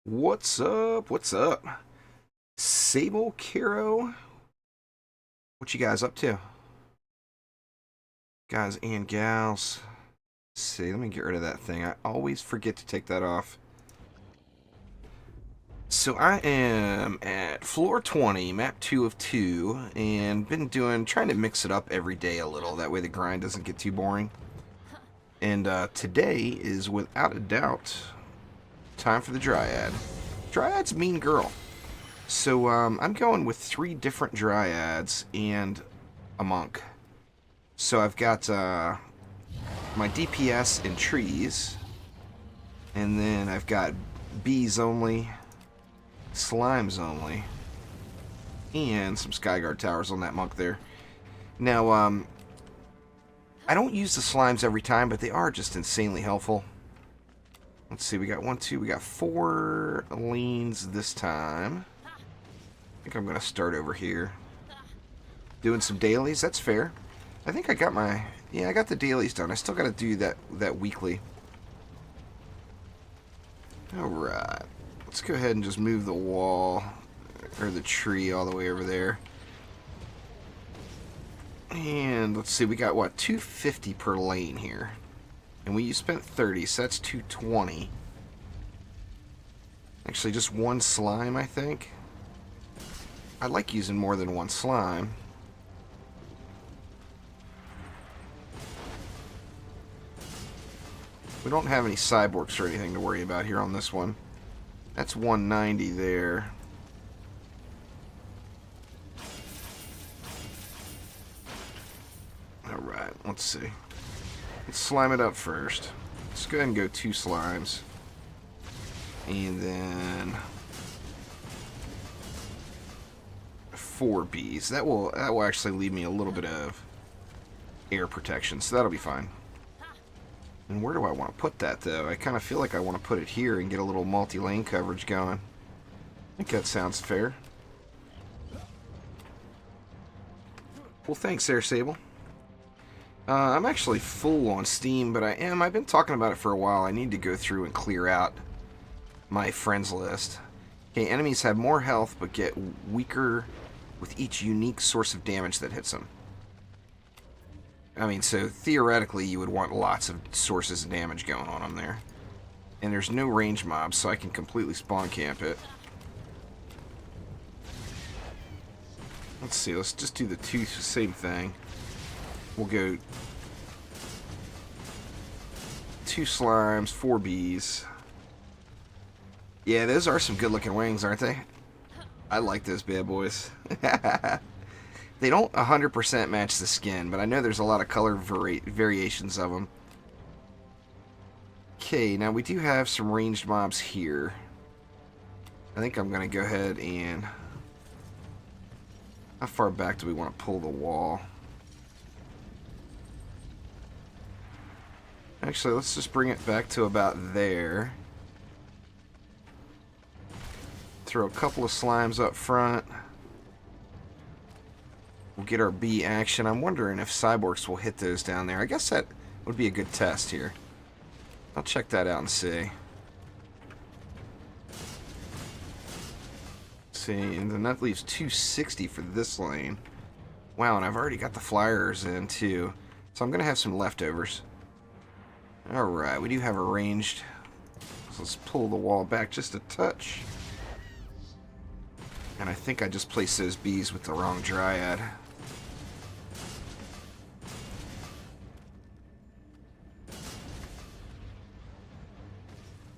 What's up? What's up? Sable, Caro, what you guys up to? Guys and gals. Let's see, let me get rid of that thing. I always forget to take that off. So I am at floor 20, map 2 of 2, and been trying to mix it up every day a little. That way the grind doesn't get too boring. And today is without a doubt time for the Dryad. Dryad's a mean girl. So I'm going with 3 different dryads and a monk. So I've got my DPS in trees, and then I've got bees only, slimes only, and some Skyguard towers on that monk there. Now, I don't use the slimes every time, but they are just insanely helpful. Let's see, we got 1, 2, we got 4 leans this time. I think I'm going to start over here. Doing some dailies, that's fair. I think I got I got the dailies done. I still got to do that weekly. Alright. Let's go ahead and just move the wall, or the tree all the way over there. And let's see, we got what, 250 per lane here. And we spent 30, so that's 220. Actually, just 1 slime, I think. I like using more than 1 slime. We don't have any cyborgs or anything to worry about here on this one. That's 190 there. Alright, let's see. Let's slime it up first. Let's go ahead and go 2 slimes. And then 4 bees. That will actually leave me a little bit of air protection, so that'll be fine. And where do I want to put that, though? I kind of feel like I want to put it here and get a little multi-lane coverage going. I think that sounds fair. Well, thanks there, Sable. I'm actually full on Steam, but I've been talking about it for a while. I need to go through and clear out my friends list. Okay, enemies have more health, but get weaker with each unique source of damage that hits them. I mean, so theoretically, you would want lots of sources of damage going on them there. And there's no range mobs, so I can completely spawn camp it. Let's see, let's just do the same thing. We'll go 2 slimes, 4 bees. Yeah, those are some good looking wings, aren't they? I like those bad boys. They don't 100% match the skin, but I know there's a lot of color variations of them. Okay, now we do have some ranged mobs here. I think I'm going to go ahead and... How far back do we want to pull the wall? Actually, let's just bring it back to about there. Throw a couple of slimes up front. We'll get our bee action. I'm wondering if cyborgs will hit those down there. I guess that would be a good test here. I'll check that out and see. See, and then that leaves 260 for this lane. Wow, and I've already got the flyers in too. So I'm going to have some leftovers. Alright, we do have a ranged. So let's pull the wall back just a touch. And I think I just placed those bees with the wrong dryad.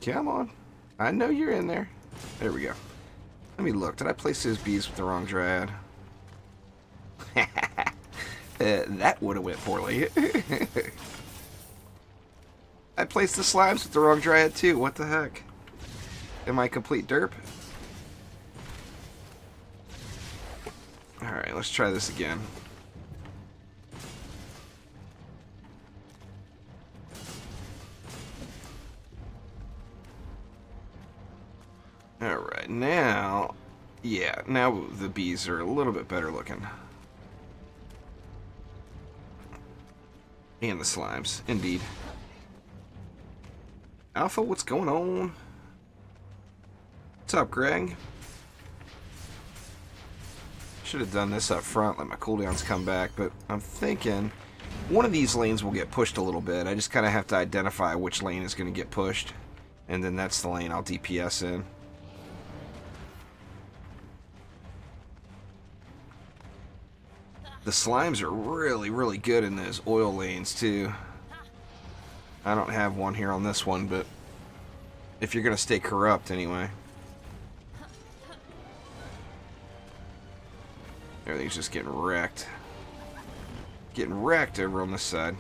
Come on. I know you're in there. There we go. Let me look. Did I place those bees with the wrong dryad? That would have went poorly. I placed the slimes with the wrong dryad too. What the heck? Am I complete derp? Alright, let's try this again. Alright, now... Yeah, now the bees are a little bit better looking. And the slimes, indeed. Alpha, what's going on? What's up, Greg? Should have done this up front, let my cooldowns come back, but I'm thinking one of these lanes will get pushed a little bit. I just kind of have to identify which lane is going to get pushed, and then that's the lane I'll DPS in. The slimes are really, really good in those oil lanes, too. I don't have one here on this one, but if you're going to stay corrupt, anyway. Everything's just getting wrecked. Getting wrecked over on this side.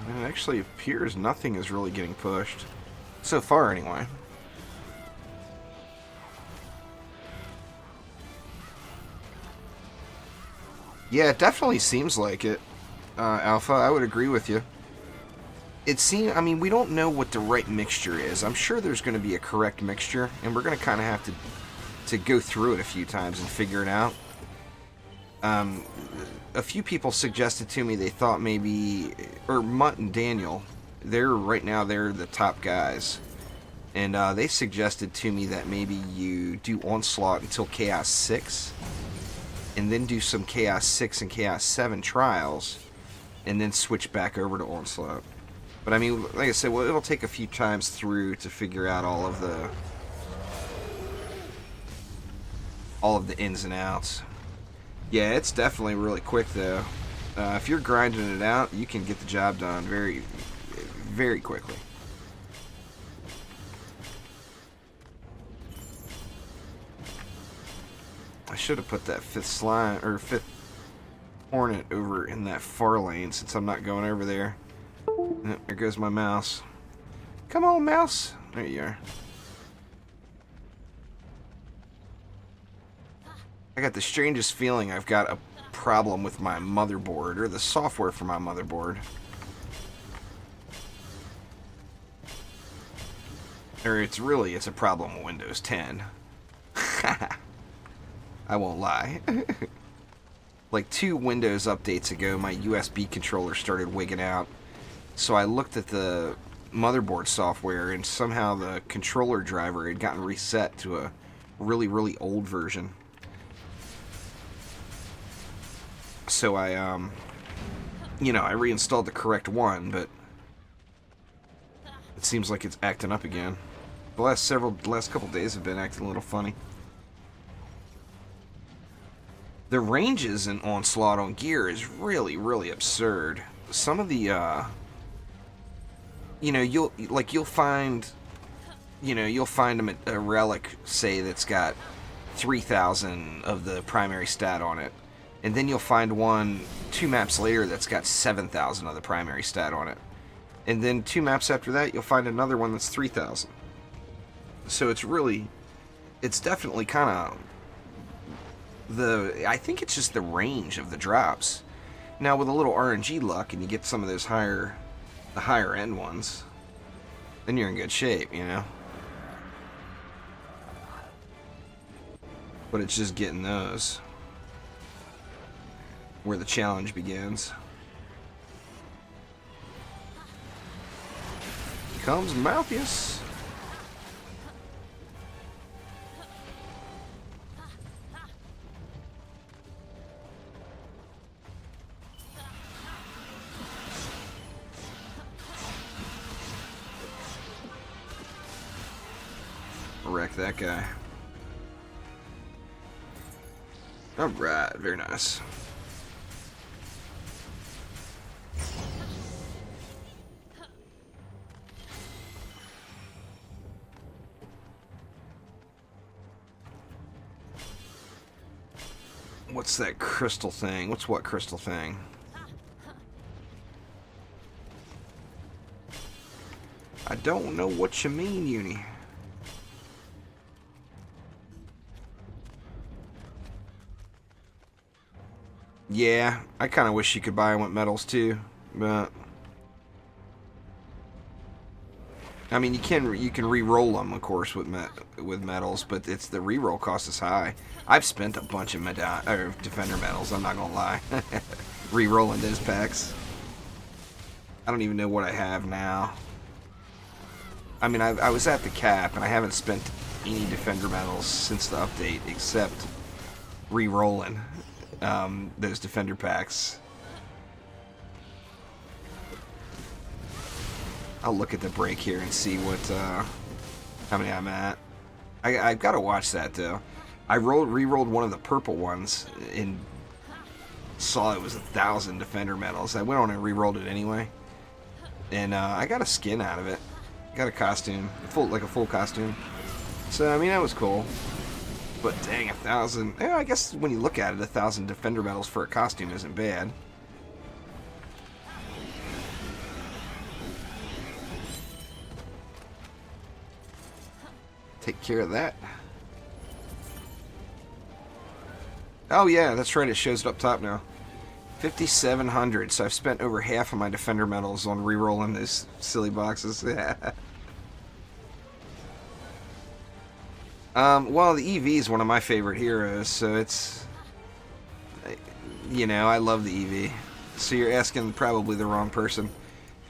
And it actually appears nothing is really getting pushed. So far, anyway. Yeah, it definitely seems like it, Alpha. I would agree with you. It seems, I mean, we don't know what the right mixture is. I'm sure there's going to be a correct mixture, and we're going to kind of have to go through it a few times and figure it out. A few people suggested to me they thought maybe, or Mutt and Daniel, right now they're the top guys, and they suggested to me that maybe you do Onslaught until Chaos 6, and then do some Chaos 6 and Chaos 7 trials, and then switch back over to Onslaught. But I mean, like I said, well, it'll take a few times through to figure out all of the ins and outs. Yeah, it's definitely really quick though. If you're grinding it out, you can get the job done very, very quickly. I should have put that fifth hornet over in that far lane since I'm not going over there. There goes my mouse. Come on, mouse. There you are. I got the strangest feeling I've got a problem with my motherboard, or the software for my motherboard. Or it's a problem with Windows 10. I won't lie. Like 2 Windows updates ago, my USB controller started wigging out. So I looked at the motherboard software, and somehow the controller driver had gotten reset to a really, really old version. So I reinstalled the correct one, but it seems like it's acting up again. The last couple days have been acting a little funny. The ranges in Onslaught on gear is really, really absurd. Some of the you'll find a relic, say, that's got 3,000 of the primary stat on it, and then you'll find one 2 maps later that's got 7,000 of the primary stat on it, and then 2 maps after that you'll find another one that's 3,000. So it's definitely kind of I think it's just the range of the drops. Now with a little RNG luck and you get some of those the higher end ones, then you're in good shape, you know. But it's just getting those where the challenge begins. Here comes Malthus. Wreck that guy. Alright, very nice. What's that crystal thing? What's what crystal thing? I don't know what you mean, Uni. Yeah, I kind of wish you could buy them with medals too, but I mean, you can re-roll them, of course, with medals, but it's the re-roll cost is high. I've spent a bunch of defender medals. I'm not gonna lie, re-rolling those packs. I don't even know what I have now. I mean, I was at the cap, and I haven't spent any defender medals since the update, except re-rolling those defender packs. I'll look at the break here and see what how many I'm at. I've got to watch that though. I re-rolled one of the purple ones and saw it was 1,000 defender medals. I went on and re-rolled it anyway, and I got a skin out of it. Got a costume, like a full costume. So I mean that was cool. But dang, 1,000. Yeah, I guess when you look at it, 1,000 defender medals for a costume isn't bad. Take care of that. Oh yeah, that's right, it shows it up top now. 5,700, so I've spent over half of my defender medals on re-rolling those silly boxes. Well, the EV is one of my favorite heroes, so it's... You know, I love the EV. So you're asking probably the wrong person.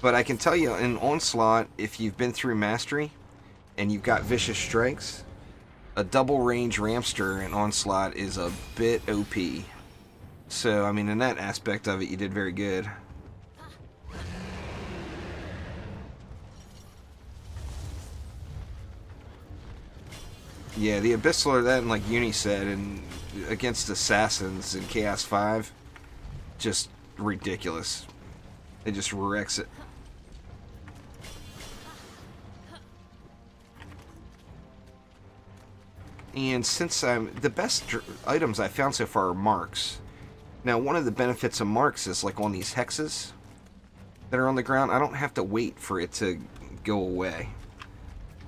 But I can tell you, in Onslaught, if you've been through Mastery, and you've got Vicious Strikes, a double range Ramster in Onslaught is a bit OP. So, I mean, in that aspect of it, you did very good. Yeah, the Abyssal, that, and like Uni said, and against Assassins in Chaos 5, just ridiculous. It just wrecks it. And since the best items I found so far are marks. Now, one of the benefits of marks is like on these hexes that are on the ground, I don't have to wait for it to go away,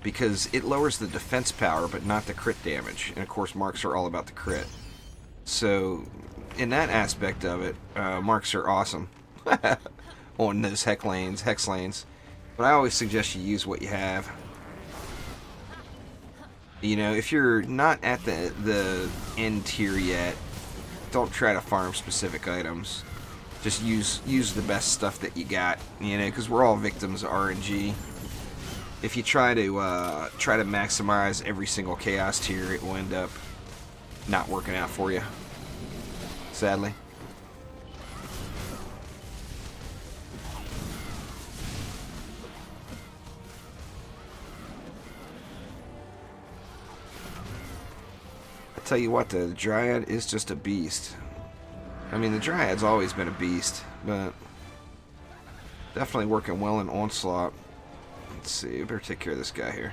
because it lowers the defense power but not the crit damage. And of course, marks are all about the crit. So, in that aspect of it, marks are awesome on those hex lanes. But I always suggest you use what you have. You know, if you're not at the end tier yet, don't try to farm specific items. Just use the best stuff that you got, you know, because we're all victims of RNG. If you try to maximize every single chaos tier, it will end up not working out for you, sadly. Tell you what, the Dryad is just a beast. I mean, the Dryad's always been a beast, but definitely working well in Onslaught. Let's see, we better take care of this guy here.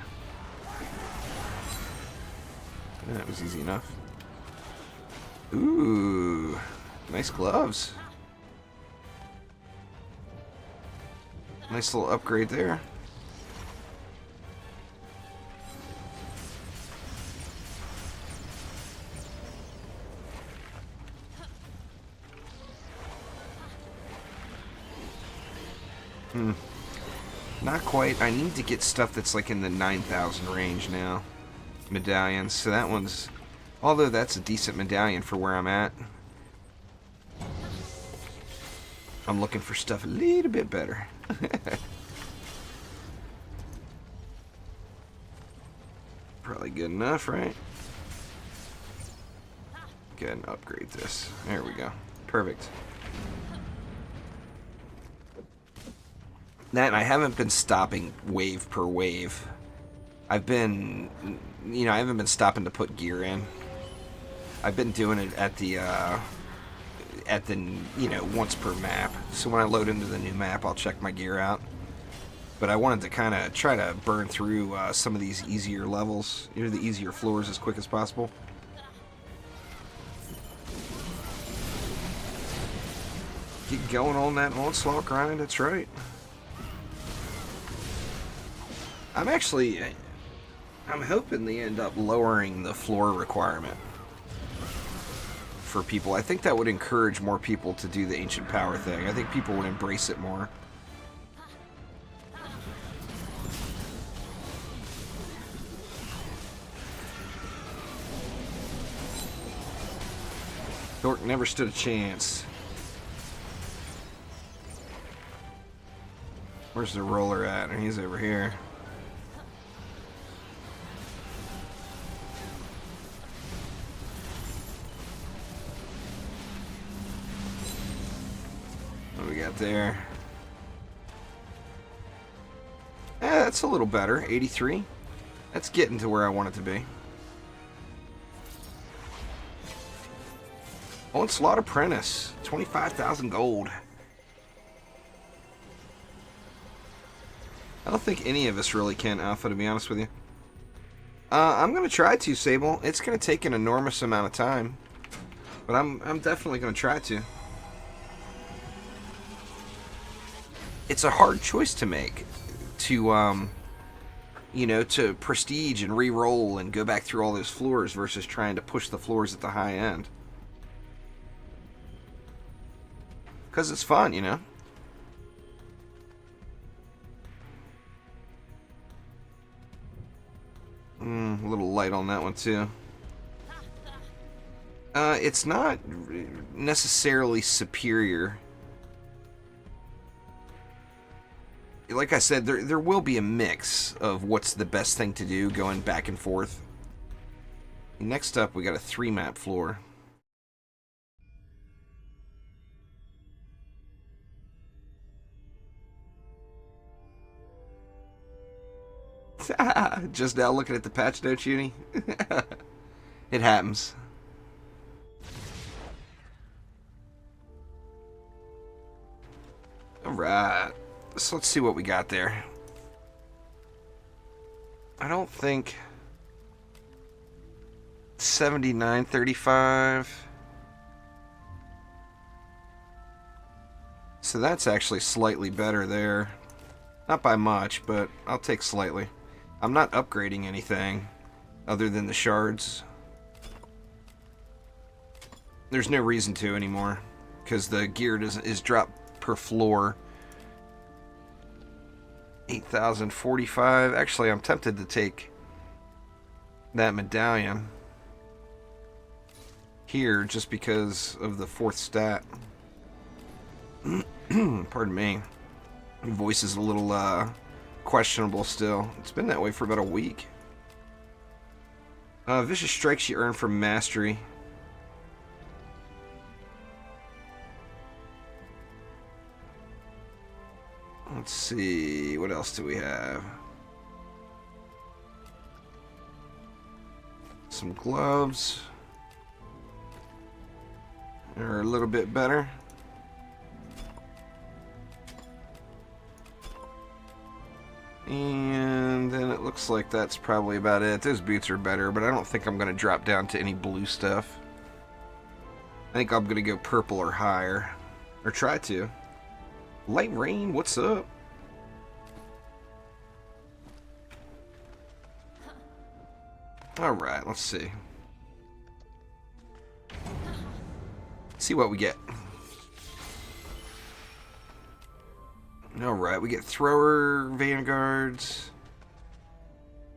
That was easy enough. Ooh, nice gloves. Nice little upgrade there. Not quite. I need to get stuff that's like in the 9,000 range now. Medallions. So that one's... Although that's a decent medallion for where I'm at. I'm looking for stuff a little bit better. Probably good enough, right? Go ahead and upgrade this. There we go. Perfect. That, I haven't been stopping wave per wave. I've been, you know, I haven't been stopping to put gear in. I've been doing it at the, you know, once per map. So when I load into the new map, I'll check my gear out. But I wanted to kind of try to burn through some of these easier levels, you know, the easier floors as quick as possible. Keep going on that Onslaught grind, that's right. I'm hoping they end up lowering the floor requirement for people. I think that would encourage more people to do the ancient power thing. I think people would embrace it more. Thor never stood a chance. Where's the roller at? He's over here. What do we got there? That's a little better. 83. That's getting to where I want it to be. Onslaught Apprentice. 25,000 gold. I don't think any of us really can alpha, to be honest with you. I'm going to try to, Sable. It's going to take an enormous amount of time. But I'm definitely going to try to. It's a hard choice to make. To, you know, to prestige and re-roll and go back through all those floors versus trying to push the floors at the high end. Because it's fun, you know? A little light on that one, too. It's not necessarily superior. Like I said, there will be a mix of what's the best thing to do going back and forth. Next up, we got a 3-map floor. Just now looking at the patch notes, Uni. It happens. Alright. So let's see what we got there. I don't think 79.35. So that's actually slightly better there. Not by much, but I'll take slightly. I'm not upgrading anything other than the shards. There's no reason to anymore because the gear is dropped per floor. 8,045. Actually, I'm tempted to take that medallion here just because of the 4th stat. Pardon me. My voice is a little questionable still. It's been that way for about a week. Vicious strikes you earn from mastery. Let's see, what else do we have? Some gloves. They're a little bit better. And then it looks like that's probably about it. Those boots are better, but I don't think I'm going to drop down to any blue stuff. I think I'm going to go purple or higher. Or try to. Light Rain, what's up? Alright, let's see. See what we get. Alright, we get Thrower, Vanguards,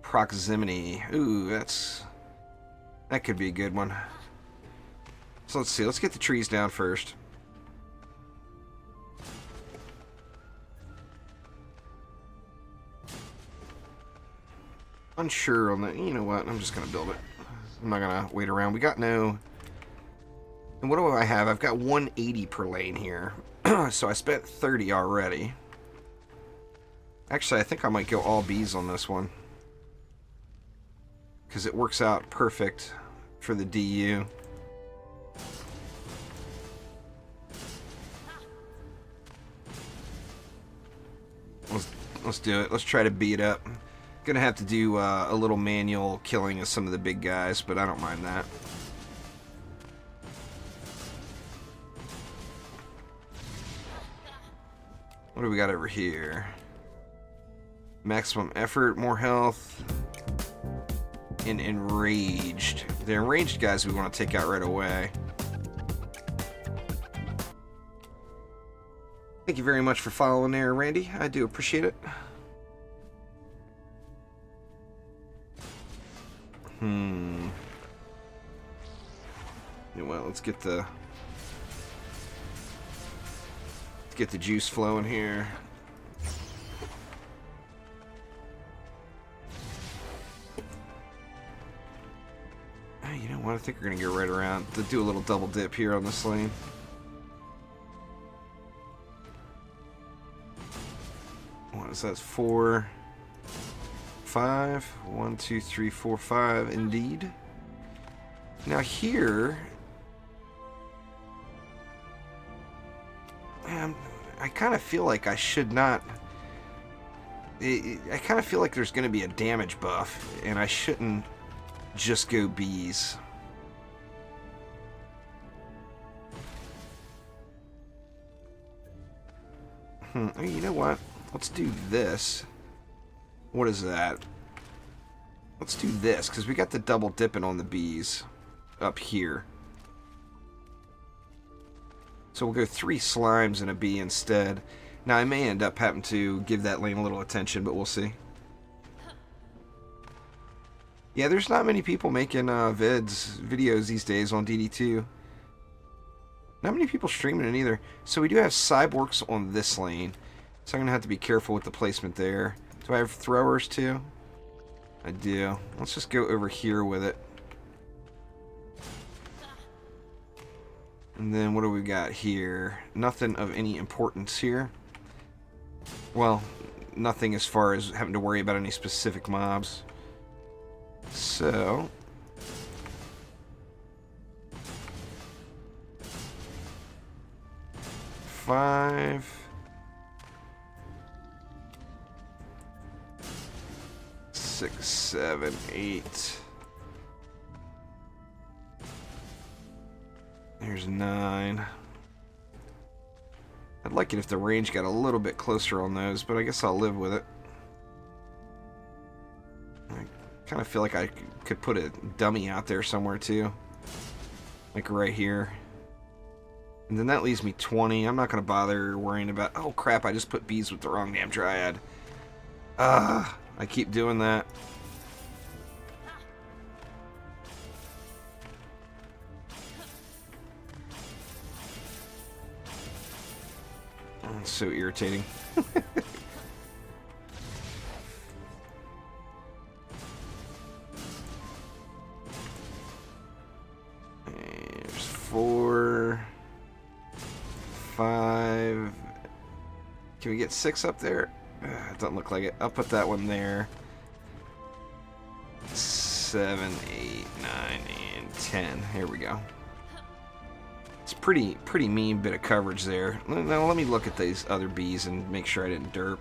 Proximity. Ooh, that could be a good one. So let's see, let's get the trees down first. Unsure on that. You know what? I'm just going to build it. I'm not going to wait around. We got no... And what do I have? I've got 180 per lane here. So I spent 30 already. Actually, I think I might go all bees on this one. Because it works out perfect for the DU. Let's do it. Let's try to beat up. Gonna have to do a little manual killing of some of the big guys, but I don't mind that. What do we got over here? Maximum effort, more health, and enraged. The enraged guys we want to take out right away. Thank you very much for following there, Randy. I do appreciate it. Well, let's get the juice flowing here. You know what? I think we're gonna go right around to do a little double dip here on this lane. What is that? 4, 5. 1, 2, 3, 4, 5. Indeed. Now here, I kind of feel like I should not. I kind of feel like there's going to be a damage buff, and I shouldn't just go bees. You know what? Let's do this. What is that? Let's do this, because we got the double dipping on the bees up here. So we'll go 3 slimes and a bee instead. Now I may end up having to give that lane a little attention, but we'll see. Yeah, there's not many people making videos these days on DD2. Not many people streaming it either. So we do have cyborgs on this lane. So I'm going to have to be careful with the placement there. Do I have throwers too? I do. Let's just go over here with it. And then what do we got here? Nothing of any importance here. Well, nothing as far as having to worry about any specific mobs. So... 5... 6, 7, 8. There's 9. I'd like it if the range got a little bit closer on those, but I guess I'll live with it. I kind of feel like I could put a dummy out there somewhere too. Like right here. And then that leaves me 20. I'm not going to bother worrying about... Oh crap, I just put bees with the wrong damn dryad. I keep doing that. Oh, it's so irritating. There's 4, 5. Can we get 6 up there? It doesn't look like it. I'll put that one there. 7, 8, 9, and 10. Here we go. It's pretty mean bit of coverage there. Now let me look at these other bees and make sure I didn't derp.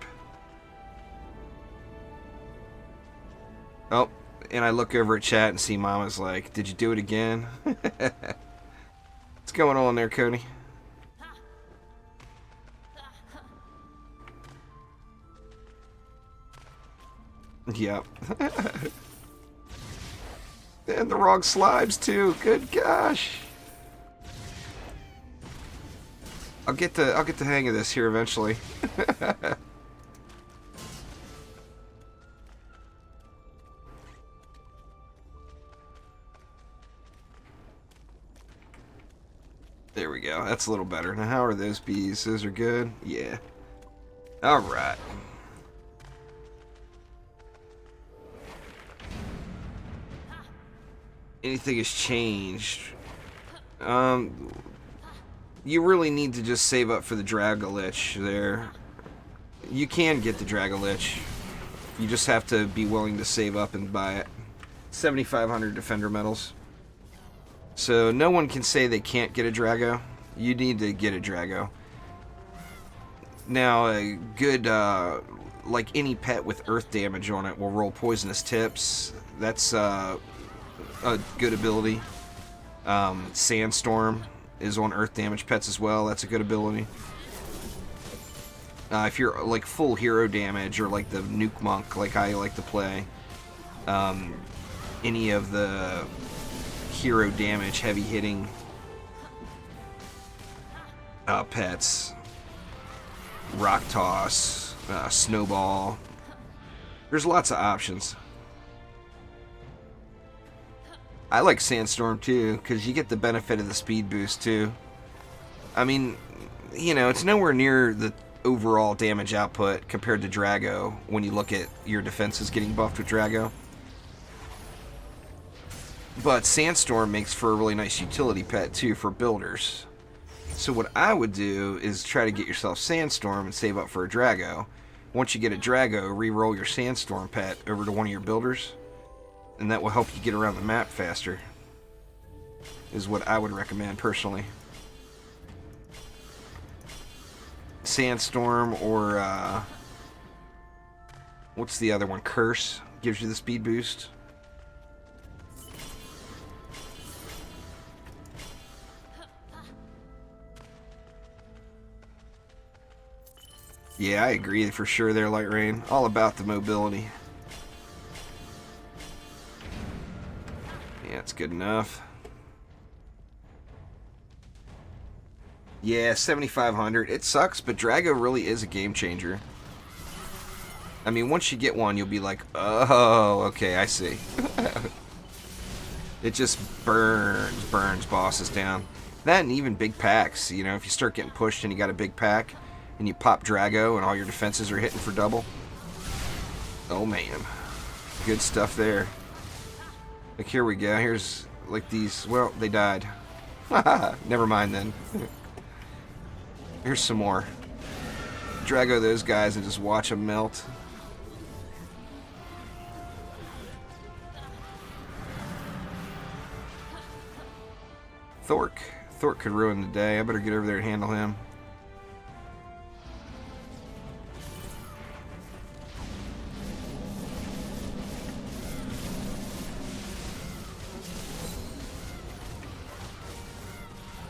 Oh, and I look over at chat and see Mama's like, "Did you do it again?" What's going on there, Cody? Yep. And the wrong slimes too. Good gosh. I'll get the hang of this here eventually. There we go. That's a little better. Now how are those bees? Those are good? Yeah. Alright. Anything has changed. You really need to just save up for the Dragolich there. You can get the Dragolich. You just have to be willing to save up and buy it. 7,500 Defender medals. So no one can say they can't get a Drago. You need to get a Drago. Now, a good, like any pet with earth damage on it will roll poisonous tips. That's a good ability. Sandstorm is on earth damage pets as well. That's a good ability. If you're like full hero damage or like the nuke monk like I like to play, any of the hero damage heavy hitting pets, rock toss, snowball, there's lots of options. I like Sandstorm too, because you get the benefit of the speed boost too. I mean, you know, it's nowhere near the overall damage output compared to Drago when you look at your defenses getting buffed with Drago. But Sandstorm makes for a really nice utility pet too for builders. So what I would do is try to get yourself Sandstorm and save up for a Drago. Once you get a Drago, re-roll your Sandstorm pet over to one of your builders, and that will help you get around the map faster, is what I would recommend personally. Sandstorm or what's the other one? Curse gives you the speed boost. Yeah, I agree for sure there, Light Rain. All about the mobility. Yeah, it's good enough. Yeah, 7,500. It sucks, but Drago really is a game changer. I mean, once you get one, you'll be like, oh, okay, I see. It just burns bosses down. That and even big packs. You know, if you start getting pushed and you got a big pack, and you pop Drago and all your defenses are hitting for double. Oh man. Good stuff there. Like, here we go. Here's like these. Well, they died. Never mind then. Here's some more. Drago those guys and just watch them melt. Thor could ruin the day. I better get over there and handle him.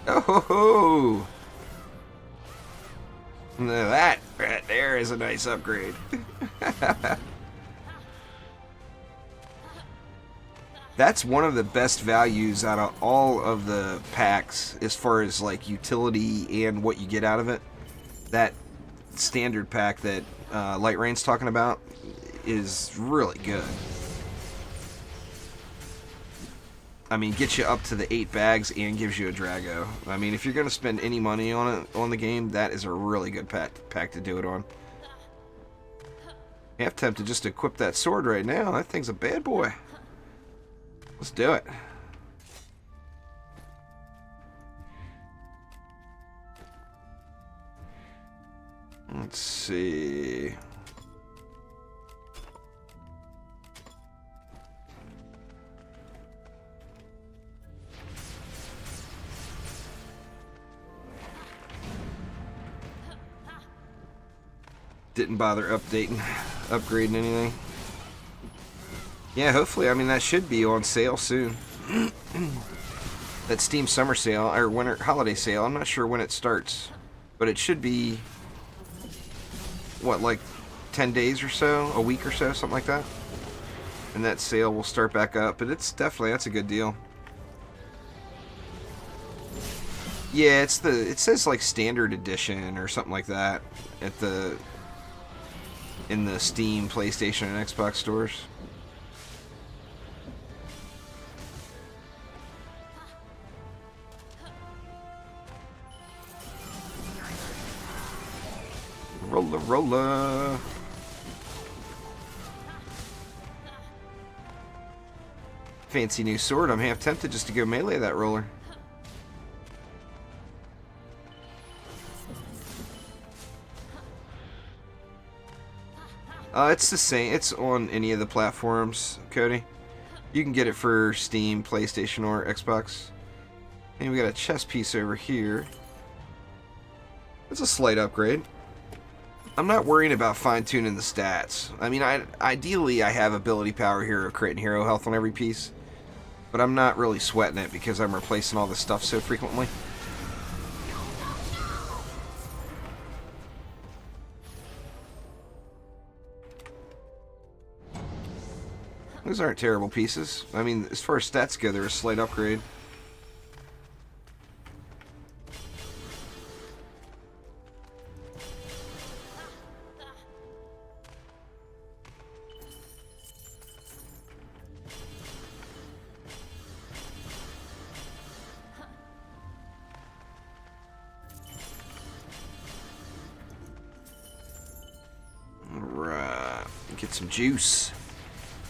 Oh ho ho! Now that right there is a nice upgrade. That's one of the best values out of all of the packs as far as like utility and what you get out of it. That standard pack that Light Rain's talking about is really good. I mean, gets you up to the 8 bags and gives you a Drago. I mean, if you're going to spend any money on it on the game, that is a really good pack to do it on. Half tempted just to equip that sword right now. That thing's a bad boy. Let's do it. Let's see. Didn't bother upgrading anything. Yeah, hopefully. I mean, that should be on sale soon. That Steam Summer Sale, or Winter Holiday Sale, I'm not sure when it starts. But it should be, what, like 10 days or so? A week or so? Something like that? And that sale will start back up. But it's definitely, that's a good deal. Yeah, it says like Standard Edition or something like that at in the Steam, PlayStation, and Xbox stores. Rolla, rolla. Fancy new sword. I'm half tempted just to go melee that roller. It's the same. It's on any of the platforms, Cody. You can get it for Steam, PlayStation, or Xbox. And we got a chest piece over here. It's a slight upgrade. I'm not worrying about fine-tuning the stats. I mean, ideally, I have ability power, hero crit, and hero health on every piece. But I'm not really sweating it because I'm replacing all this stuff so frequently. Those aren't terrible pieces. I mean, as far as stats go, they're a slight upgrade. Get some juice.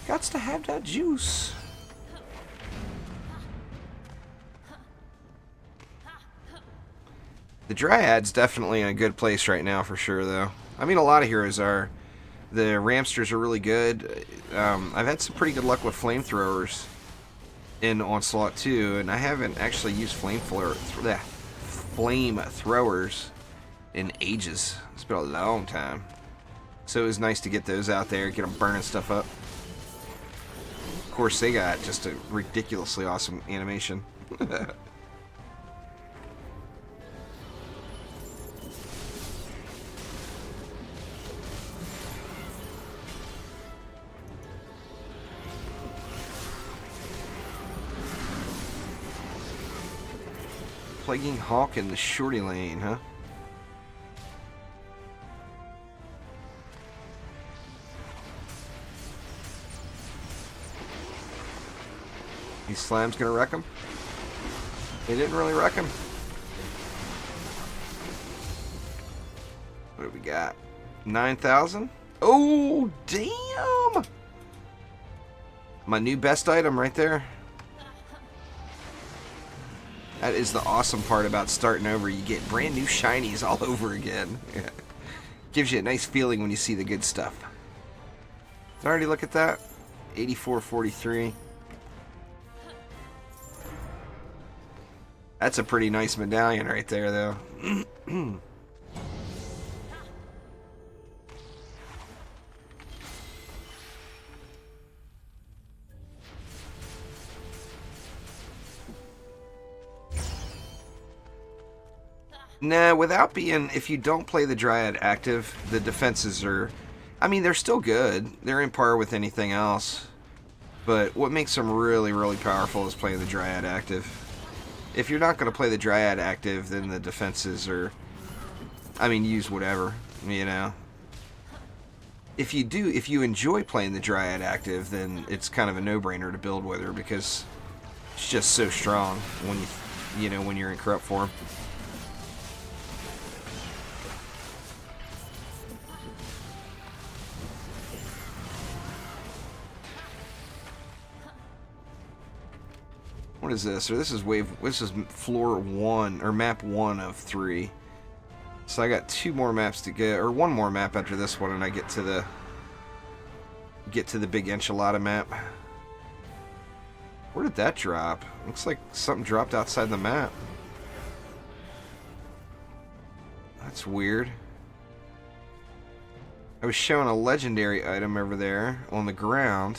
Gots to have that juice. The Dryad's definitely in a good place right now for sure, though. I mean, a lot of heroes are. The Ramsters are really good. I've had some pretty good luck with flamethrowers in Onslaught too, and I haven't actually used flamethrowers in ages. It's been a long time. So it was nice to get those out there, get them burning stuff up. Of course, they got just a ridiculously awesome animation. Plaguing Hawk in the shorty lane, huh? These slams gonna wreck him? They didn't really wreck him. What do we got? 9,000? Oh, damn! My new best item right there. That is the awesome part about starting over. You get brand new shinies all over again. Gives you a nice feeling when you see the good stuff. Already look at that. 84.43. That's a pretty nice medallion right there, though. Nah, without being, if you don't play the Dryad active, the defenses are, I mean, they're still good. They're in par with anything else. But what makes them really, really powerful is playing the Dryad active. If you're not going to play the Dryad active, then the defenses are, I mean, use whatever, you know. If you enjoy playing the Dryad active, then it's kind of a no-brainer to build with her because it's just so strong when when you're in corrupt form. What is this? Or this is floor 1 or map 1 of 3. So I got 2 more maps to get, or 1 more map after this one, and I get to the big enchilada map. Where did that drop? Looks like something dropped outside the map. That's weird. I was showing a legendary item over there on the ground.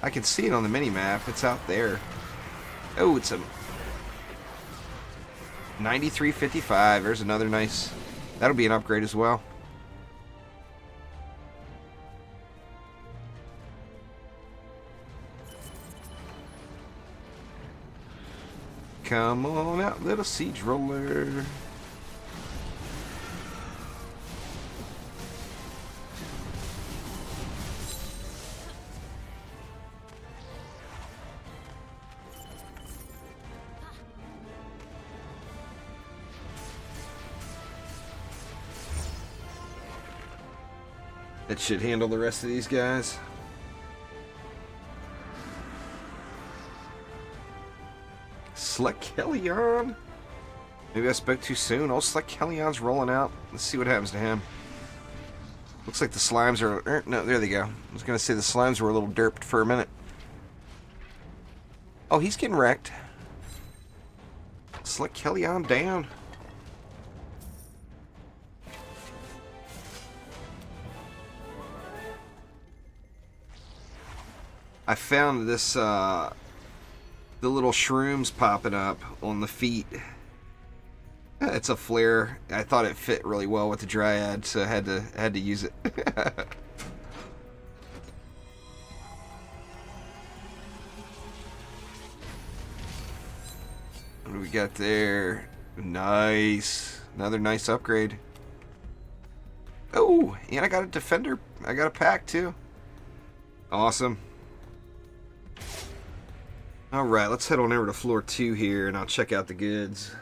I can see it on the mini map. It's out there. Oh, it's a 93.55. There's another nice. That'll be an upgrade as well. Come on out, little siege roller. That should handle the rest of these guys. Slekelion. Maybe I spoke too soon. Oh, Slekelion's rolling out. Let's see what happens to him. Looks like the slimes are... no, there they go. I was going to say the slimes were a little derped for a minute. Oh, he's getting wrecked. Slekelion down. I found this, the little shrooms popping up on the feet. It's a flare. I thought it fit really well with the Dryad, so I had to use it. What do we got there? Nice. Another nice upgrade. Oh, and I got a defender. I got a pack too. Awesome. Alright, let's head on over to floor 2 here and I'll check out the goods.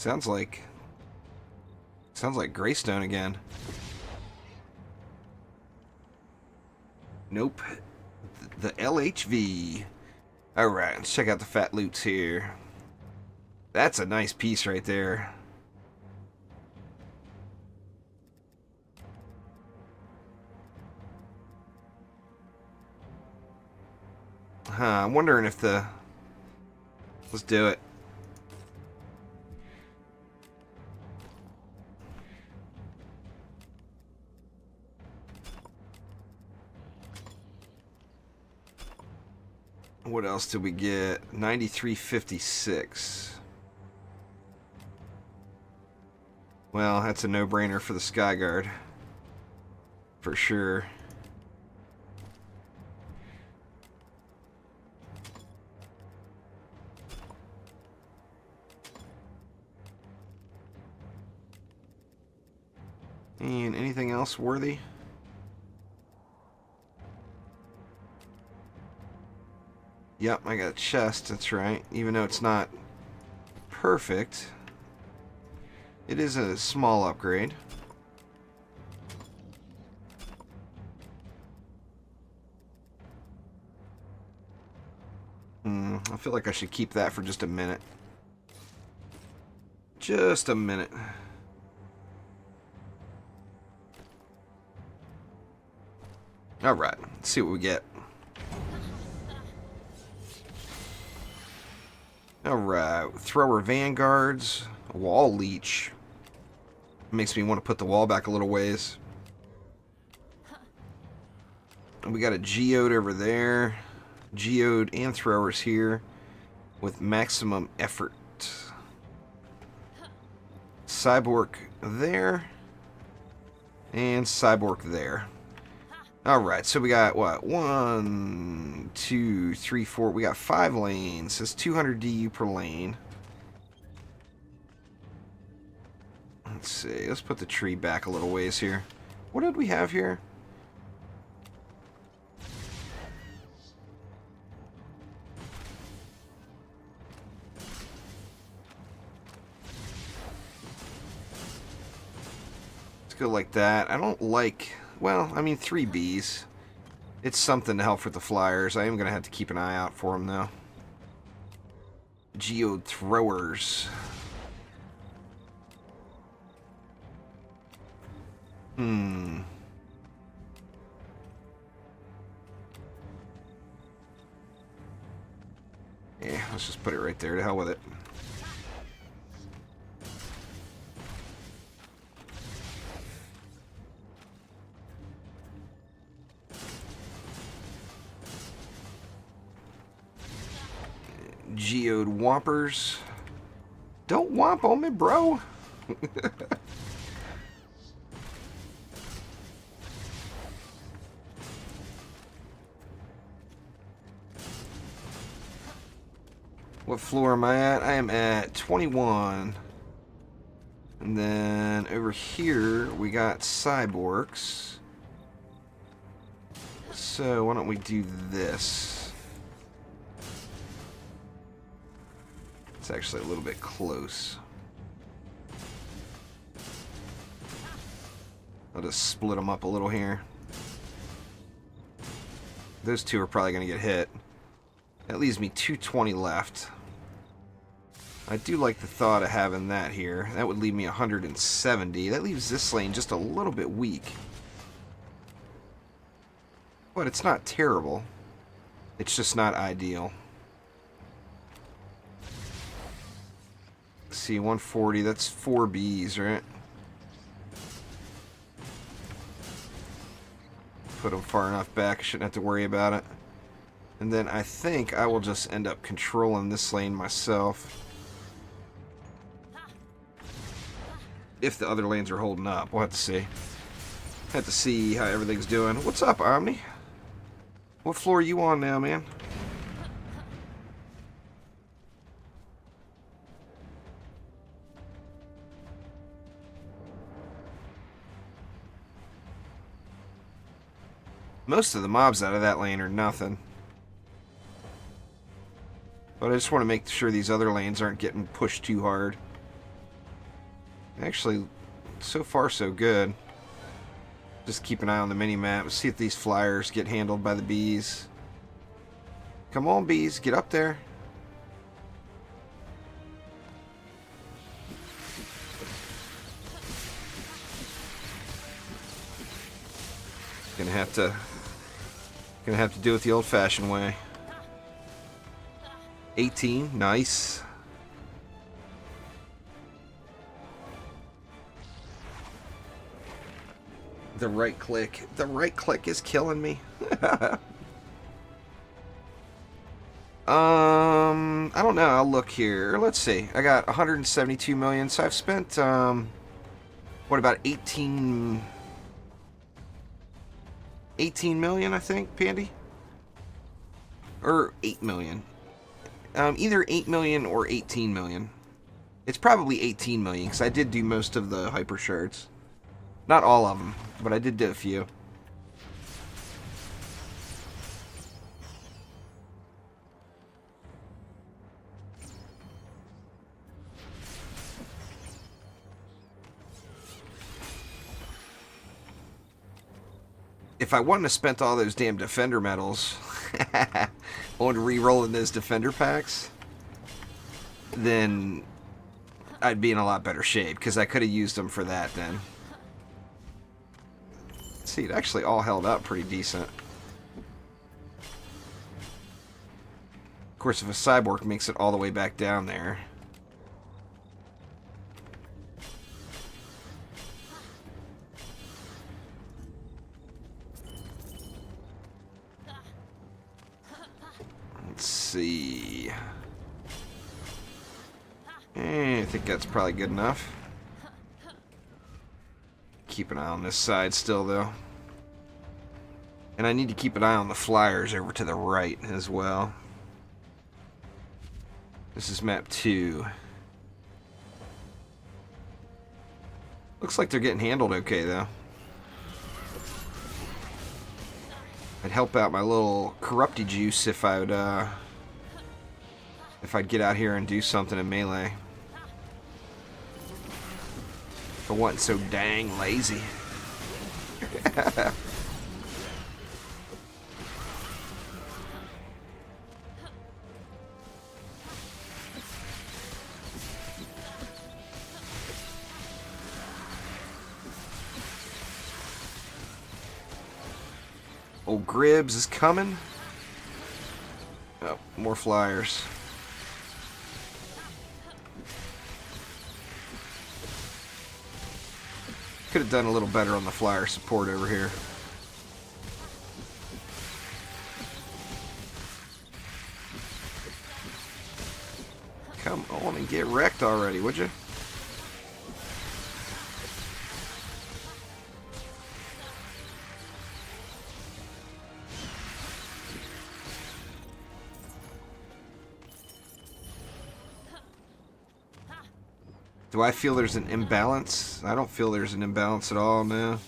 Sounds like Greystone again. Nope. The LHV. Alright, let's check out the fat loots here. That's a nice piece right there. I'm wondering if the... Let's do it. What else did we get? 93.56. Well, that's a no-brainer for the Skyguard. For sure. And anything else worthy? Yep, I got a chest, that's right. Even though it's not perfect, it is a small upgrade. I feel like I should keep that for just a minute. Just a minute. Alright, let's see what we get. Alright, thrower vanguards, wall leech. Makes me want to put the wall back a little ways. And we got a geode over there. Geode and throwers here with maximum effort. Cyborg there. And Cyborg there. Alright, so we got what? 1, 2, 3, 4. We got 5 lanes. That's 200 DU per lane. Let's see. Let's put the tree back a little ways here. What did we have here? Let's go like that. I don't like... Well, I mean, 3 Bs. It's something to help with the flyers. I am going to have to keep an eye out for them, though. Geode throwers. Yeah, let's just put it right there. To hell with it. Geode whoppers. Don't whomp on me, bro. What floor am I at? I am at 21. And then over here we got cyborgs. So why don't we do this? It's actually a little bit close. I'll just split them up a little here. Those two are probably going to get hit. That leaves me 220 left. I do like the thought of having that here. That would leave me 170. That leaves this lane just a little bit weak. But it's not terrible. It's just not ideal. See, 140, that's 4 Bs, right? Put them far enough back, I shouldn't have to worry about it. And then I think I will just end up controlling this lane myself. If the other lanes are holding up, we'll have to see. Have to see how everything's doing. What's up, Omni? What floor are you on now, man? Most of the mobs out of that lane are nothing. But I just want to make sure these other lanes aren't getting pushed too hard. Actually, so far so good. Just keep an eye on the mini-map. See if these flyers get handled by the bees. Come on, bees. Get up there. Gonna have to do it the old-fashioned way. 18. Nice. The right click. The right click is killing me. I don't know. I'll look here. Let's see. I got 172 million. So I've spent what, about 18 million, I think, Pandy? Or 8 million. Either 8 million or 18 million. It's probably 18 million because I did do most of the hyper shards. Not all of them, but I did do a few. If I wouldn't have spent all those damn defender medals on re-rolling those defender packs, then I'd be in a lot better shape because I could have used them for that then. See, it actually all held up pretty decent. Of course, if a cyborg makes it all the way back down there. Let's see. I think that's probably good enough. Keep an eye on this side still, though. And I need to keep an eye on the flyers over to the right as well. This is map 2. Looks like they're getting handled okay, though. I'd help out my little corrupty juice if I'd get out here and do something in melee. I wasn't so dang lazy. Old Gribbs is coming. Oh, more flyers. Could have done a little better on the flyer support over here. Come on and get wrecked already, would you? Do I feel there's an imbalance? I don't feel there's an imbalance at all, no.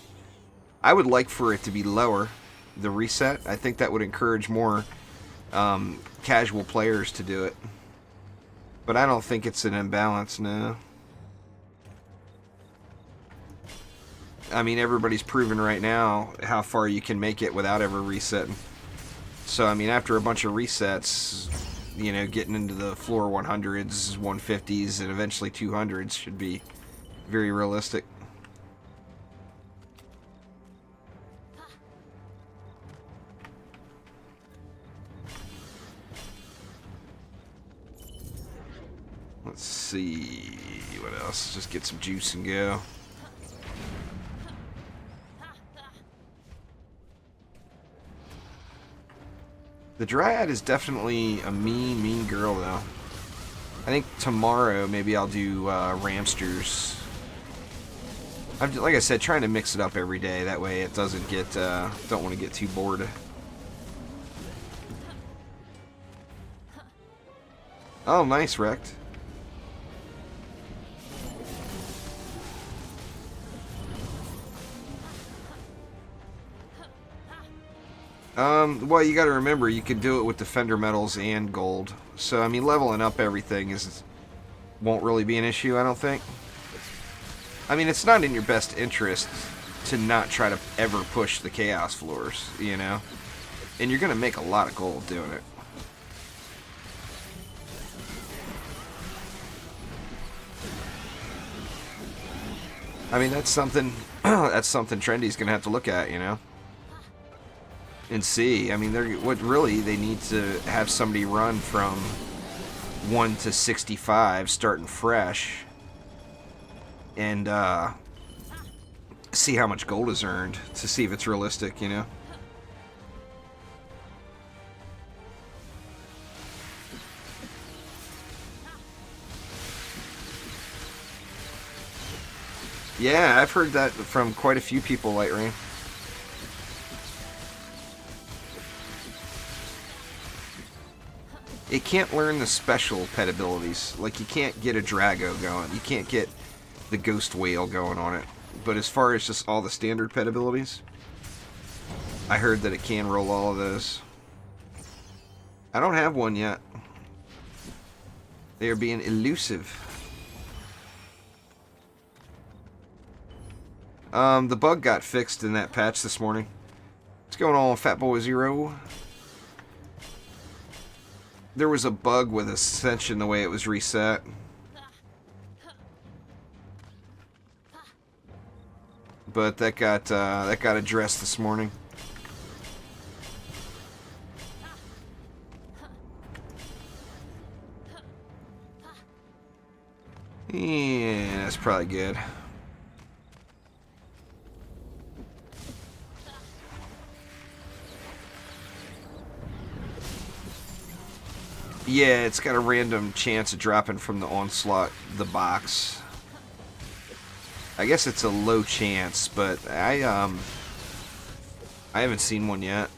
I would like for it to be lower, the reset. I think that would encourage more casual players to do it. But I don't think it's an imbalance, no. I mean, everybody's proven right now how far you can make it without ever resetting. So, I mean, after a bunch of resets, you know, getting into the floor 100s, 150s, and eventually 200s should be very realistic. Let's see what else. Just get some juice and go. The Dryad is definitely a mean girl, though. I think tomorrow maybe I'll do Ramsters. I'm, like I said, trying to mix it up every day. That way it doesn't get, don't want to get too bored. Oh, nice, wrecked. Well, you got to remember, you can do it with Defender medals and gold. So, I mean, leveling up everything won't really be an issue, I don't think. I mean, it's not in your best interest to not try to ever push the chaos floors, you know? And you're going to make a lot of gold doing it. I mean, that's something Trendy's going to have to look at, you know? And see. I mean, they need to have somebody run from 1 to 65 starting fresh and see how much gold is earned to see if it's realistic, you know? Yeah, I've heard that from quite a few people, Light Rain. It can't learn the special pet abilities. Like, you can't get a Drago going. You can't get the Ghost Whale going on it. But as far as just all the standard pet abilities, I heard that it can roll all of those. I don't have one yet. They are being elusive. The bug got fixed in that patch this morning. What's going on, Fat Boy Zero? There was a bug with Ascension the way it was reset. But that got addressed this morning. Yeah, that's probably good. Yeah, it's got a random chance of dropping from the onslaught, the box. I guess it's a low chance, but I haven't seen one yet.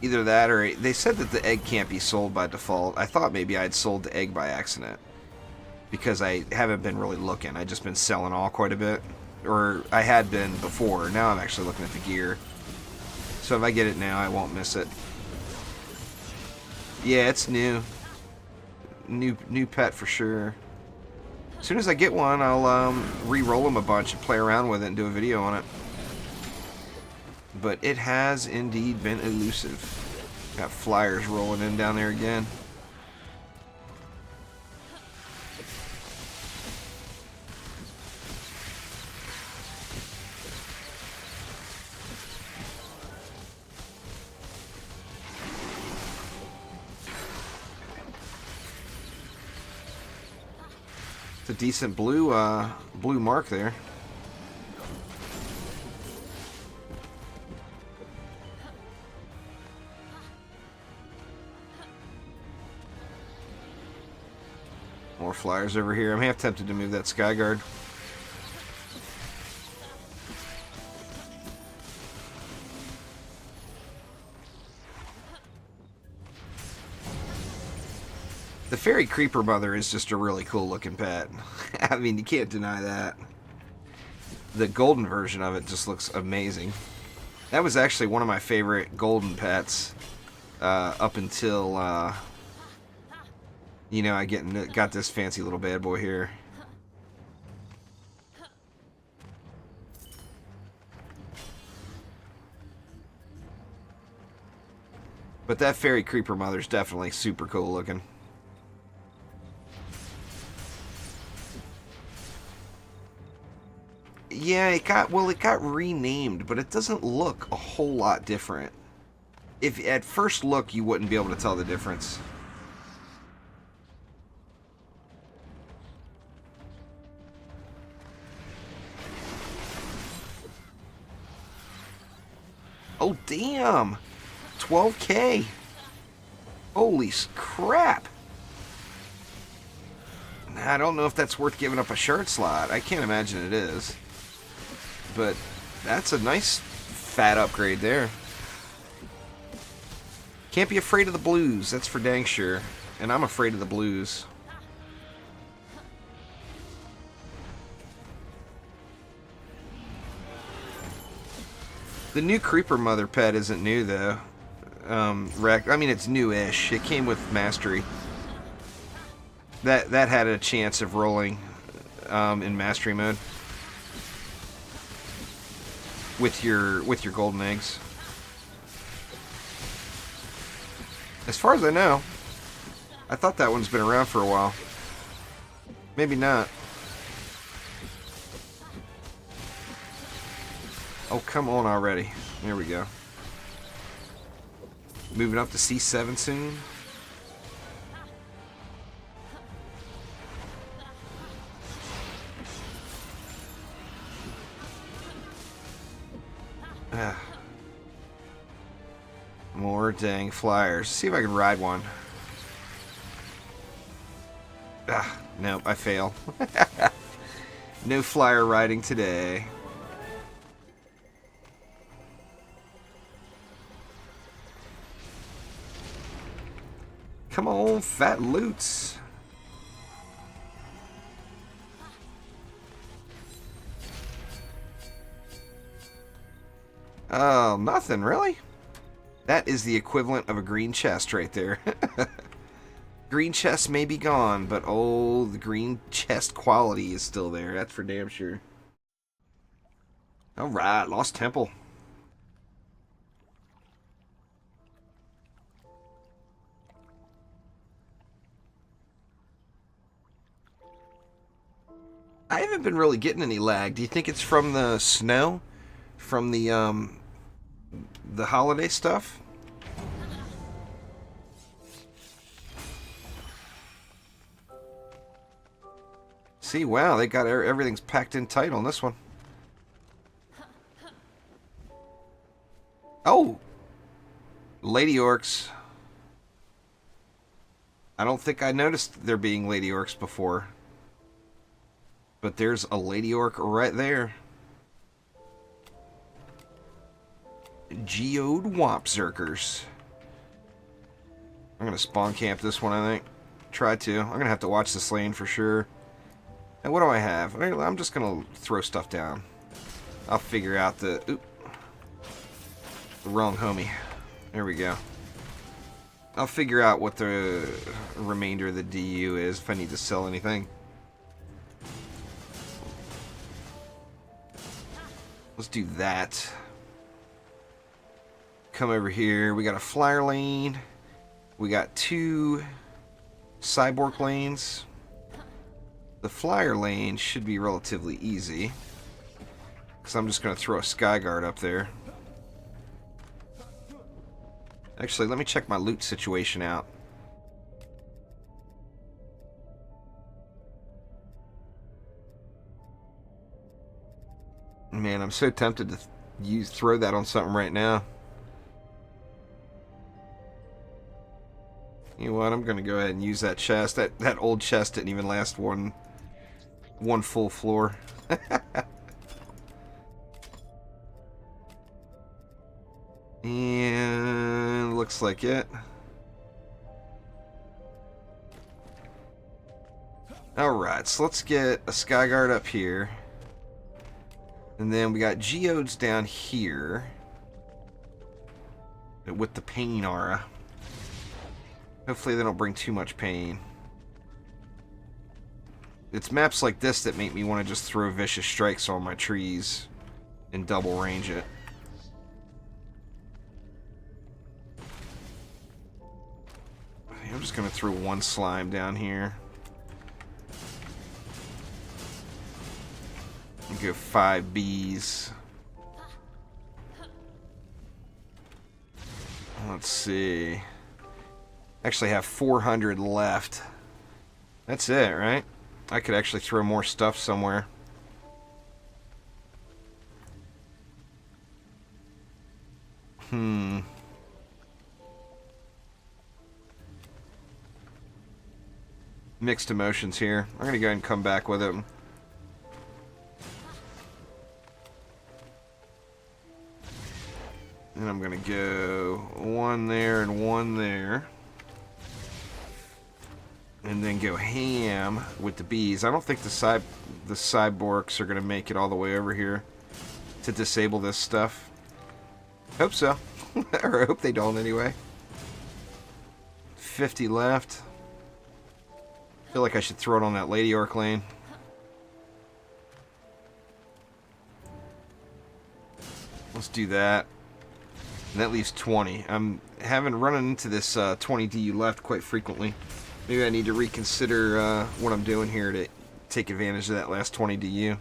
Either that or they said that the egg can't be sold by default. I thought maybe I'd sold the egg by accident because I haven't been really looking. I've just been selling all quite a bit, or I had been before. Now I'm actually looking at the gear. So if I get it now, I won't miss it. Yeah, it's new. New pet for sure. As soon as I get one, I'll re-roll them a bunch and play around with it and do a video on it. But it has indeed been elusive. Got flyers rolling in down there again. It's a decent blue mark there. More flyers over here. I'm half tempted to move that Skyguard. The Fairy Creeper Mother is just a really cool looking pet. I mean, you can't deny that. The golden version of it just looks amazing. That was actually one of my favorite golden pets up until, you know, I got this fancy little bad boy here. But that Fairy Creeper Mother is definitely super cool looking. Yeah, it got renamed, but it doesn't look a whole lot different. If at first look you wouldn't be able to tell the difference. Oh damn! 12K! Holy crap! I don't know if that's worth giving up a shard slot. I can't imagine it is. But that's a nice fat upgrade there. Can't be afraid of the blues, that's for dang sure. And I'm afraid of the blues. The new Creeper Mother pet isn't new though. I mean, it's new-ish. It came with Mastery. That had a chance of rolling in Mastery mode. with your golden eggs. As far as I know. I thought that one's been around for a while. Maybe not. Oh, come on already. There we go. Moving up to C7 soon. More dang flyers. See if I can ride one. Nope, I fail. No flyer riding today. Come on, fat loots. Oh, nothing, really? That is the equivalent of a green chest right there. Green chest may be gone, but oh, the green chest quality is still there. That's for damn sure. Alright, Lost Temple. I haven't been really getting any lag. Do you think it's from the snow? From the holiday stuff? See, wow, they got everything's packed in tight on this one. Oh! Lady Orcs. I don't think I noticed there being Lady Orcs before. But there's a Lady Orc right there. Geode Wopzerkers. I'm going to spawn camp this one, I think. Try to. I'm going to have to watch this lane for sure. And what do I have? I'm just going to throw stuff down. I'll figure out the... Oop. The wrong homie. There we go. I'll figure out what the remainder of the DU is if I need to sell anything. Let's do that. Come over here. We got a flyer lane. We got 2 cyborg lanes. The flyer lane should be relatively easy, because I'm just going to throw a Skyguard up there. Actually, let me check my loot situation out. Man, I'm so tempted to throw that on something right now. You know what? I'm going to go ahead and use that chest. That old chest didn't even last one full floor. And looks like it. Alright, so let's get a Skyguard up here. And then we got geodes down here with the pain aura. Hopefully they don't bring too much pain. It's maps like this that make me want to just throw vicious strikes on my trees and double range it. I'm just going to throw one slime down here. And go 5 bees. Let's see. Actually have 400 left. That's it, right? I could actually throw more stuff somewhere. Mixed emotions here. I'm gonna go ahead and come back with it. And I'm gonna go 1 there and 1 there. And then go ham with the bees. I don't think the cyborgs are gonna make it all the way over here to disable this stuff. Hope so. Or I hope they don't anyway. 50 left. Feel like I should throw it on that Lady Orc lane. Let's do that. And that leaves 20. I'm having running into this 20 DU left quite frequently. Maybe I need to reconsider what I'm doing here to take advantage of that last 20 DU.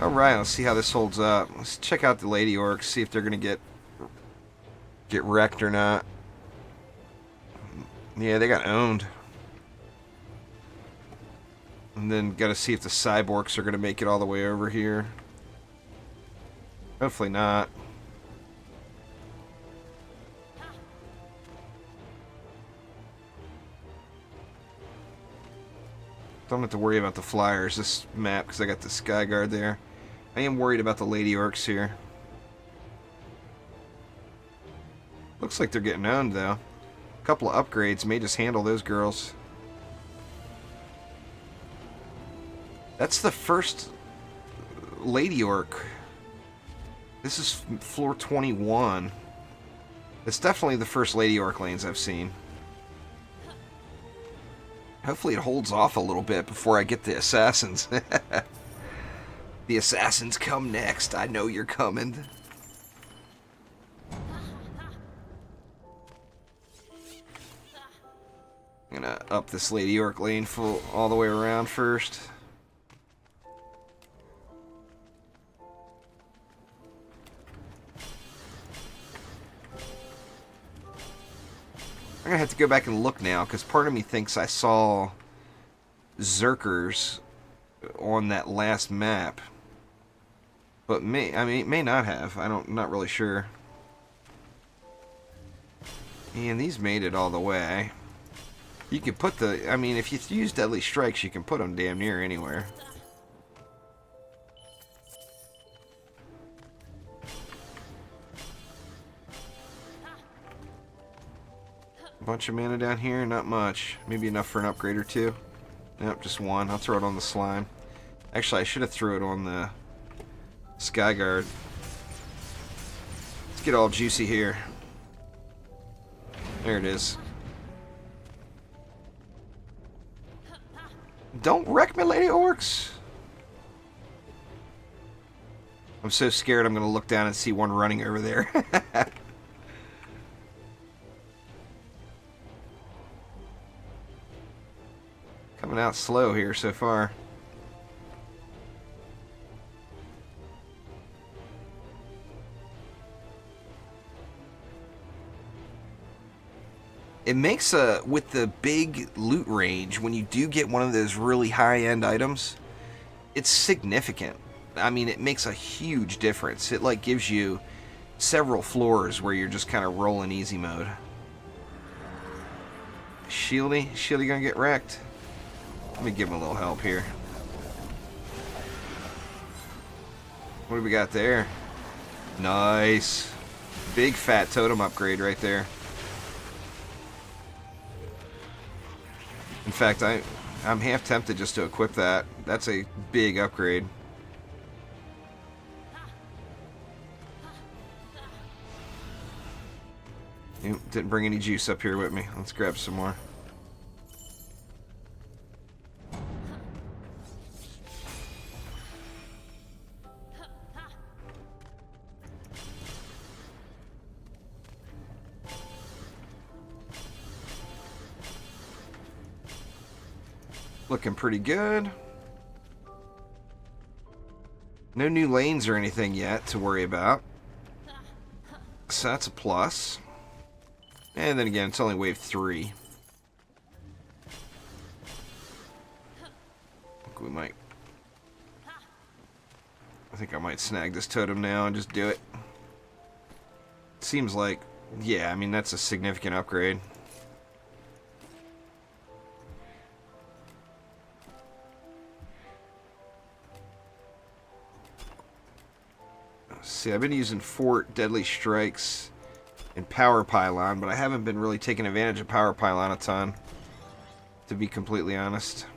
Alright, let's see how this holds up. Let's check out the Lady Orcs, see if they're going to get wrecked or not. Yeah, they got owned. And then got to see if the Cyborgs are going to make it all the way over here. Hopefully not. Don't have to worry about the flyers this map because I got the Sky Guard there. I am worried about the Lady Orcs here. Looks like they're getting owned though. A couple of upgrades may just handle those girls. That's the first Lady Orc. This is floor 21. It's definitely the first Lady Orc lanes I've seen. Hopefully it holds off a little bit before I get the assassins. The assassins come next. I know you're coming. I'm gonna up this Lady Orc lane full all the way around first. I'm gonna have to go back and look now because part of me thinks I saw Zerkers on that last map, but it may not have. I'm not really sure. And these made it all the way. You can put the, if you use Deadly Strikes, you can put them damn near anywhere. A bunch of mana down here, not much. Maybe enough for an upgrade or two. Nope, just one. I'll throw it on the slime. Actually, I should have threw it on the Sky Guard. Let's get all juicy here. There it is. Don't wreck me, Lady Orcs! I'm so scared I'm going to look down and see one running over there. Coming out slow here so far. It makes with the big loot range, when you do get one of those really high-end items, it's significant. It makes a huge difference. It like gives you several floors where you're just kind of rolling easy mode. Shieldy gonna get wrecked. Let me give him a little help here. What do we got there? Nice. Big fat totem upgrade right there. In fact, I'm half tempted just to equip that. That's a big upgrade. Didn't bring any juice up here with me. Let's grab some more. Looking pretty good. No new lanes or anything yet to worry about. So that's a plus. And then again, it's only wave 3. I think I might snag this totem now and just do it. Seems like, yeah, that's a significant upgrade. See, I've been using Fort, Deadly Strikes, and Power Pylon, but I haven't been really taking advantage of Power Pylon a ton, to be completely honest.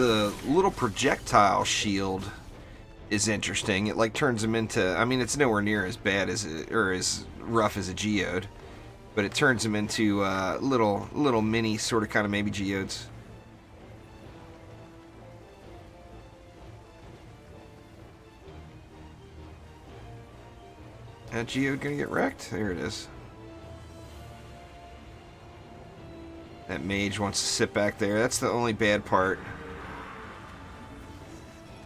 the little projectile shield is interesting. It like turns them into, I mean, it's nowhere near as bad as or as rough as a geode, but it turns them into little mini sort of kind of maybe geodes. That geode gonna get wrecked? There it is. That mage wants to sit back there. That's the only bad part.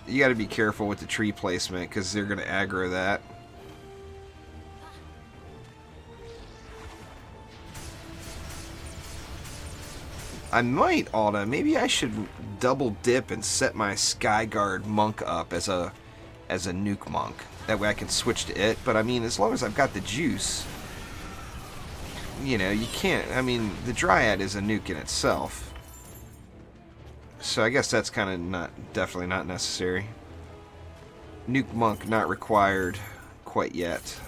You got to be careful with the tree placement because they're going to aggro that. I might maybe I should double dip and set my Skyguard monk up as a nuke monk. That way I can switch to it. But I mean, as long as I've got the juice, you know, you can't. I mean, the Dryad is a nuke in itself. So I guess that's kind of definitely not necessary. Nuke monk not required quite yet.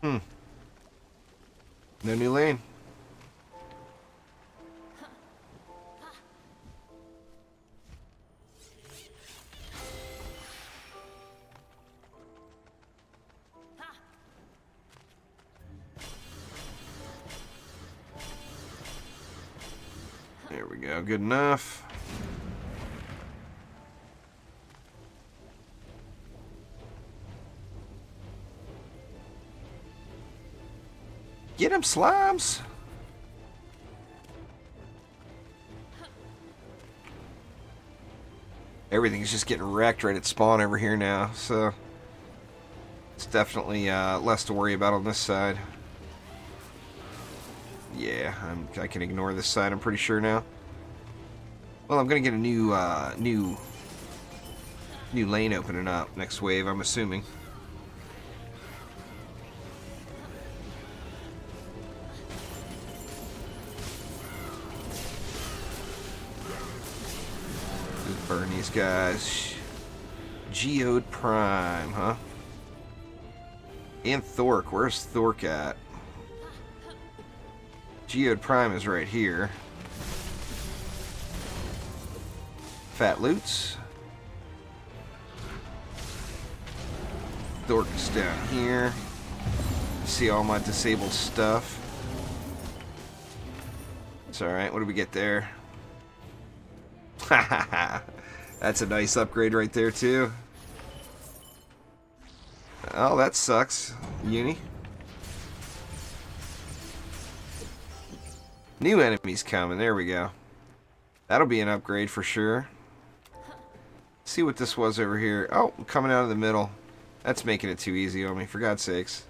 No new lane. There we go, good enough. Get him, slimes! Everything's just getting wrecked right at spawn over here now, so it's definitely less to worry about on this side. Yeah, I can ignore this side, I'm pretty sure now. Well, I'm gonna get a new lane opening up next wave, I'm assuming. Just burn these guys. Geode Prime, huh? And Thork, where's Thork at? Geode Prime is right here. Fat Loots. Thork is down here. See all my disabled stuff. It's alright, what do we get there? Hahaha. That's a nice upgrade right there too. Oh, that sucks, Uni. New enemies coming, there we go. That'll be an upgrade for sure. See what this was over here. Oh, coming out of the middle. That's making it too easy on me, for God's sakes.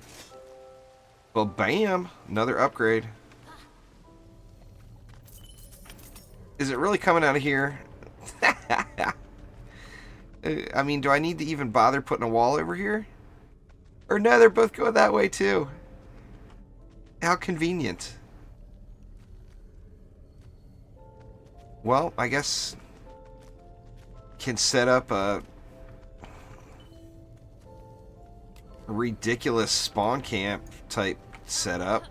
Well, bam! Another upgrade. Is it really coming out of here? I mean, do I need to even bother putting a wall over here? Or no, they're both going that way too. How convenient. Well, I guess can set up a ridiculous spawn camp type setup.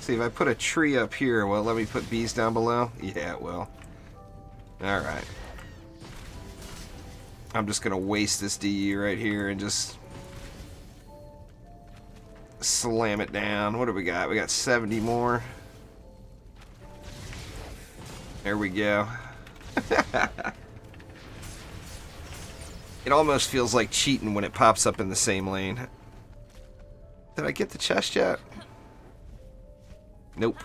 See, if I put a tree up here, will it let me put bees down below? Yeah, it will. Alright. I'm just gonna waste this DE right here and just slam it down. What do we got? We got 70 more. There we go. It almost feels like cheating when it pops up in the same lane. Did I get the chest yet? Nope.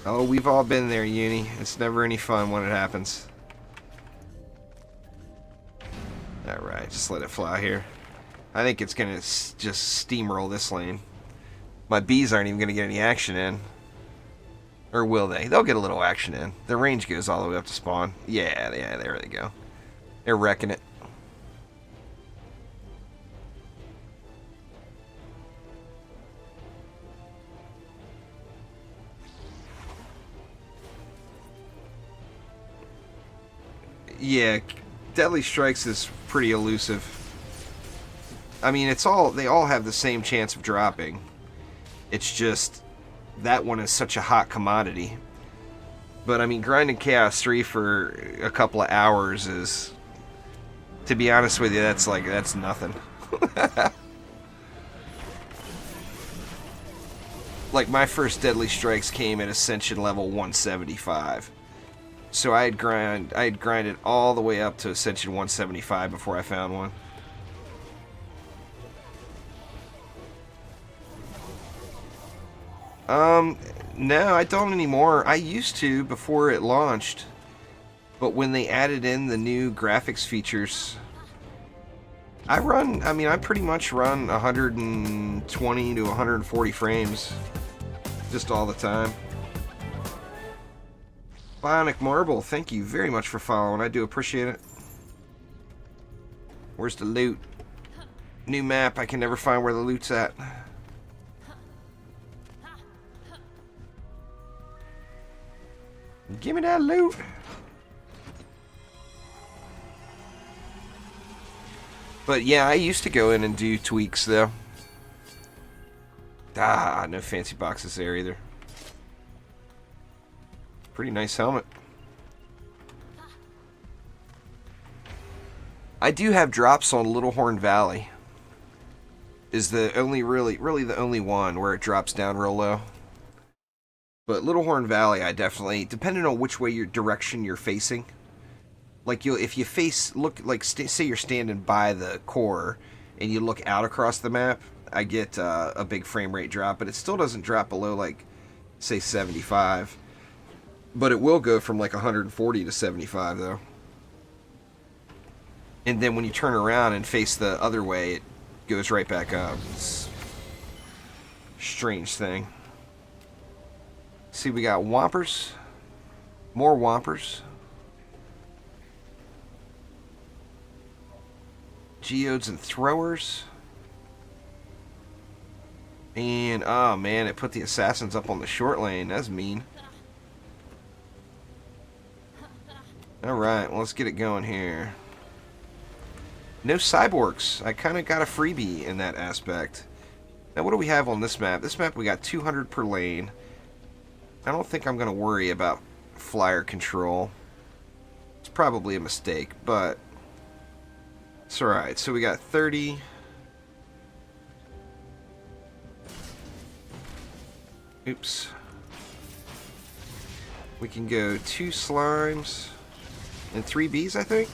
Oh, we've all been there, Uni. It's never any fun when it happens. Alright, just let it fly here. I think it's gonna just steamroll this lane. My bees aren't even gonna get any action in. Or will they? They'll get a little action in. The range goes all the way up to spawn. Yeah, there they go. They're wrecking it. Yeah, Deadly Strikes is pretty elusive. I mean, they all have the same chance of dropping. It's just that one is such a hot commodity. But I mean, grinding Chaos 3 for a couple of hours is, to be honest with you, that's nothing. Like, my first Deadly Strikes came at Ascension level 175. So I had grinded all the way up to Ascension 175 before I found one. No, I don't anymore. I used to before it launched. But when they added in the new graphics features, I pretty much run 120 to 140 frames just all the time. Bionic Marble, thank you very much for following. I do appreciate it. Where's the loot? New map, I can never find where the loot's at. Give me that loot. But yeah, I used to go in and do tweaks though. No fancy boxes there either. Pretty nice helmet. I do have drops on Little Horn Valley. Is the only really the only one where it drops down real low. But Little Horn Valley, I definitely, depending on which way direction you're facing, like if you say you're standing by the core and you look out across the map, I get a big frame rate drop, but it still doesn't drop below like say 75. But it will go from like 140 to 75 though. And then when you turn around and face the other way, it goes right back up. It's a strange thing. See, we got Whompers. More Whompers. Geodes and Throwers. And, oh man, it put the Assassins up on the short lane. That's mean. Alright, well, let's get it going here. No Cyborgs. I kind of got a freebie in that aspect. Now, what do we have on this map? This map, we got 200 per lane. I don't think I'm going to worry about flyer control. It's probably a mistake, but it's alright. So we got 30. Oops. We can go 2 slimes and 3 bees, I think.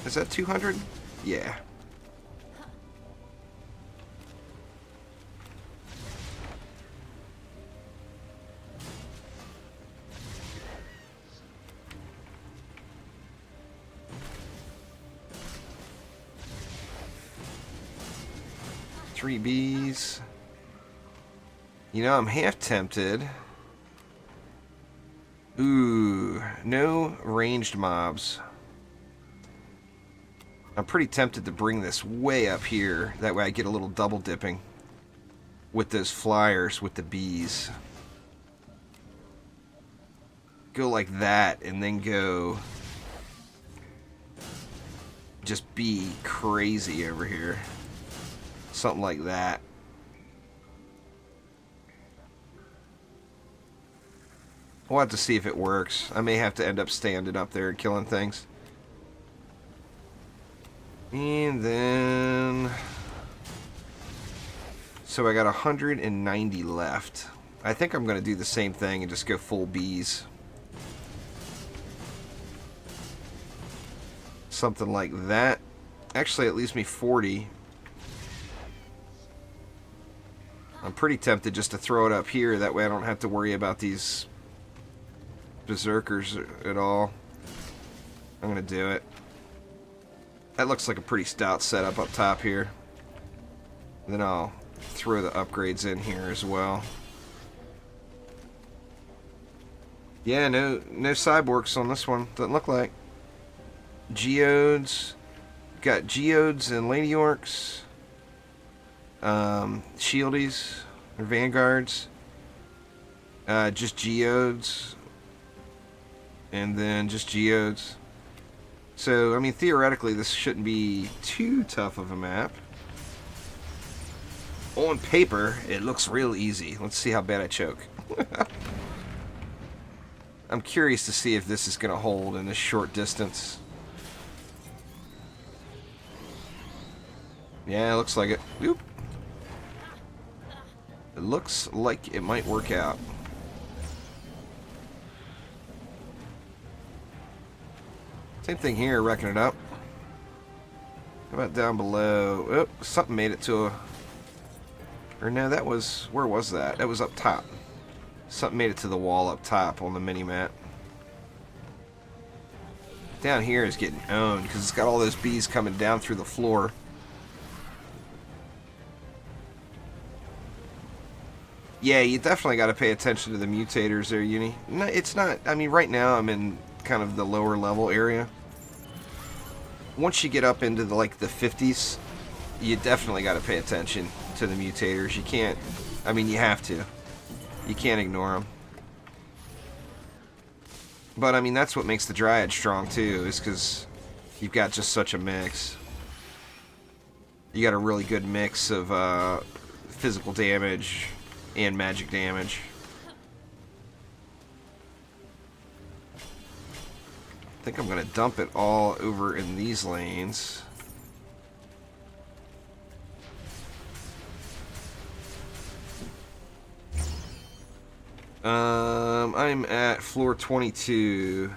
Is that 200? Yeah. Three bees. You know, I'm half tempted. Ooh, no ranged mobs. I'm pretty tempted to bring this way up here. That way I get a little double dipping with those flyers with the bees. Go like that and then go just be crazy over here. Something like that. We'll have to see if it works. I may have to end up standing up there and killing things. And then... So I got 190 left. I think I'm going to do the same thing and just go full bees. Something like that. Actually, it leaves me 40. I'm pretty tempted just to throw it up here. That way I don't have to worry about these berserkers at all. I'm going to do it. That looks like a pretty stout setup up top here. Then I'll throw the upgrades in here as well. Yeah, no cyborgs on this one. Doesn't look like. Geodes. Got Geodes and Lady Orcs. Shieldies or Vanguards. Just Geodes. And then just Geodes. So, I mean, theoretically, this shouldn't be too tough of a map. On paper, it looks real easy. Let's see how bad I choke. I'm curious to see if this is going to hold in this short distance. Yeah, it looks like it. Oop. It looks like it might work out. Same thing here, wrecking it up. How about down below? Oh, something made it to a... Or no, that was... Where was that? That was up top. Something made it to the wall up top on the mini-map. Down here is getting owned because it's got all those bees coming down through the floor. Yeah, you definitely got to pay attention to the mutators there, Uni. No, it's not... I mean, right now I'm in kind of the lower level area. Once you get up into the, like, the 50s, you definitely got to pay attention to the mutators. You can't... I mean, you have to. You can't ignore them. But, I mean, that's what makes the Dryad strong, too, is because you've got just such a mix. You got a really good mix of physical damage and magic damage. I think I'm going to dump it all over in these lanes. I'm at floor 22.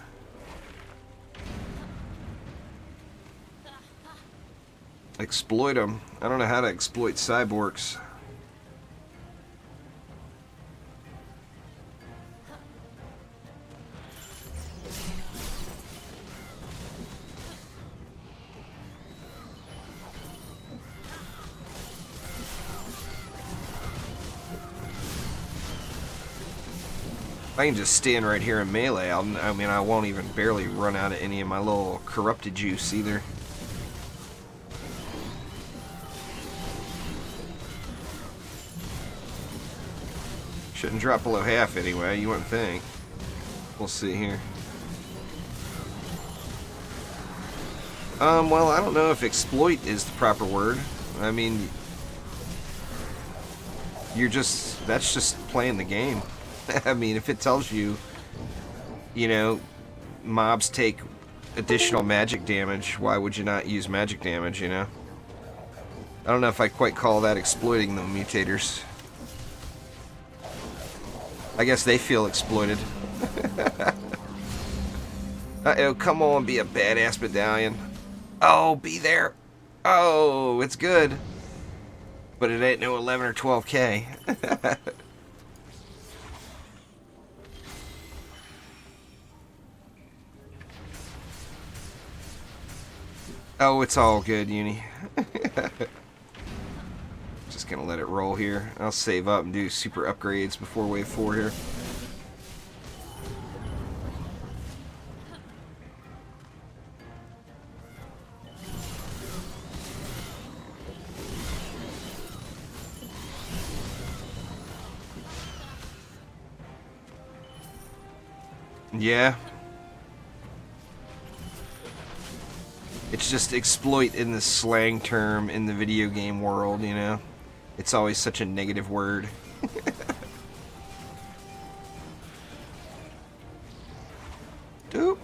Exploit them. I don't know how to exploit cyborgs. I can just stand right here in melee. I mean, I won't even barely run out of any of my little corrupted juice either. Shouldn't drop below half anyway, you wouldn't think. We'll see here. Well, I don't know if exploit is the proper word. I mean, that's just playing the game. I mean, if it tells you, you know, mobs take additional magic damage, why would you not use magic damage, you know? I don't know if I quite call that exploiting the mutators. I guess they feel exploited. Uh-oh, come on, be a badass medallion. Oh, be there. Oh, it's good. But it ain't no 11 or 12K. Oh, it's all good, Uni. Just gonna let it roll here. I'll save up and do super upgrades before wave 4 here. Yeah. It's just exploit in the slang term in the video game world, you know? It's always such a negative word. Doop.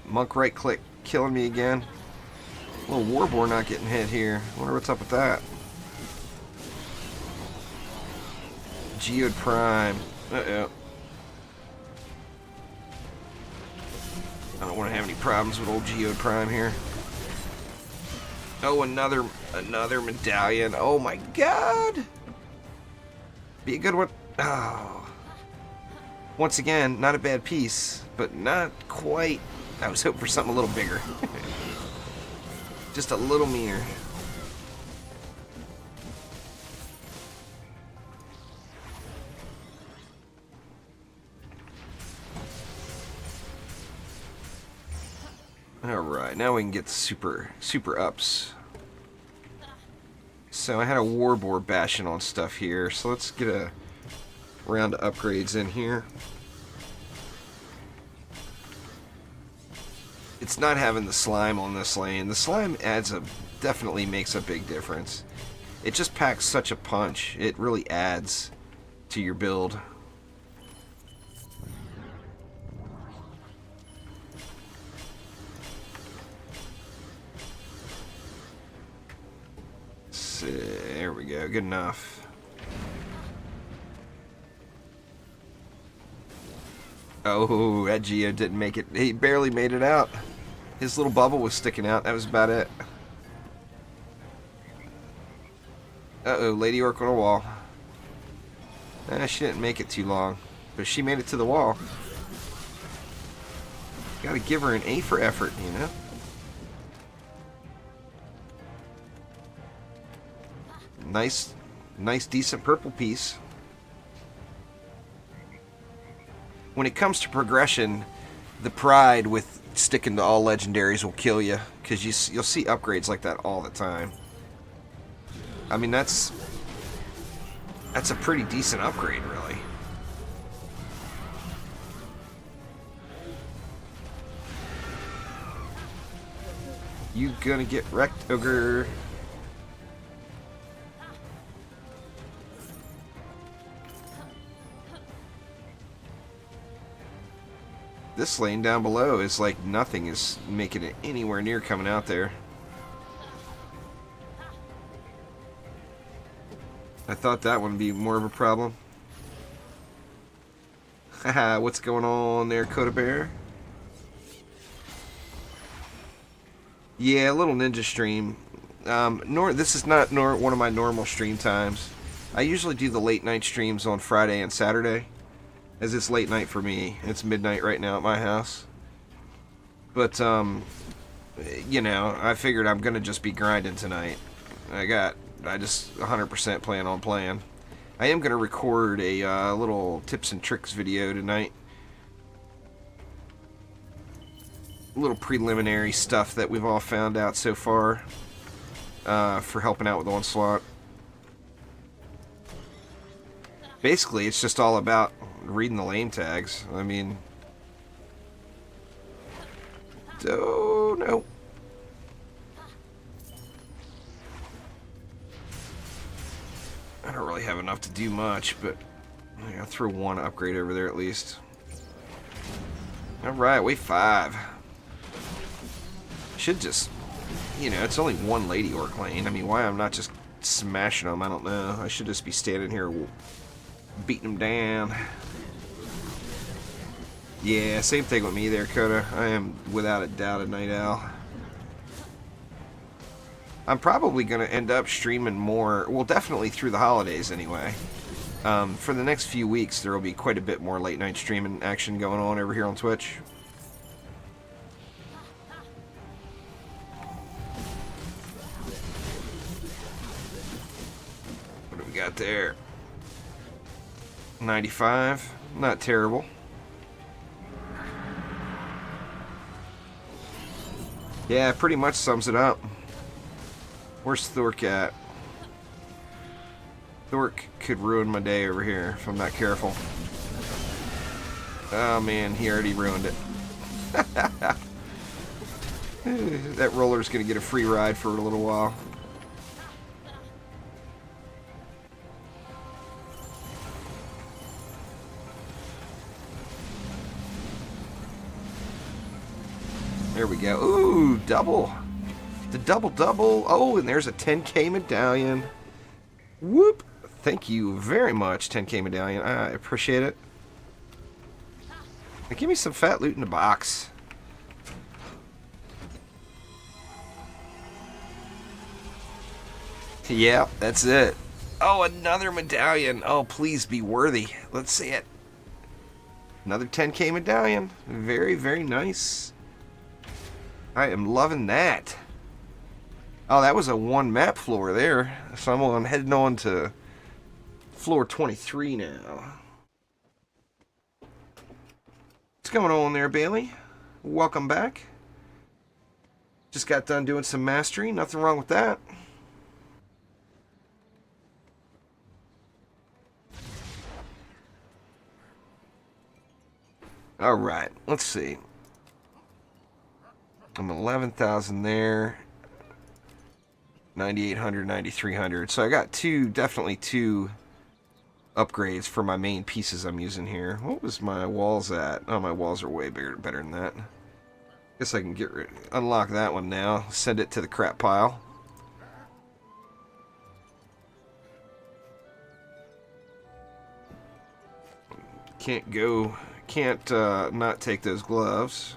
Monk right click killing me again. Little Warboar not getting hit here. Wonder what's up with that. Geode Prime. Uh-oh. I don't want to have any problems with old Geode Prime here. Oh, another medallion. Oh my god! Be a good one. Oh. Once again, not a bad piece, but not quite. I was hoping for something a little bigger. Just a little meaner. Alright, now we can get super ups. So I had a Warboar bashing on stuff here, so let's get a round of upgrades in here. It's not having the slime on this lane. The slime definitely makes a big difference. It just packs such a punch. It really adds to your build. So, there we go. Good enough. Oh, that Geo didn't make it. He barely made it out. His little bubble was sticking out. That was about it. Uh-oh, Lady Orc on a wall. She didn't make it too long, but she made it to the wall. Gotta give her an A for effort, you know? Nice, decent purple piece. When it comes to progression, the pride with sticking to all legendaries will kill you, because you'll see upgrades like that all the time. I mean, that's a pretty decent upgrade, really. You gonna get wrecked, ogre? This lane down below is like nothing is making it anywhere near coming out there. I thought that one would be more of a problem. Haha, what's going on there, Coda Bear? Yeah, a little ninja stream. This is not one of my normal stream times. I usually do the late night streams on Friday and Saturday, as it's late night for me. It's midnight right now at my house. But, you know, I figured I'm gonna just be grinding tonight. I just 100% plan on playing. I am gonna record a little tips and tricks video tonight. Little preliminary stuff that we've all found out so far for helping out with Onslaught. Basically, it's just all about reading the lane tags. I mean, oh no. I don't really have enough to do much, but I gotta throw one upgrade over there at least. Alright, wave 5. Should just, you know, it's only one Lady Orc lane. I mean, why I'm not just smashing them, I don't know. I should just be standing here beating them down. Yeah, same thing with me there, Coda. I am without a doubt a night owl. I'm probably going to end up streaming more, well, definitely through the holidays anyway. For the next few weeks, there will be quite a bit more late night streaming action going on over here on Twitch. What do we got there? 95. Not terrible. Yeah, pretty much sums it up. Where's Thor at? Thor could ruin my day over here if I'm not careful. Oh man, he already ruined it. That roller's gonna get a free ride for a little while. There we go. Ooh, double. The double. Oh, and there's a 10k medallion. Whoop. Thank you very much, 10k medallion. I appreciate it. Now, give me some fat loot in the box. Yeah, that's it. Oh, another medallion. Oh, please be worthy. Let's see it. Another 10k medallion. Very, very nice. I am loving that. Oh, that was a one map floor there. So I'm heading on to floor 23 now. What's going on there, Bailey? Welcome back. Just got done doing some mastery. Nothing wrong with that. Alright, let's see. I'm 11,000 there. 9,800, 9,300. So I got definitely two upgrades for my main pieces I'm using here. What was my walls at? Oh, my walls are way better than that. Guess I can unlock that one now. Send it to the crap pile. Can't not take those gloves.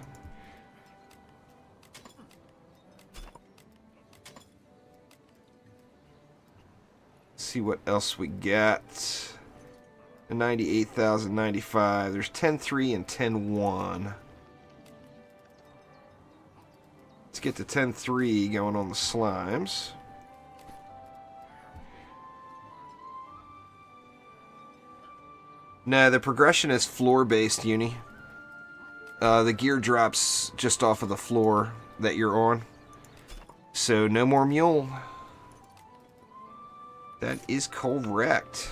See what else we got. 98,095. There's 10.3 and 10.1. Let's get to 10.3 going on the slimes. No, the progression is floor-based, Uni. The gear drops just off of the floor that you're on. So no more mule. That is correct.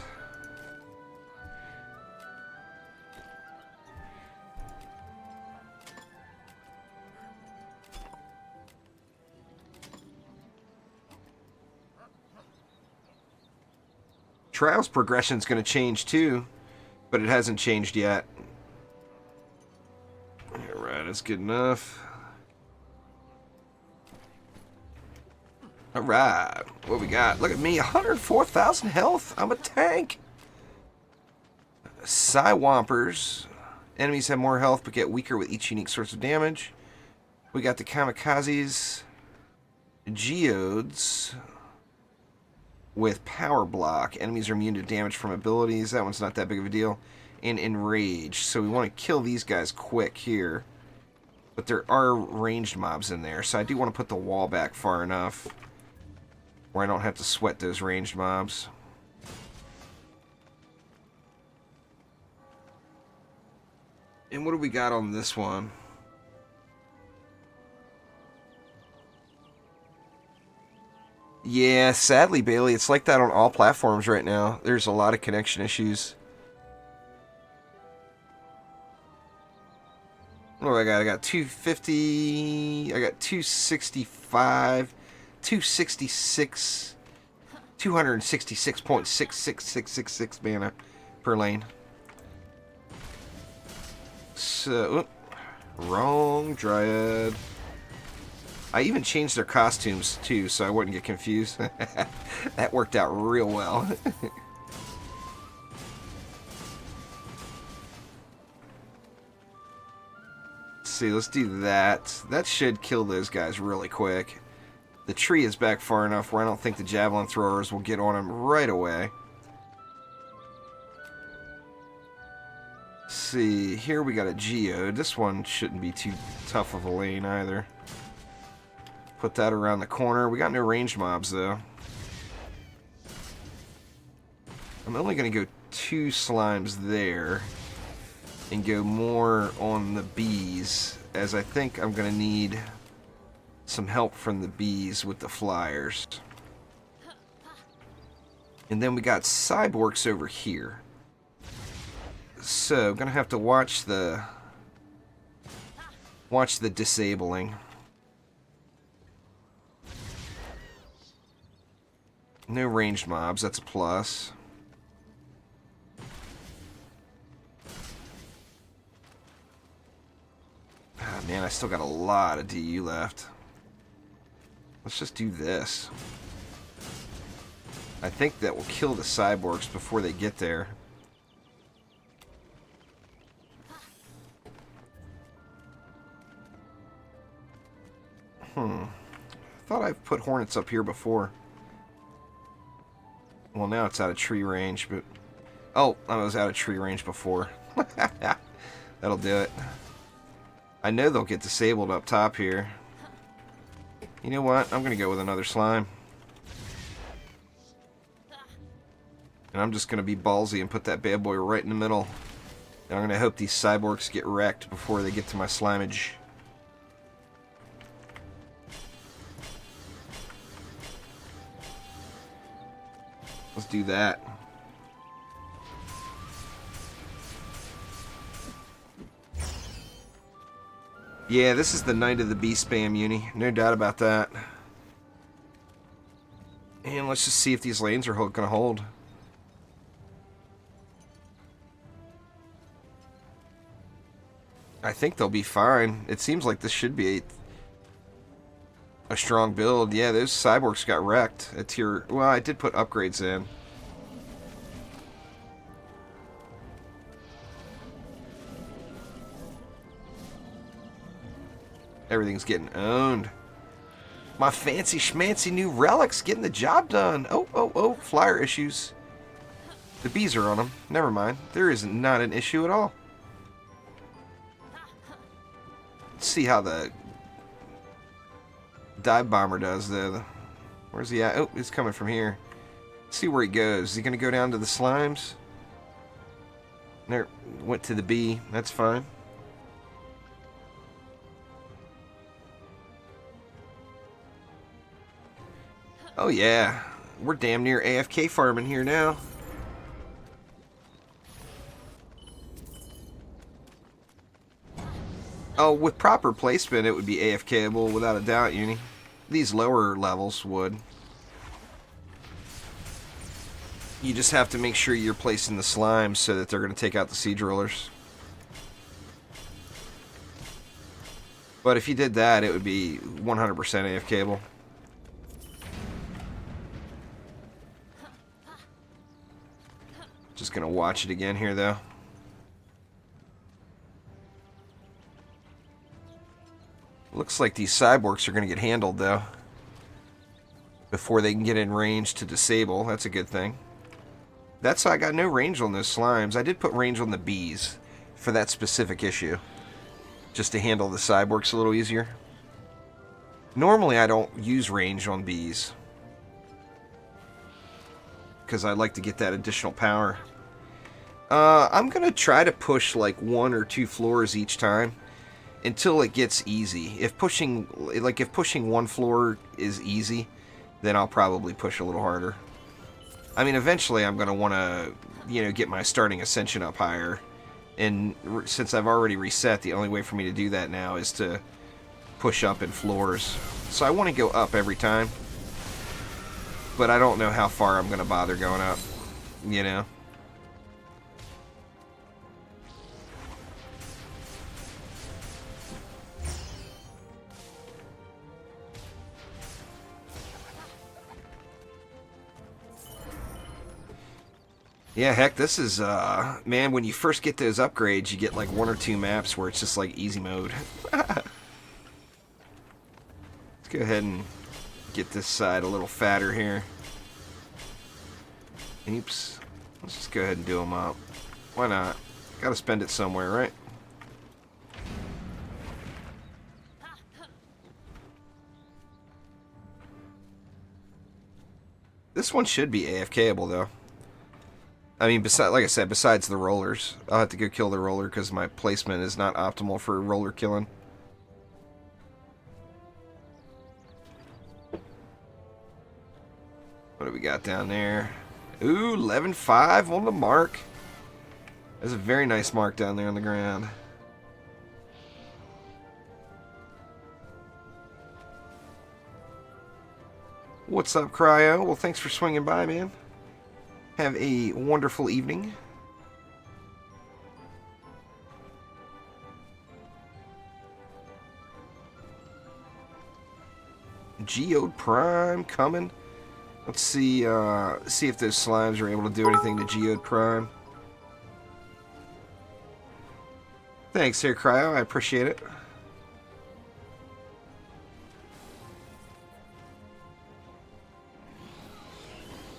Trials progression is going to change too, but it hasn't changed yet. Alright, that's good enough. Alright, what we got? Look at me, 104,000 health. I'm a tank. Psywompers. Enemies have more health but get weaker with each unique source of damage. We got the kamikazes. Geodes. With power block. Enemies are immune to damage from abilities. That one's not that big of a deal. And enrage. So we want to kill these guys quick here. But there are ranged mobs in there. So I do want to put the wall back far enough where I don't have to sweat those ranged mobs. And what do we got on this one? Yeah, sadly, Bailey, it's like that on all platforms right now. There's a lot of connection issues. What do I got? I got 250. I got 265. 266. 266.66666 mana per lane. So, wrong Dryad. I even changed their costumes too, so I wouldn't get confused. That worked out real well. Let's see, let's do that. That should kill those guys really quick. The tree is back far enough where I don't think the javelin throwers will get on him right away. Let's see, here we got a geode. This one shouldn't be too tough of a lane either. Put that around the corner. We got no ranged mobs, though. I'm only going to go 2 slimes there and go more on the bees, as I think I'm going to need some help from the bees with the flyers. And then we got cyborgs over here. So, going to have to watch the disabling. No ranged mobs, that's a plus. Ah, man, I still got a lot of DU left. Let's just do this. I think that will kill the cyborgs before they get there. I thought I've put hornets up here before. Well, now it's out of tree range, but... Oh, I was out of tree range before. That'll do it. I know they'll get disabled up top here. You know what? I'm going to go with another slime. And I'm just going to be ballsy and put that bad boy right in the middle. And I'm going to hope these cyborgs get wrecked before they get to my slimage. Let's do that. Yeah, this is the night of the bee spam uni. No doubt about that. And let's just see if these lanes are going to hold. I think they'll be fine. It seems like this should be a strong build. Yeah, those cyborgs got wrecked at tier... Well, I did put upgrades in. Everything's getting owned. My fancy schmancy new relics getting the job done. Oh, flyer issues. The bees are on them. Never mind. There is not an issue at all. Let's see how the dive bomber does, though. Where's he at? Oh, he's coming from here. Let's see where he goes. Is he going to go down to the slimes? There, went to the bee. That's fine. Oh, yeah. We're damn near AFK farming here now. Oh, with proper placement, it would be AFKable without a doubt, Uni. These lower levels would. You just have to make sure you're placing the slimes so that they're going to take out the siege rollers. But if you did that, it would be 100% AFKable. Just going to watch it again here, though. Looks like these cyborgs are going to get handled, though, before they can get in range to disable. That's a good thing. That's why I got no range on those slimes. I did put range on the bees for that specific issue, just to handle the cyborgs a little easier. Normally, I don't use range on bees, because I like to get that additional power. I'm going to try to push like 1 or 2 floors each time until it gets easy. If pushing 1 floor is easy, then I'll probably push a little harder. I mean, eventually I'm going to want to, get my starting ascension up higher. And since I've already reset, the only way for me to do that now is to push up in floors. So I want to go up every time. But I don't know how far I'm going to bother going up, Yeah, heck, this is, man, when you first get those upgrades, you get like 1 or 2 maps where it's just like easy mode. Let's go ahead and get this side a little fatter here. Oops. Let's just go ahead and do them up. Why not? Gotta spend it somewhere, right? This one should be AFKable, though. I mean, like I said, besides the rollers. I'll have to go kill the roller because my placement is not optimal for roller killing. What do we got down there? Ooh, 11.5 on the mark. There's a very nice mark down there on the ground. What's up, Cryo? Well, thanks for swinging by, man. Have a wonderful evening. Geode Prime coming. Let's see if those slimes are able to do anything to Geode Prime. Thanks here, Cryo. I appreciate it.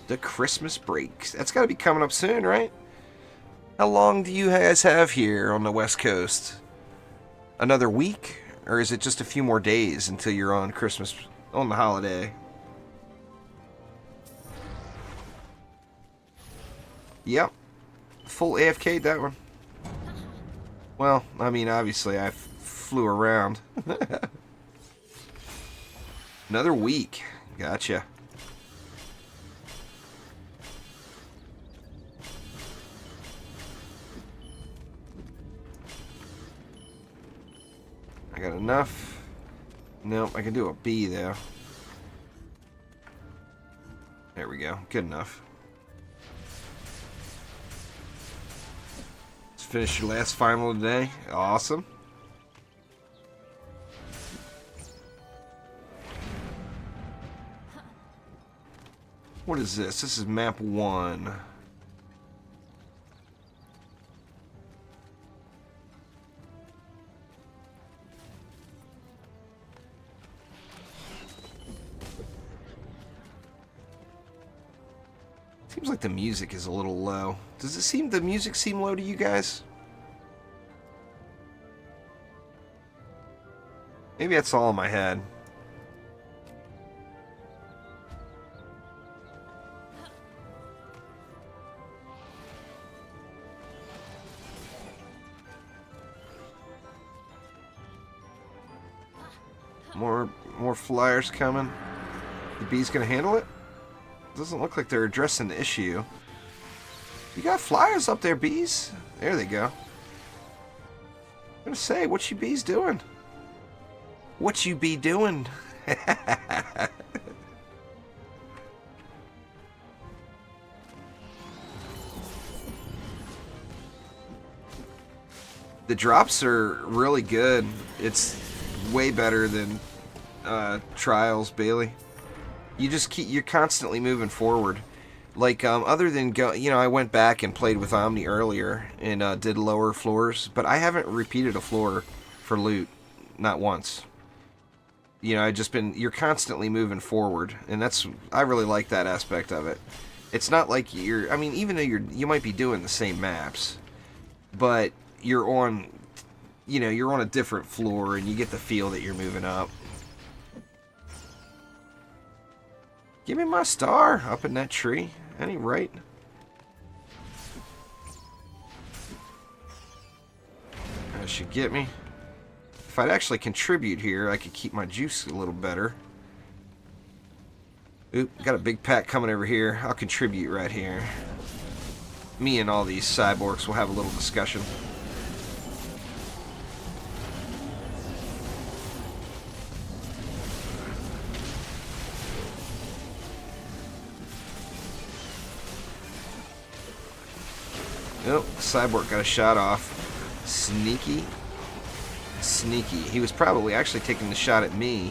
The Christmas breaks. That's got to be coming up soon, right? How long do you guys have here on the West Coast? Another week? Or is it just a few more days until you're on Christmas, on the holiday? Yep. Full AFK that one. Well, I mean, obviously I flew around. Another week. Gotcha. I got enough? Nope, I can do a B though. There we go. Good enough. Let's finish your last final today. Awesome. What is this? This is map 1. Seems like the music is a little low. Does it seem the music seem low to you guys? Maybe that's all in my head. More flyers coming. The bee's gonna handle it? Doesn't look like they're addressing the issue. You got flyers up there, bees. There they go. I'm gonna say, what you bees doing? What you be doing? The drops are really good. It's way better than Trials, Bailey. You're constantly moving forward. Like, other than I went back and played with Omni earlier and did lower floors, but I haven't repeated a floor for loot, not once. You're constantly moving forward, and I really like that aspect of it. It's not like even though you might be doing the same maps, but you're on a different floor and you get the feel that you're moving up. Give me my star up in that tree. That ain't right. That should get me. If I'd actually contribute here, I could keep my juice a little better. Oop, got a big pack coming over here. I'll contribute right here. Me and all these cyborgs will have a little discussion. Nope, cyborg got a shot off. Sneaky. Sneaky. He was probably actually taking the shot at me,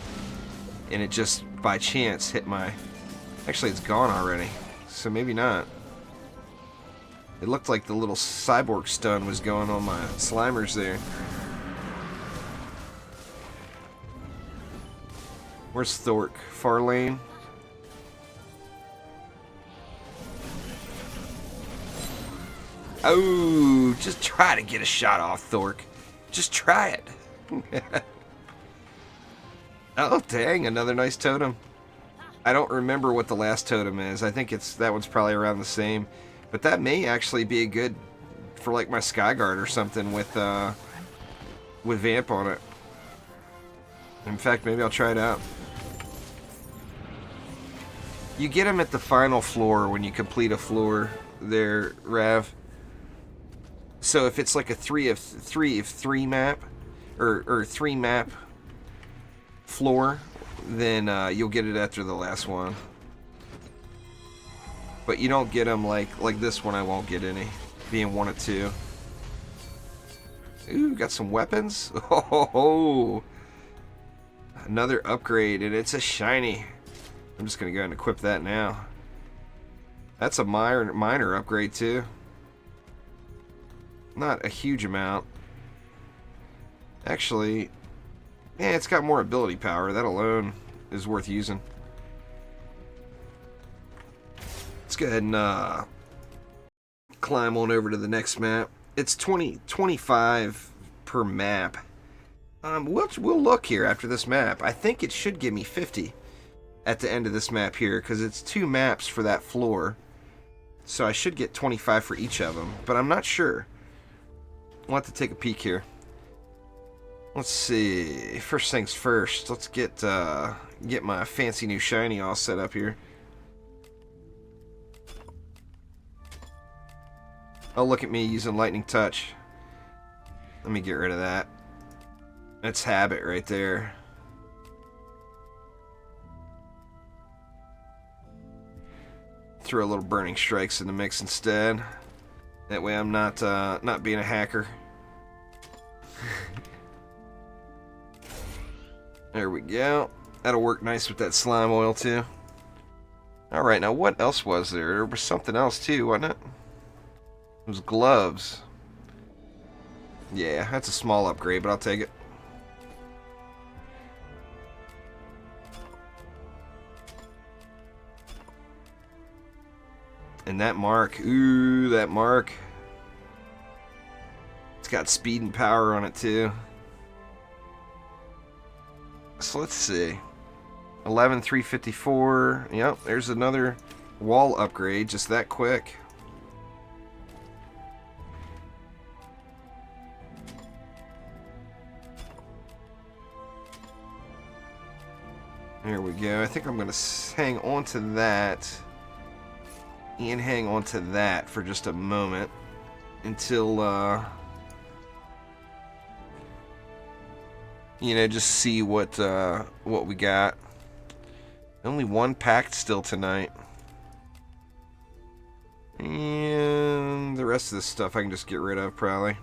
and it just by chance hit my... Actually, it's gone already, so maybe not. It looked like the little cyborg stun was going on my Slimers there. Where's Thor? Far lane? Oh, just try to get a shot off, Thork. Just try it. Oh, dang, another nice totem. I don't remember what the last totem is. I think that one's probably around the same. But that may actually be a good for like my Skyguard or something with Vamp on it. In fact, maybe I'll try it out. You get them at the final floor when you complete a floor there, Rav. So if it's like a 3 of 3 map, or 3 map floor, then you'll get it after the last one. But you don't get them like this one. I won't get any, being 1 of 2. Ooh, got some weapons. Oh, another upgrade, and it's a shiny. I'm just gonna go ahead and equip that now. That's a minor upgrade too. Not a huge amount. Actually, yeah, it's got more ability power. That alone is worth using. Let's go ahead and climb on over to the next map. It's 25 per map. We'll look here after this map. I think it should give me 50 at the end of this map here, because it's 2 maps for that floor. So I should get 25 for each of them, but I'm not sure. We'll have to take a peek here. Let's see. First things first. Let's get my fancy new shiny all set up here. Oh, look at me using lightning touch. Let me get rid of that. That's habit right there. Throw a little burning strikes in the mix instead. That way I'm not being a hacker. There we go. That'll work nice with that slime oil too. Alright, now what else was there? There was something else too, wasn't it? It was gloves. Yeah, that's a small upgrade, but I'll take it. And that mark, ooh, that mark. It's got speed and power on it too. So let's see. 11,354. Yep, there's another wall upgrade just that quick. There we go. I think I'm going to hang on to that. And hang on to that for just a moment. Until, you know, just see what we got. Only one packed still tonight. And the rest of this stuff I can just get rid of, probably.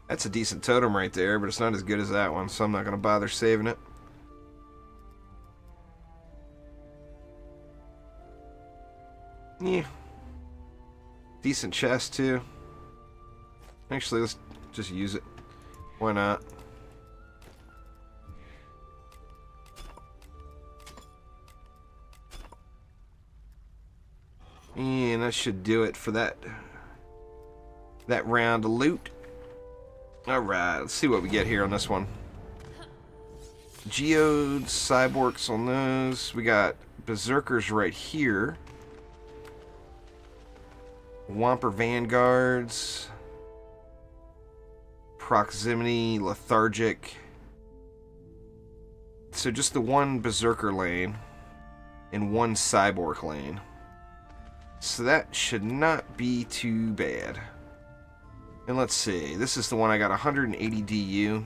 That's a decent totem right there, but it's not as good as that one, so I'm not going to bother saving it. Yeah. Decent chest, too. Actually, let's just use it. Why not? And that should do it for that round of loot. Alright, let's see what we get here on this one. Geodes, cyborgs on those. We got berserkers right here. Whomper vanguards. Proximity, lethargic. So just the one berserker lane and one cyborg lane. So that should not be too bad. And let's see. This is the one I got 180 DU.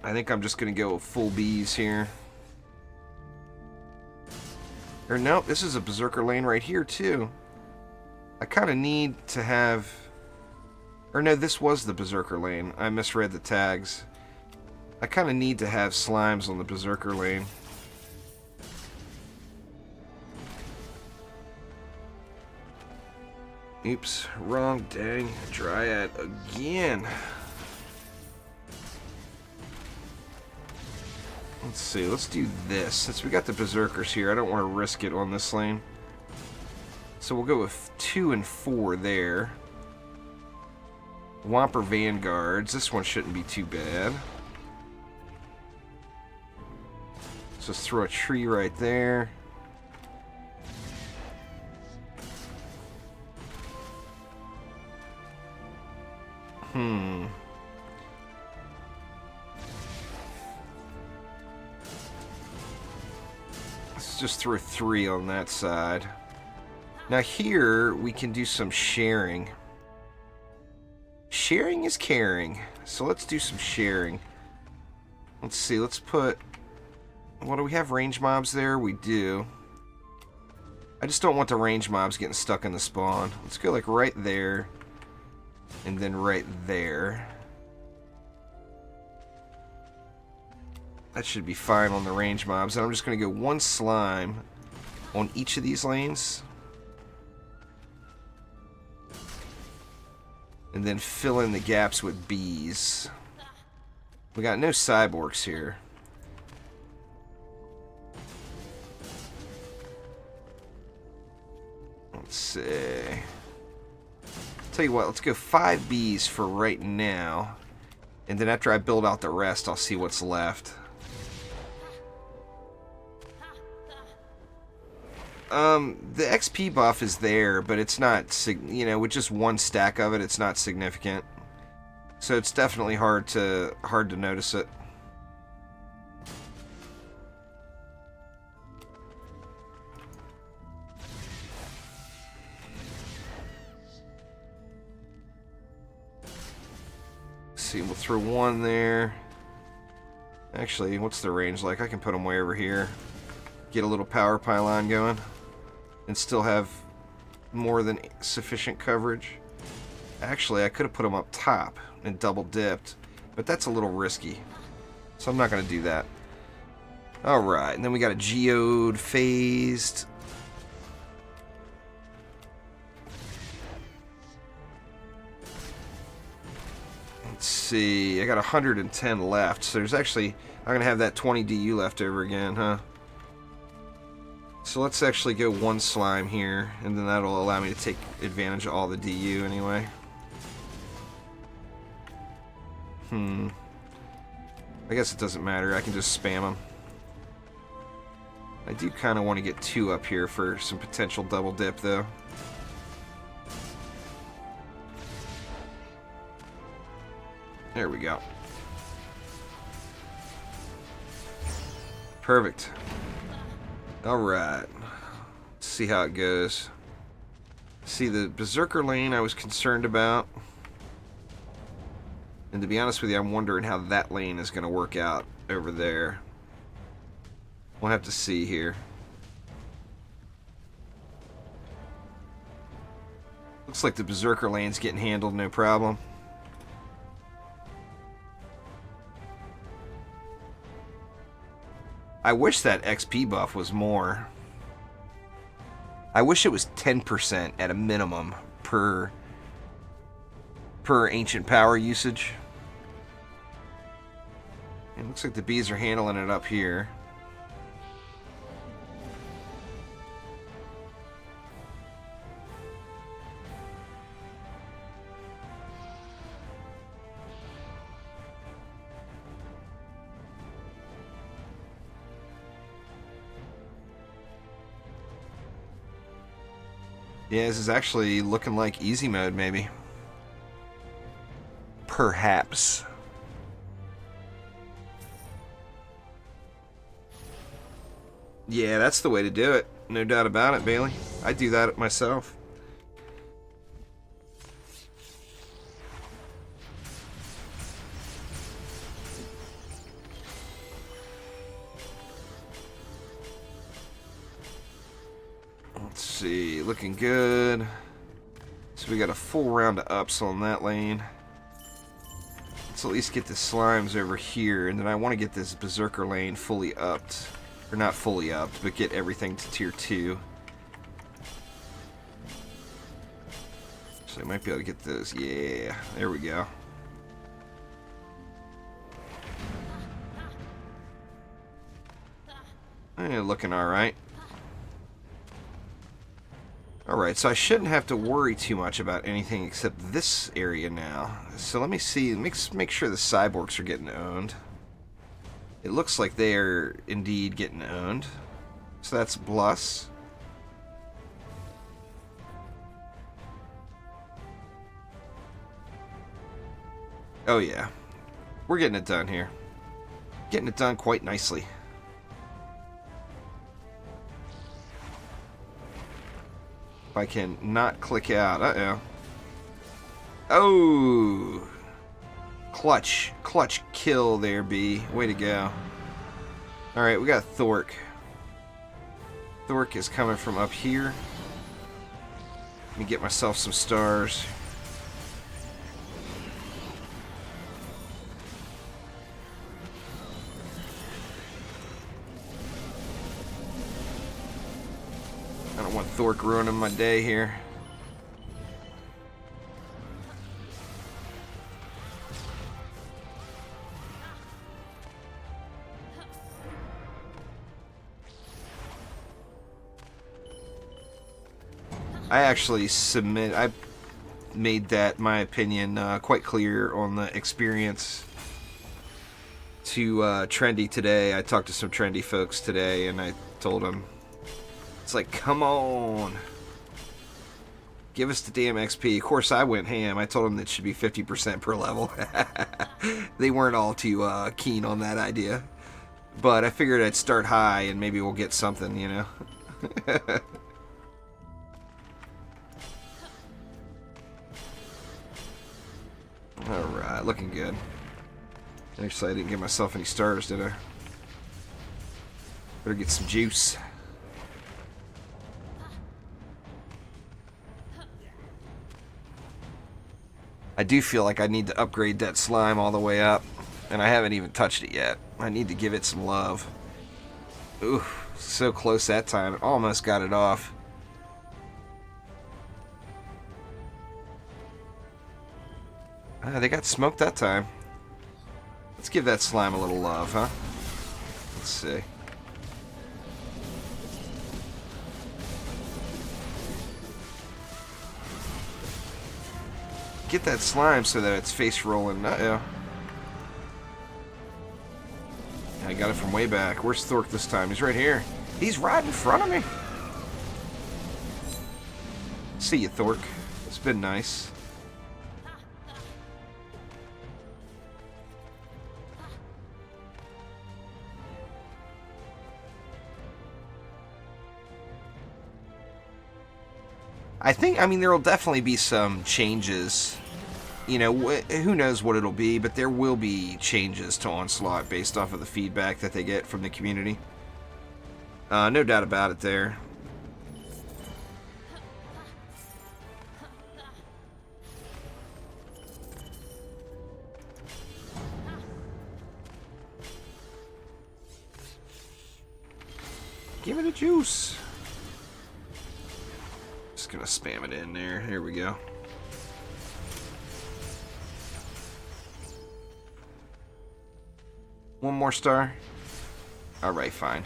I think I'm just going to go full bees here. Or nope, this is a berserker lane right here too. I kind of need to have... Or no, this was the berserker lane. I misread the tags. I kind of need to have slimes on the berserker lane. Oops, wrong dang dryad again. Let's see, let's do this. Since we got the berserkers here, I don't want to risk it on this lane. So we'll go with 2 and 4 there. Whomper vanguards. This one shouldn't be too bad. So let's throw a tree right there. Let's just throw 3 on that side. Now here, we can do some sharing. Sharing is caring. So let's do some sharing. Let's see, let's put... What do we have, range mobs there? We do. I just don't want the range mobs getting stuck in the spawn. Let's go like right there. And then right there. That should be fine on the range mobs. And I'm just going to go 1 slime on each of these lanes. And then fill in the gaps with bees. We got no cyborgs here. Let's see. Tell you what, let's go 5 bees for right now. And then after I build out the rest, I'll see what's left. The XP buff is there, but it's not, you know, with just 1 stack of it, it's not significant. So it's definitely hard to notice it. see, we'll throw one there. Actually, what's the range like? I can put them way over here. Get a little power pylon going. And still have more than sufficient coverage. Actually, I could have put them up top and double dipped. But that's a little risky. So I'm not going to do that. Alright, and then we got a geode phased. Let's see, I got 110 left, so there's actually, I'm going to have that 20 DU left over again, huh? So let's actually go one slime here, and then that'll allow me to take advantage of all the DU anyway. I guess it doesn't matter, I can just spam them. I do kind of want to get 2 up here for some potential double dip, though. There we go. Perfect. Alright. Let's see how it goes. See, the Berserker lane I was concerned about. And to be honest with you, I'm wondering how that lane is going to work out over there. We'll have to see here. Looks like the Berserker lane's getting handled no problem. I wish that XP buff was more. I wish it was 10% at a minimum per ancient power usage. It looks like the bees are handling it up here. Yeah, this is actually looking like easy mode, maybe. Perhaps. Yeah, that's the way to do it. No doubt about it, Bailey. I do that myself. Let's see, looking good. So we got a full round of ups on that lane. Let's at least get the slimes over here, and then I want to get this Berserker lane fully upped. Or not fully upped, but get everything to tier 2. So I might be able to get those. Yeah, there we go. Looking alright. Alright, so I shouldn't have to worry too much about anything except this area now. So let me see, make sure the cyborgs are getting owned. It looks like they are indeed getting owned. So that's plus. Oh yeah. We're getting it done here. Getting it done quite nicely. If I can not click out. Uh-oh. Oh! Clutch kill there, B. Way to go. Alright, we got Thork. Thork is coming from up here. Let me get myself some stars. I don't want Thork ruining my day here. I made that, my opinion, quite clear on the experience to Trendy today. I talked to some Trendy folks today, and I told them, it's like, come on, give us the damn XP. Of course, I went ham. I told them that it should be 50% per level. They weren't all too keen on that idea, but I figured I'd start high, and maybe we'll get something, you know. Alright, looking good. Actually, I didn't give myself any stars, did I? Better get some juice. I do feel like I need to upgrade that slime all the way up, and I haven't even touched it yet. I need to give it some love. Ooh, so close that time. Almost got it off. They got smoked that time. Let's give that slime a little love, huh? Let's see. Get that slime so that it's face rolling. Uh-oh. I got it from way back. Where's Thor this time? He's right here. He's right in front of me. See you, Thor. It's been nice. I mean, there will definitely be some changes. You know, who knows what it'll be, but there will be changes to Onslaught based off of the feedback that they get from the community. No doubt about it there. Give it a juice. Just gonna spam it in there. Here we go. One more star. Alright, fine.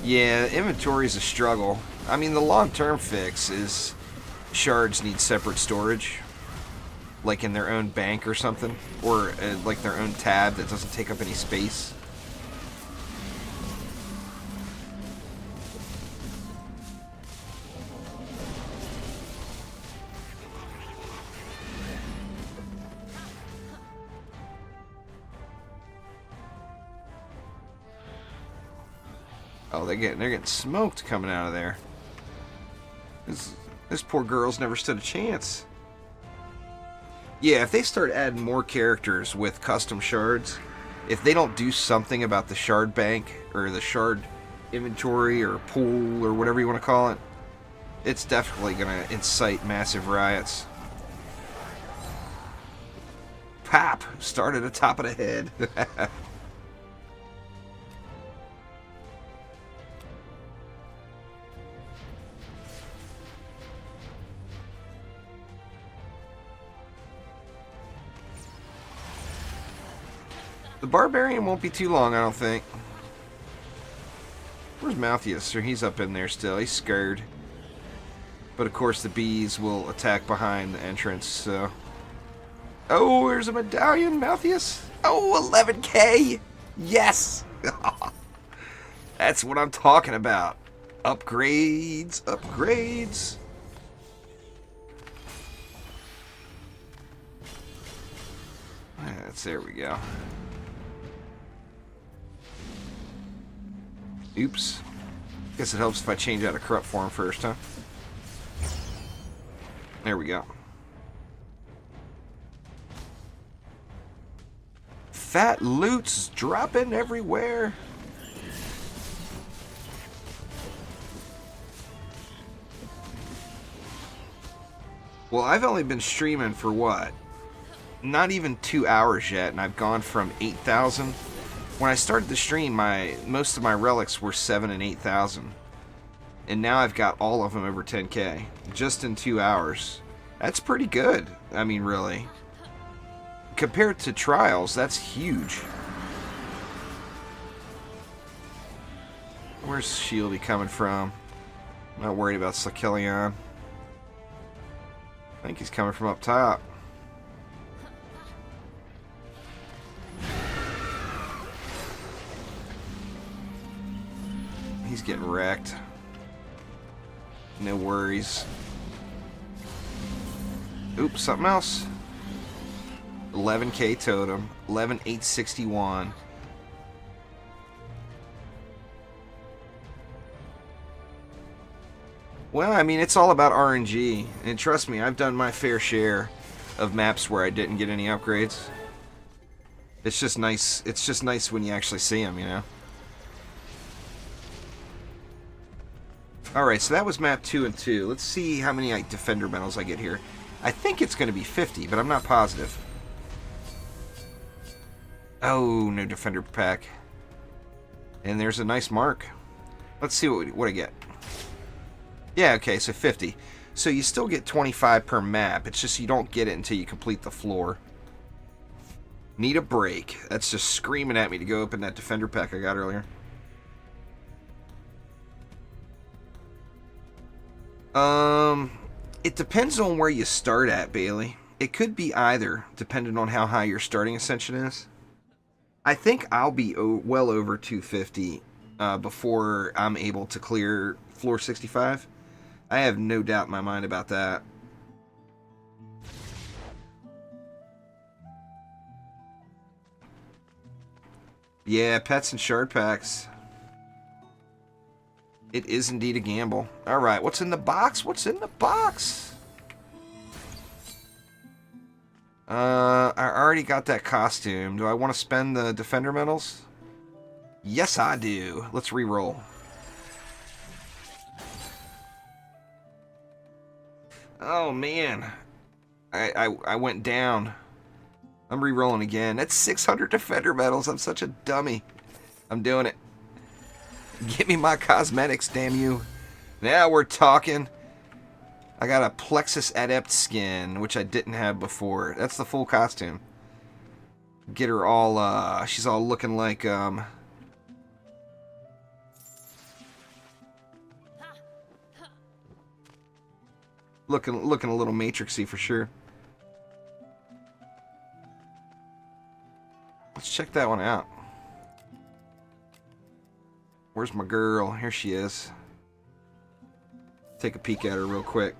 Yeah, inventory is a struggle. I mean, the long-term fix is shards need separate storage. Like in their own bank or something. Or like their own tab that doesn't take up any space. Oh, they're getting smoked coming out of there. This poor girl's never stood a chance. Yeah, if they start adding more characters with custom shards, if they don't do something about the shard bank or the shard inventory or pool or whatever you want to call it, it's definitely going to incite massive riots. Pop! Started at the top of the head. The Barbarian won't be too long, I don't think. Where's Malthus? Or he's up in there still. He's scared. But of course the bees will attack behind the entrance, so... Oh, there's a medallion, Malthus. Oh, 11k! Yes! That's what I'm talking about. Upgrades, upgrades. There we go. Oops. Guess it helps if I change out of corrupt form first, huh? There we go. Fat loot's dropping everywhere. Well, I've only been streaming for what? Not even 2 hours yet, and I've gone from 8,000. When I started the stream, most of my relics were 7 and 8,000. And now I've got all of them over 10k. Just in 2 hours. That's pretty good. I mean, really. Compared to Trials, that's huge. Where's Shieldy coming from? I'm not worried about Sakillion. I think he's coming from up top. He's getting wrecked. No worries. Oops, something else. 11k totem. 11,861. Well, I mean, it's all about RNG. And trust me, I've done my fair share of maps where I didn't get any upgrades. It's just nice. It's just nice when you actually see them, you know? Alright, so that was map 2 and 2. Let's see how many defender medals I get here. I think it's going to be 50, but I'm not positive. Oh, no defender pack. And there's a nice mark. Let's see what I get. Yeah, okay, so 50. So you still get 25 per map. It's just you don't get it until you complete the floor. Need a break. That's just screaming at me to go open that defender pack I got earlier. It depends on where you start at, Bailey. It could be either, depending on how high your starting ascension is. I think I'll be well over 250 before I'm able to clear floor 65. I have no doubt in my mind about that. Yeah, pets and shard packs. It is indeed a gamble. Alright, what's in the box? What's in the box? I already got that costume. Do I want to spend the defender medals? Yes, I do. Let's re-roll. Oh, man. I went down. I'm re-rolling again. That's 600 defender medals. I'm such a dummy. I'm doing it. Give me my cosmetics, damn you. Now we're talking. I got a Plexus Adept skin, which I didn't have before. That's the full costume. Get her all, she's all looking like, looking a little Matrixy for sure. Let's check that one out. Where's my girl? Here she is. Take a peek at her real quick.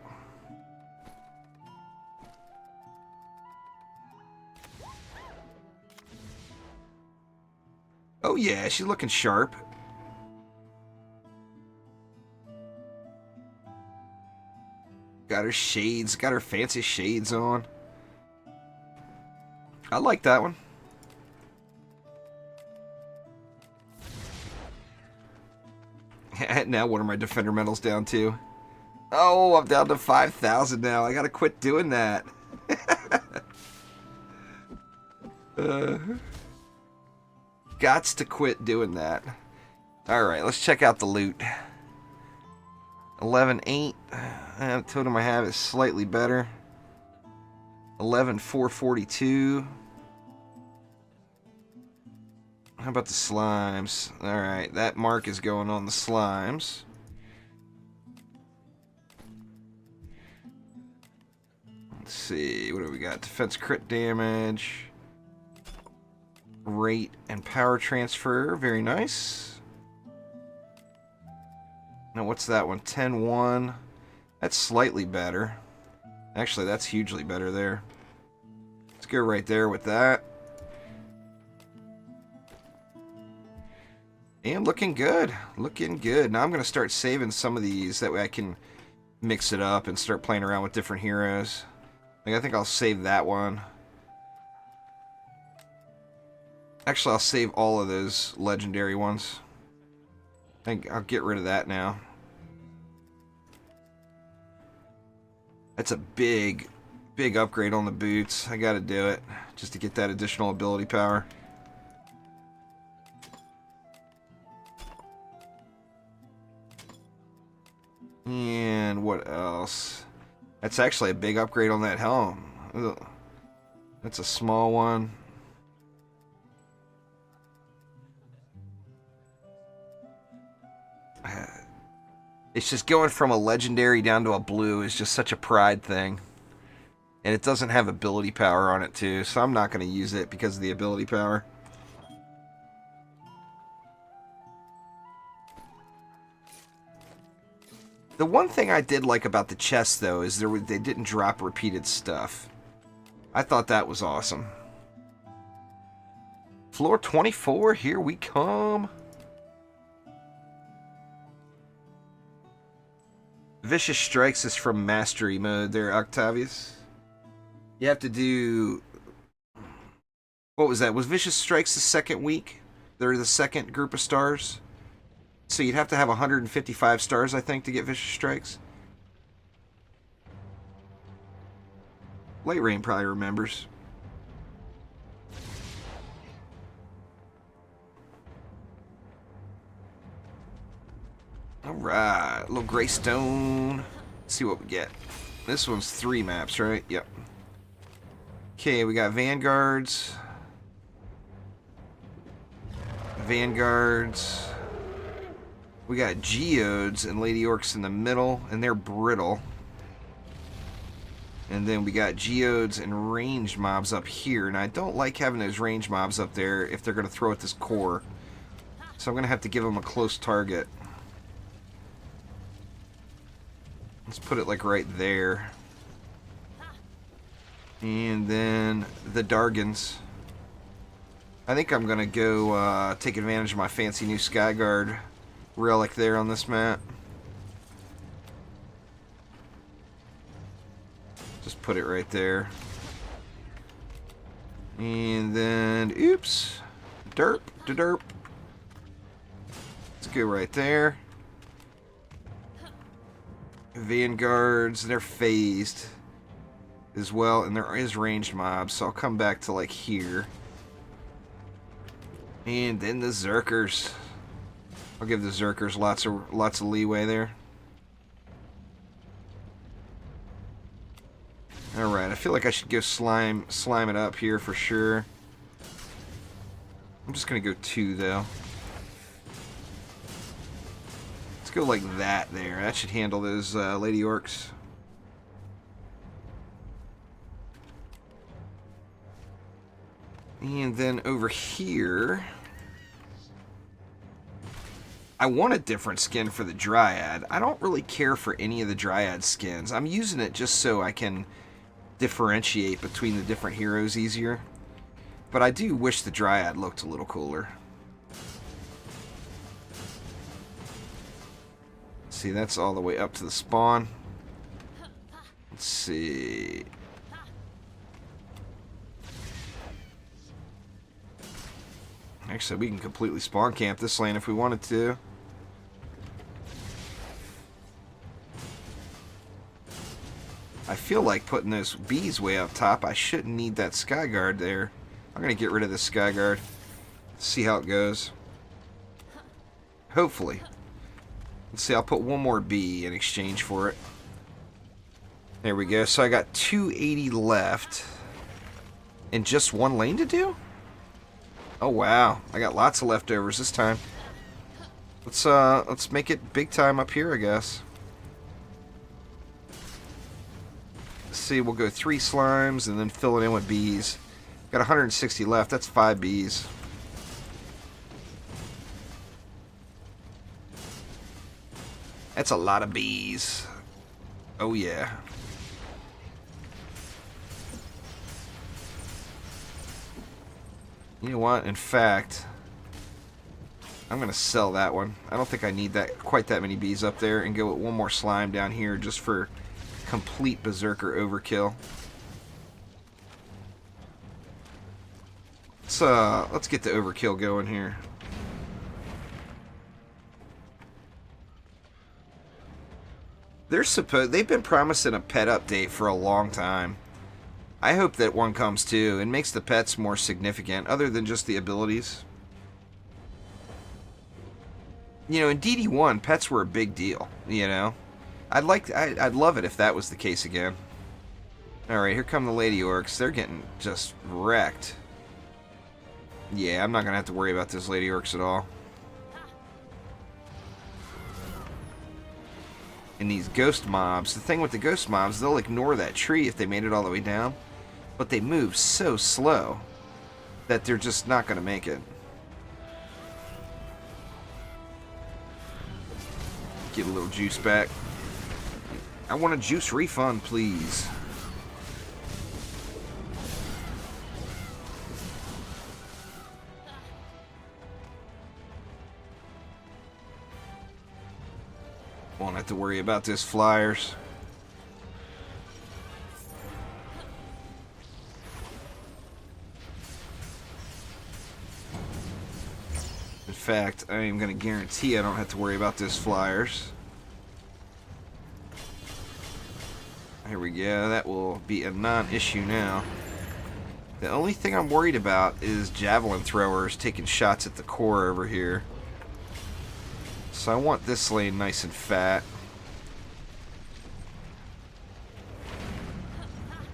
Oh yeah, she's looking sharp. Got her shades, got her fancy shades on. I like that one. Now what are my defender medals down to? Oh, I'm down to 5,000 now. I gotta quit doing that. Gots to quit doing that. Alright, let's check out the loot. 11.8. The totem I have is slightly better. 11.442. How about the slimes? Alright, that mark is going on the slimes. Let's see, what do we got? Defense crit damage. Rate and power transfer, very nice. Now what's that one? 10-1. That's slightly better. Actually, that's hugely better there. Let's go right there with that. And looking good. Looking good. Now I'm going to start saving some of these. That way I can mix it up and start playing around with different heroes. Like, I think I'll save that one. Actually, I'll save all of those legendary ones. I think I'll get rid of that now. That's a big, big upgrade on the boots. I got to do it just to get that additional ability power. And what else? That's actually a big upgrade on that helm. Ugh. That's a small one. It's just going from a legendary down to a blue is just such a pride thing. And it doesn't have ability power on it too, so I'm not going to use it because of the ability power. The one thing I did like about the chest, though, is they didn't drop repeated stuff. I thought that was awesome. Floor 24, here we come. Vicious Strikes is from Mastery mode there, Octavius. You have to do... What was that? Was Vicious Strikes the second week? They're the second group of stars? So you'd have to have 155 stars, I think, to get Vicious Strikes. Light Rain probably remembers. Alright, little gray stone. Let's see what we get. This one's 3 maps, right? Yep. Okay, we got Vanguards. Vanguards. We got Geodes and Lady Orcs in the middle, and they're brittle. And then we got Geodes and ranged mobs up here. And I don't like having those ranged mobs up there if they're going to throw at this core. So I'm going to have to give them a close target. Let's put it like right there. And then the Dargans. I think I'm going to go take advantage of my fancy new Skyguard relic there on this map. Just put it right there. And then, oops. Derp to derp. Let's go right there. Vanguards, they're phased as well, and there is ranged mobs, so I'll come back to like here. And then the Zerkers. I'll give the Zerkers lots of leeway there. Alright, I feel like I should go slime it up here for sure. I'm just gonna go 2 though. Let's go like that there. That should handle those Lady Orcs. And then over here, I want a different skin for the Dryad. I don't really care for any of the Dryad skins. I'm using it just so I can differentiate between the different heroes easier. But I do wish the Dryad looked a little cooler. See, that's all the way up to the spawn. Let's see. Actually, we can completely spawn camp this lane if we wanted to. I feel like putting those bees way up top. I shouldn't need that Skyguard there. I'm going to get rid of this Skyguard. See how it goes. Hopefully. Let's see, I'll put one more bee in exchange for it. There we go. So I got 280 left. And just 1 lane to do? Oh wow. I got lots of leftovers this time. Let's make it big time up here, I guess. Let's see, we'll go 3 slimes and then fill it in with bees. Got 160 left. That's 5 bees. That's a lot of bees. Oh yeah. You know what? In fact, I'm gonna sell that one. I don't think I need quite that many bees up there, and go with 1 more slime down here just for complete berserker overkill. Let's get the overkill going here. They've been promising a pet update for a long time. I hope that one comes too and makes the pets more significant other than just the abilities. You know, in DD1, pets were a big deal, you know. I'd love it if that was the case again. Alright, here come the Lady Orcs. They're getting just wrecked. Yeah, I'm not going to have to worry about those Lady Orcs at all. And these ghost mobs, the thing with the ghost mobs, they'll ignore that tree if they made it all the way down. But they move so slow that they're just not going to make it. Get a little juice back. I want a juice refund, please. won't have to worry about this flyers. In fact, I am going to guarantee I don't have to worry about this flyers. Here we go. That will be a non-issue now. The only thing I'm worried about is javelin throwers taking shots at the core over here. So I want this lane nice and fat.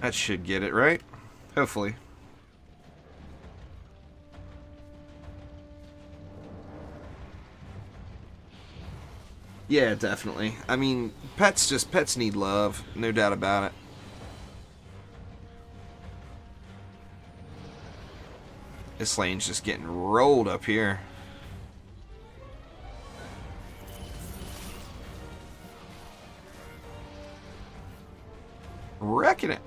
That should get it, right? Hopefully. Yeah, definitely. I mean, pets need love, no doubt about it. This lane's just getting rolled up here. Wrecking it.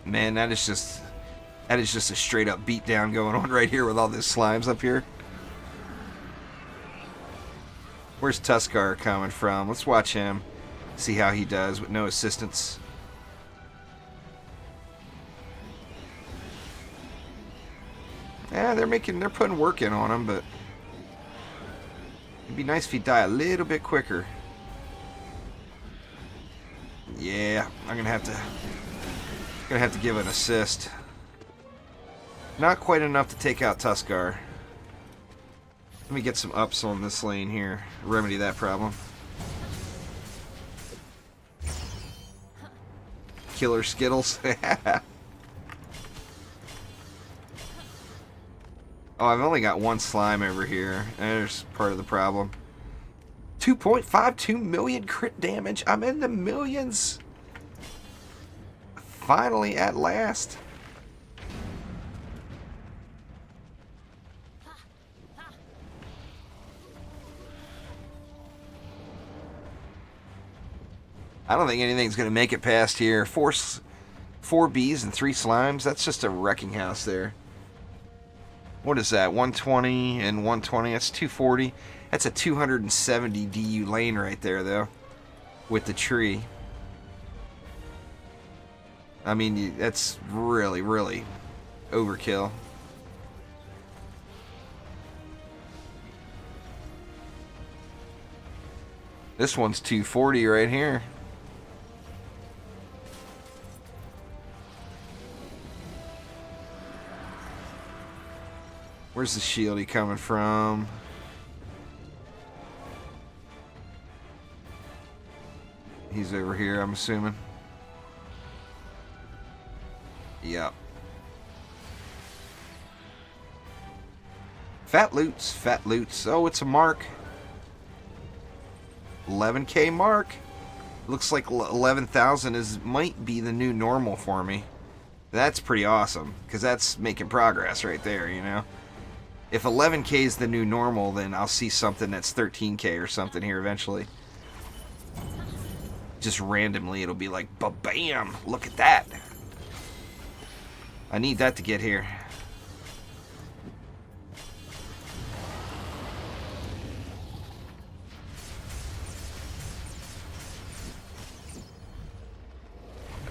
Man, that is just a straight up beatdown going on right here with all these slimes up here. Where's Tuskar coming from? Let's watch him. See how he does with no assistance. Yeah, they're putting work in on him, but it'd be nice if he die a little bit quicker. Yeah, I'm gonna have to give an assist. Not quite enough to take out Tuskar. Let me get some ups on this lane here. Remedy that problem. Killer Skittles. Oh, I've only got one slime over here. There's part of the problem. 2.52 million crit damage. I'm in the millions. Finally, at last. I don't think anything's going to make it past here. Four bees and 3 slimes. That's just a wrecking house there. What is that? 120 and 120. That's 240. That's a 270 DU lane right there, though, with the tree. I mean, that's really, really overkill. This one's 240 right here. Where's the shieldy coming from? He's over here, I'm assuming. Yep. Fat loots, fat loots. Oh, it's a mark. 11K mark. Looks like 11,000 might be the new normal for me. That's pretty awesome, because that's making progress right there, you know. If 11K is the new normal, then I'll see something that's 13K or something here eventually. Just randomly, it'll be like, ba-bam! Look at that! I need that to get here.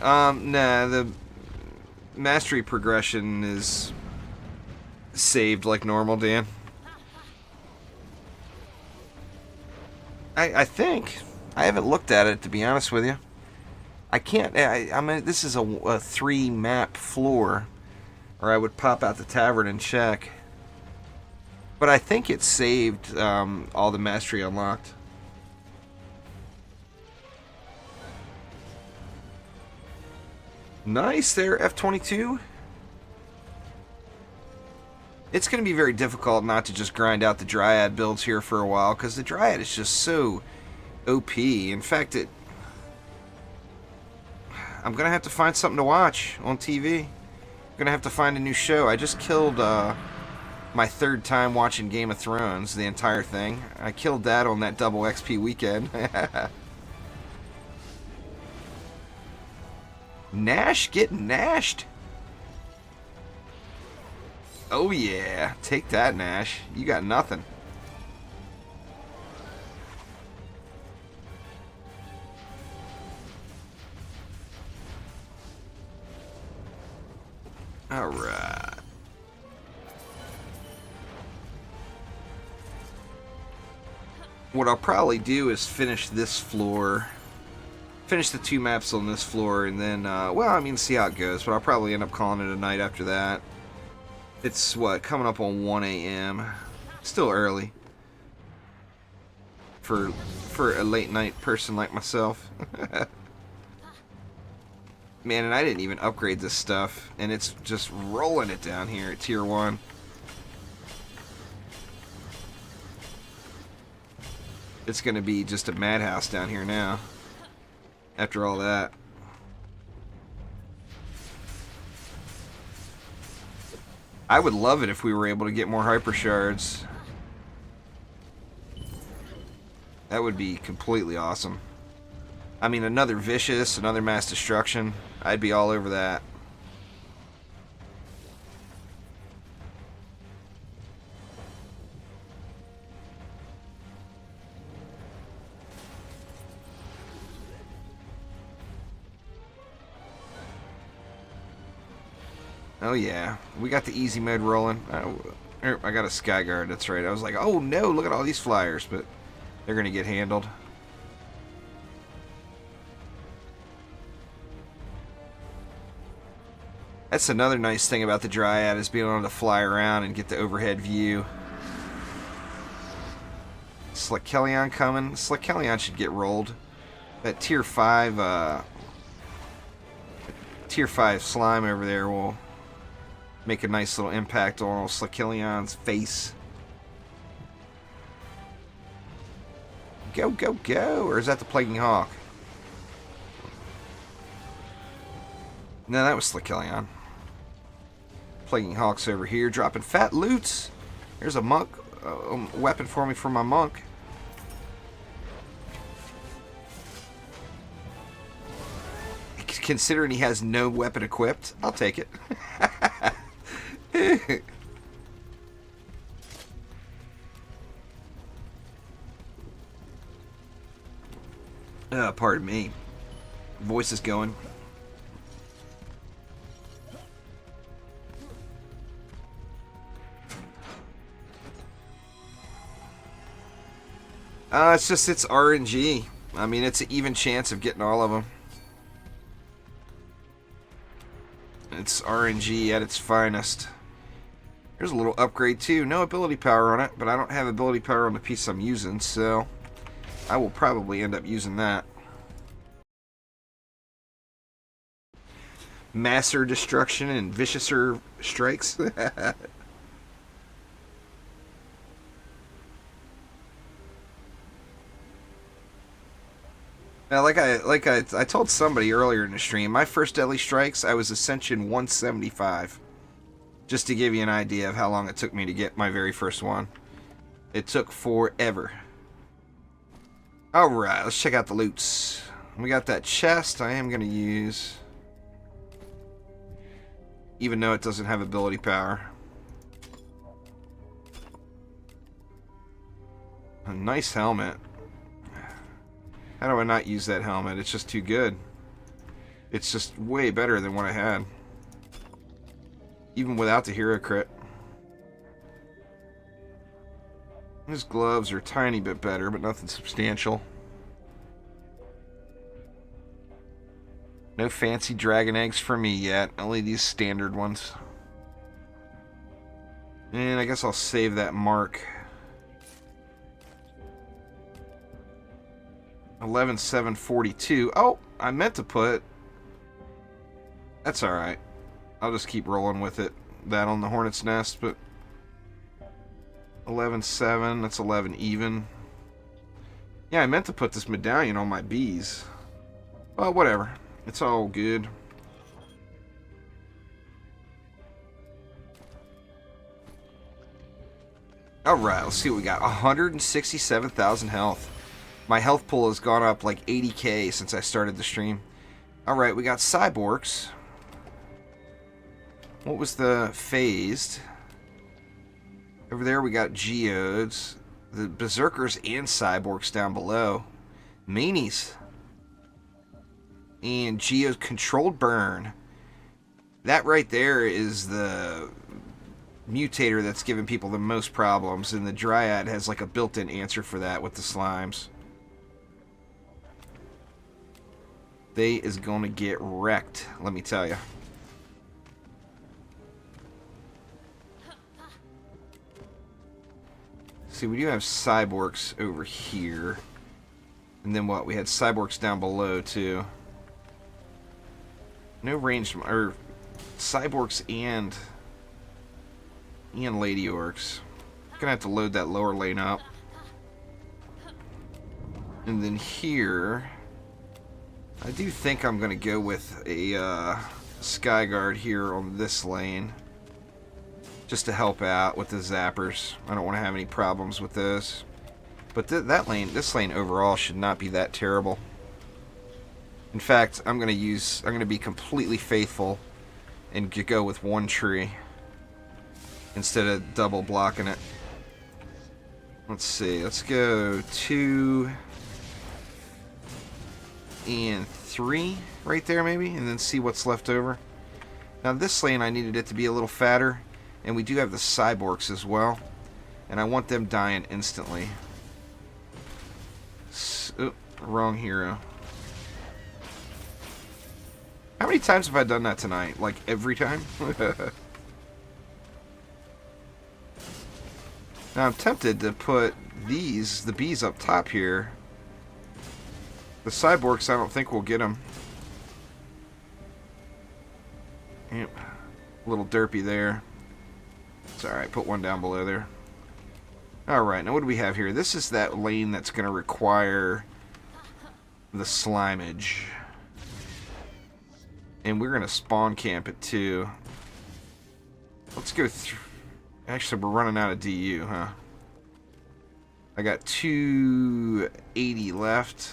Nah, the mastery progression is saved like normal, Dan. I think. I haven't looked at it, to be honest with you. I can't. I mean, this is a 3-map floor, or I would pop out the tavern and check. But I think it's saved all the mastery unlocked. Nice there, F22. It's going to be very difficult not to just grind out the Dryad builds here for a while, because the Dryad is just so OP. In fact, I'm going to have to find something to watch on TV. I'm going to have to find a new show. I just killed my 3rd time watching Game of Thrones, the entire thing. I killed that on that double XP weekend. Nash getting nashed. Oh yeah, take that, Nash. You got nothing. Alright. What I'll probably do is finish this floor. Finish the 2 maps on this floor, and then, well, I mean, see how it goes, but I'll probably end up calling it a night after that. It's, what, coming up on 1 a.m. Still early. For a late night person like myself. Man, and I didn't even upgrade this stuff, and it's just rolling it down here at tier 1. It's gonna be just a madhouse down here now. After all that. I would love it if we were able to get more hyper shards. That would be completely awesome. I mean, another vicious, another mass destruction. I'd be all over that. Oh yeah, we got the easy mode rolling. I got a sky guard, that's right. I was like, oh no, look at all these flyers, but they're gonna get handled. That's another nice thing about the Dryad, is being able to fly around and get the overhead view. Slickelion coming. Slickelion should get rolled. That tier 5 slime over there will make a nice little impact on Slickelion's face. Go, go, go! Or is that the Plaguing Hawk? No, that was Slickelion. Plaguing Hawk's over here, dropping fat loots. There's a monk, weapon for me for my monk. Considering he has no weapon equipped, I'll take it. Pardon me. Voice is going. It's RNG. I mean, it's an even chance of getting all of them. It's RNG at its finest. Here's a little upgrade too. No ability power on it, but I don't have ability power on the piece I'm using, so I will probably end up using that. Masser destruction and viciouser strikes. Now, like I told somebody earlier in the stream, my first deadly strikes, I was Ascension 175. Just to give you an idea of how long it took me to get my very first one. It took forever. Alright, let's check out the loots. We got that chest I am going to use. Even though it doesn't have ability power. A nice helmet. How do I not use that helmet? It's just too good. It's just way better than what I had. Even without the hero crit. His gloves are a tiny bit better, but nothing substantial. No fancy dragon eggs for me yet. Only these standard ones. And I guess I'll save that mark. 11,742. Oh, I meant to put... That's alright. I'll just keep rolling with it. That on the Hornet's Nest, but... 11,7. That's 11 even. Yeah, I meant to put this medallion on my bees. Well, whatever. It's all good. Alright, let's see what we got. 167,000 health. My health pool has gone up like 80k since I started the stream. Alright, we got cyborgs. What was the phased? Over there we got geodes. The berserkers and cyborgs down below. Manies. And geodes controlled burn. That right there is the mutator that's giving people the most problems, and the Dryad has like a built-in answer for that with the slimes. They is going to get wrecked, let me tell you. See, we do have cyborgs over here. And then what? We had cyborgs down below, too. No ranged... or cyborgs and lady orcs. Gonna have to load that lower lane up. And then here... I do think I'm gonna go with a Skyguard here on this lane. Just to help out with the zappers. I don't want to have any problems with those. But this lane overall should not be that terrible. In fact, I'm gonna be completely faithful and go with one tree instead of double blocking it. Let's see. Let's go 2 and 3 right there maybe, and then see what's left over. Now this lane I needed it to be a little fatter. And we do have the cyborgs as well. And I want them dying instantly. Oh, wrong hero. How many times have I done that tonight? Like every time? Now I'm tempted to put the bees up top here. The cyborgs I don't think we'll get them. Yep. A little derpy there. It's alright, put one down below there. Alright, now what do we have here? This is that lane that's going to require the slimage. And we're going to spawn camp it too. Let's go through... Actually, we're running out of DU, huh? I got 280 left.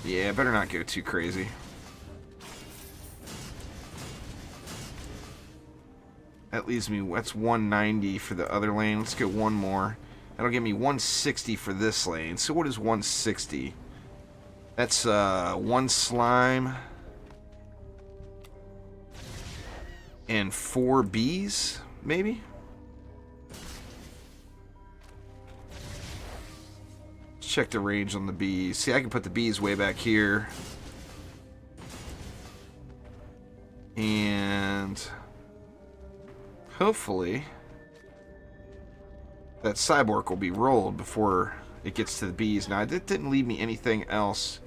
Yeah, better not go too crazy. That leaves me, that's 190 for the other lane. Let's go one more. That'll give me 160 for this lane. So what is 160? That's one slime and 4 bees, maybe? Let's check the range on the bees. See, I can put the bees way back here. And... hopefully, that cyborg will be rolled before it gets to the bees. Now, it didn't leave me anything else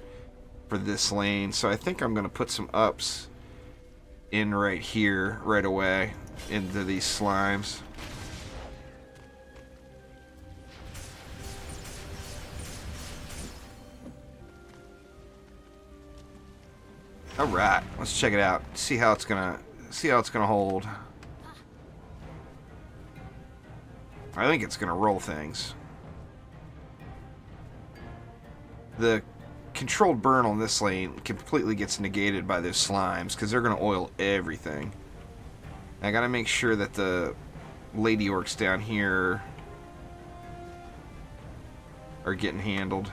for this lane, so I think I'm going to put some ups in right here, right away, into these slimes. Alright, let's check it out. See how it's gonna hold. I think it's going to roll things. The controlled burn on this lane completely gets negated by those slimes because they're going to oil everything. I got to make sure that the lady orcs down here are getting handled.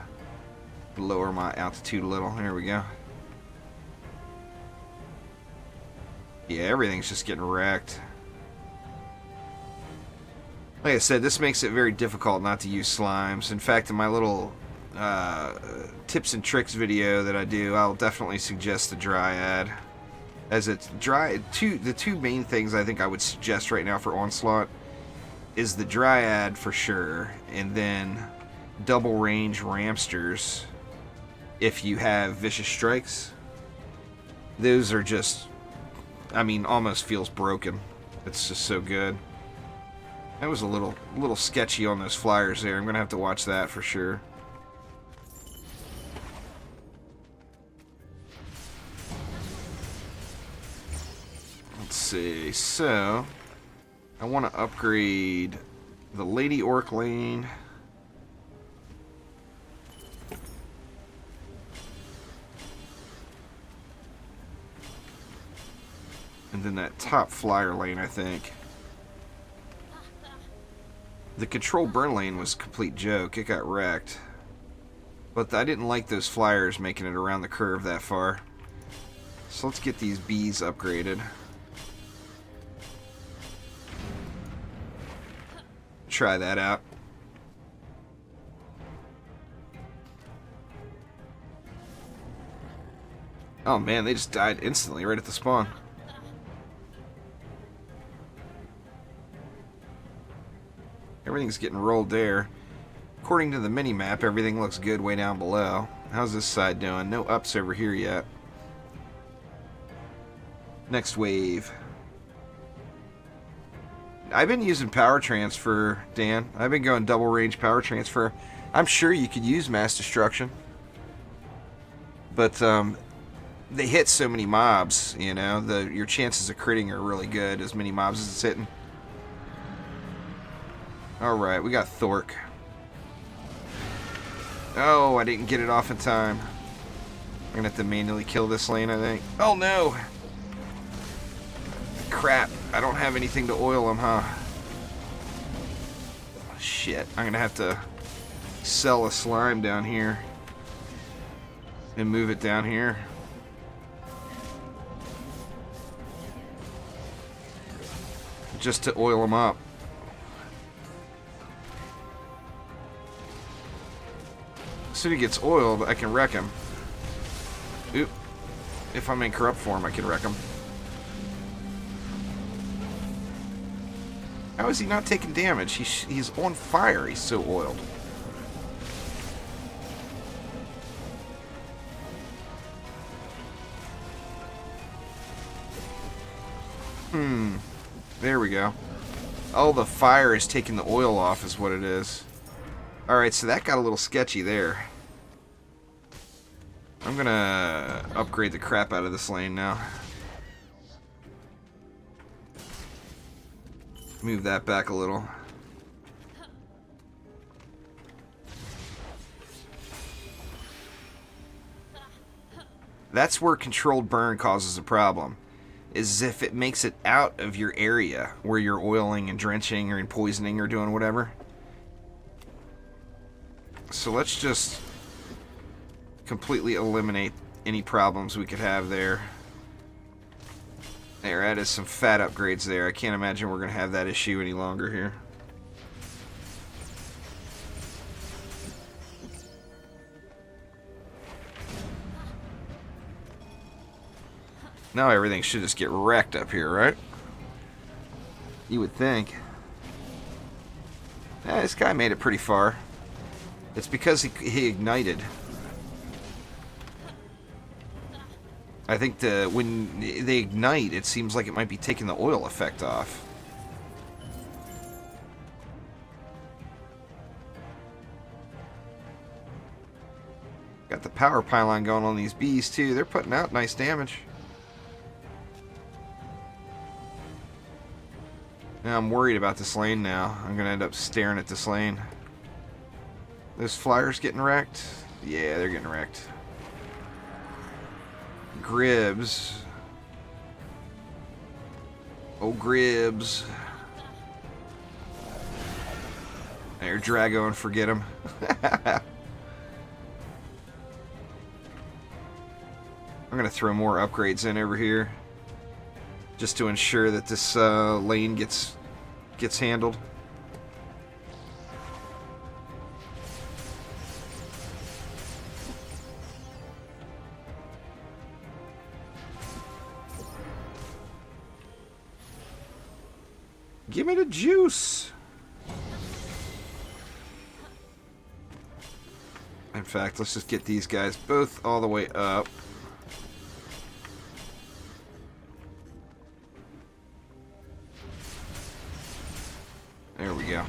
Lower my altitude a little. There we go. Yeah, everything's just getting wrecked. Like I said, this makes it very difficult not to use slimes. In fact, in my little tips and tricks video that I do, I'll definitely suggest the Dryad. As it's the two main things I think I would suggest right now for Onslaught is the Dryad for sure, and then double range Ramsters if you have Vicious Strikes. Those are just, I mean, almost feels broken. It's just so good. That was a little sketchy on those flyers there. I'm going to have to watch that for sure. Let's see. So, I want to upgrade the Lady Orc lane. And then that top flyer lane, I think. The control burn lane was a complete joke. It got wrecked. But I didn't like those flyers making it around the curve that far. So let's get these bees upgraded. Try that out. Oh man, they just died instantly right at the spawn. Everything's getting rolled there. According to the mini-map, everything looks good way down below. How's this side doing? No ups over here yet. Next wave. I've been using power transfer, Dan. I've been going double range power transfer. I'm sure you could use mass destruction. But they hit so many mobs, you know, your chances of critting are really good as many mobs as it's hitting. Alright, we got Thor. Oh, I didn't get it off in time. I'm gonna have to manually kill this lane, I think. Oh no! Crap, I don't have anything to oil him, huh? Shit, I'm gonna have to sell a slime down here and move it down here. Just to oil him up. As soon as he gets oiled, I can wreck him. Oop. If I'm in corrupt form, I can wreck him. How is he not taking damage? He's on fire. He's so oiled. There we go. Oh, the fire is taking the oil off is what it is. Alright, so that got a little sketchy there. I'm gonna upgrade the crap out of this lane now. Move that back a little. That's where controlled burn causes a problem. Is if it makes it out of your area where you're oiling and drenching or poisoning or doing whatever. So let's just completely eliminate any problems we could have there. There, that is some fat upgrades there. I can't imagine we're going to have that issue any longer here. Now everything should just get wrecked up here, right? You would think. Yeah, this guy made it pretty far. It's because he ignited. I think when they ignite, it seems like it might be taking the oil effect off. Got the power pylon going on these bees too. They're putting out nice damage. Now I'm worried about this lane now. I'm going to end up staring at this lane. Those flyers getting wrecked? Yeah, they're getting wrecked. Gribs. Oh, Gribs. There, Drago and forget him. I'm going to throw more upgrades in over here. Just to ensure that this lane gets handled. Give me the juice. In fact, let's just get these guys both all the way up. There we go.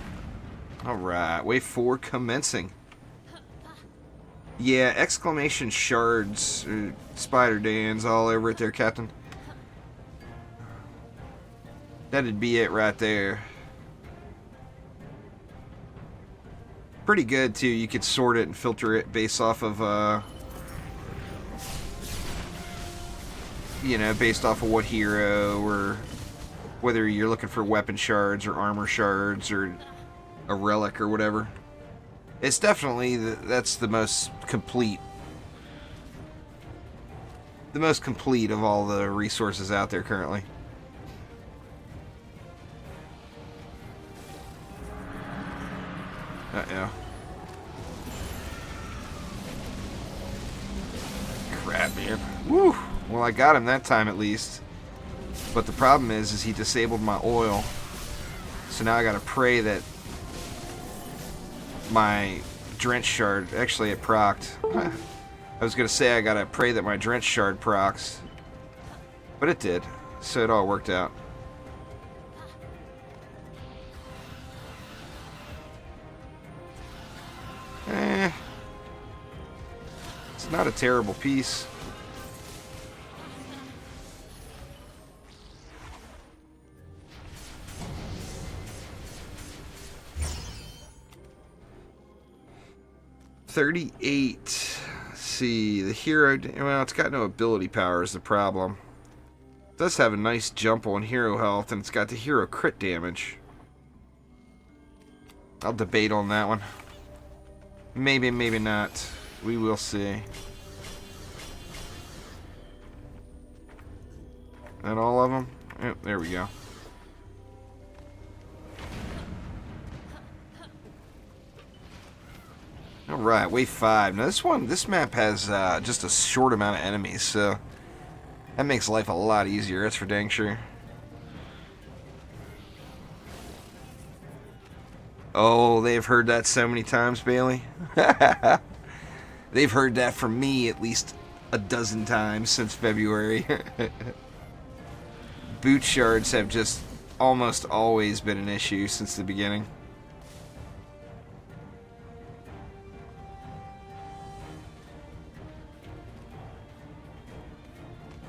Alright, wave 4 commencing. Yeah, exclamation shards, Spider Dan's all over it there, Captain. That'd be it right there. Pretty good too. You could sort it and filter it based off of you know, based off of what hero, or whether you're looking for weapon shards or armor shards or a relic or whatever. It's definitely that's the most complete of all the resources out there currently. Uh-oh. Crap, man. Woo! Well, I got him that time at least. But the problem is he disabled my oil. So now I gotta pray that my drench shard... Actually, it procced. I was gonna say I gotta pray that my drench shard procs. But it did. So it all worked out. It's not a terrible piece. $38. Let's see, the hero... Well, it's got no ability power is the problem. It does have a nice jump on hero health, and it's got the hero crit damage. I'll debate on that one. Maybe, maybe not. We will see. And all of them? Yep, there we go. Alright, wave 5. Now this map has just a short amount of enemies, so that makes life a lot easier, that's for dang sure. Oh, they've heard that so many times, Bailey. They've heard that from me at least a dozen times since February. Boot shards have just almost always been an issue since the beginning.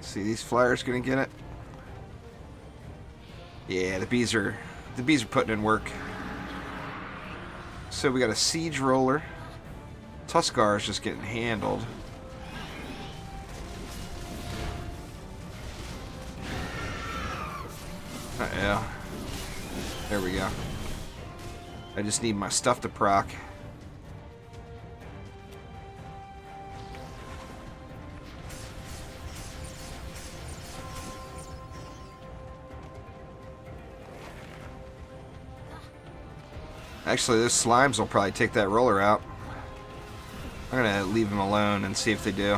See, these flyers gonna get it? Yeah, the bees are putting in work. So we got a siege roller. Tuskar is just getting handled. Uh-oh. There we go. I just need my stuff to proc. Actually, those slimes will probably take that roller out. I'm gonna leave them alone and see if they do.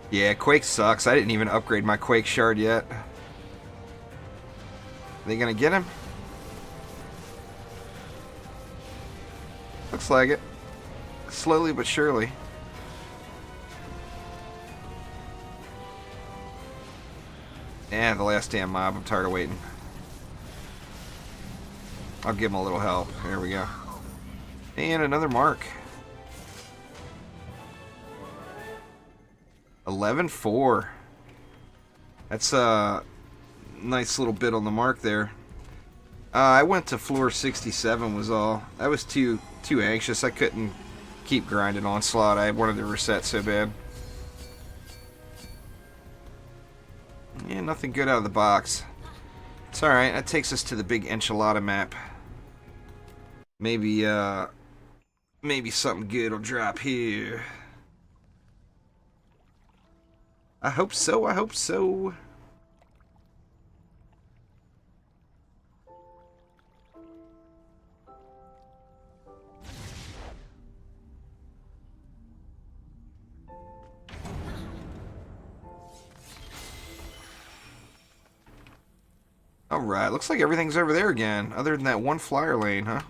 Yeah, Quake sucks. I didn't even upgrade my Quake shard yet. Are they gonna get him? Looks like it. Slowly but surely. And the last damn mob. I'm tired of waiting. I'll give him a little help. There we go. And another mark. 11-4. That's a nice little bit on the mark there. I went to floor 67 was all. I was too anxious. I couldn't keep grinding Onslaught. I wanted to reset so bad. Yeah, nothing good out of the box. It's alright. That takes us to the big enchilada map. Maybe something good will drop here. I hope so, I hope so. Alright, looks like everything's over there again, other than that one flyer lane, huh?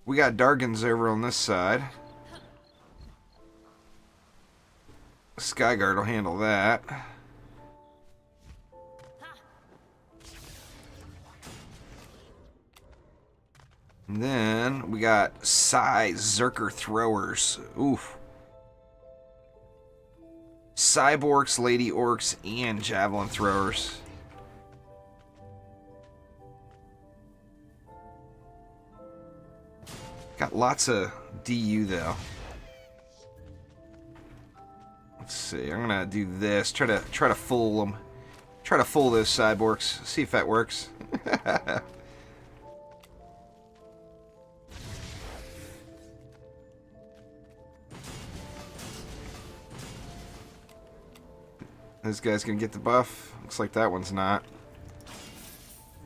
We got Dargans over on this side. Skyguard will handle that. And then we got Psy Zerker Throwers. Oof. Cyborgs, Lady Orcs, and Javelin Throwers. Got lots of DU though. Let's see. I'm gonna do this. Try to fool them. Try to fool those cyborgs. See if that works. This guy's gonna get the buff. Looks like that one's not.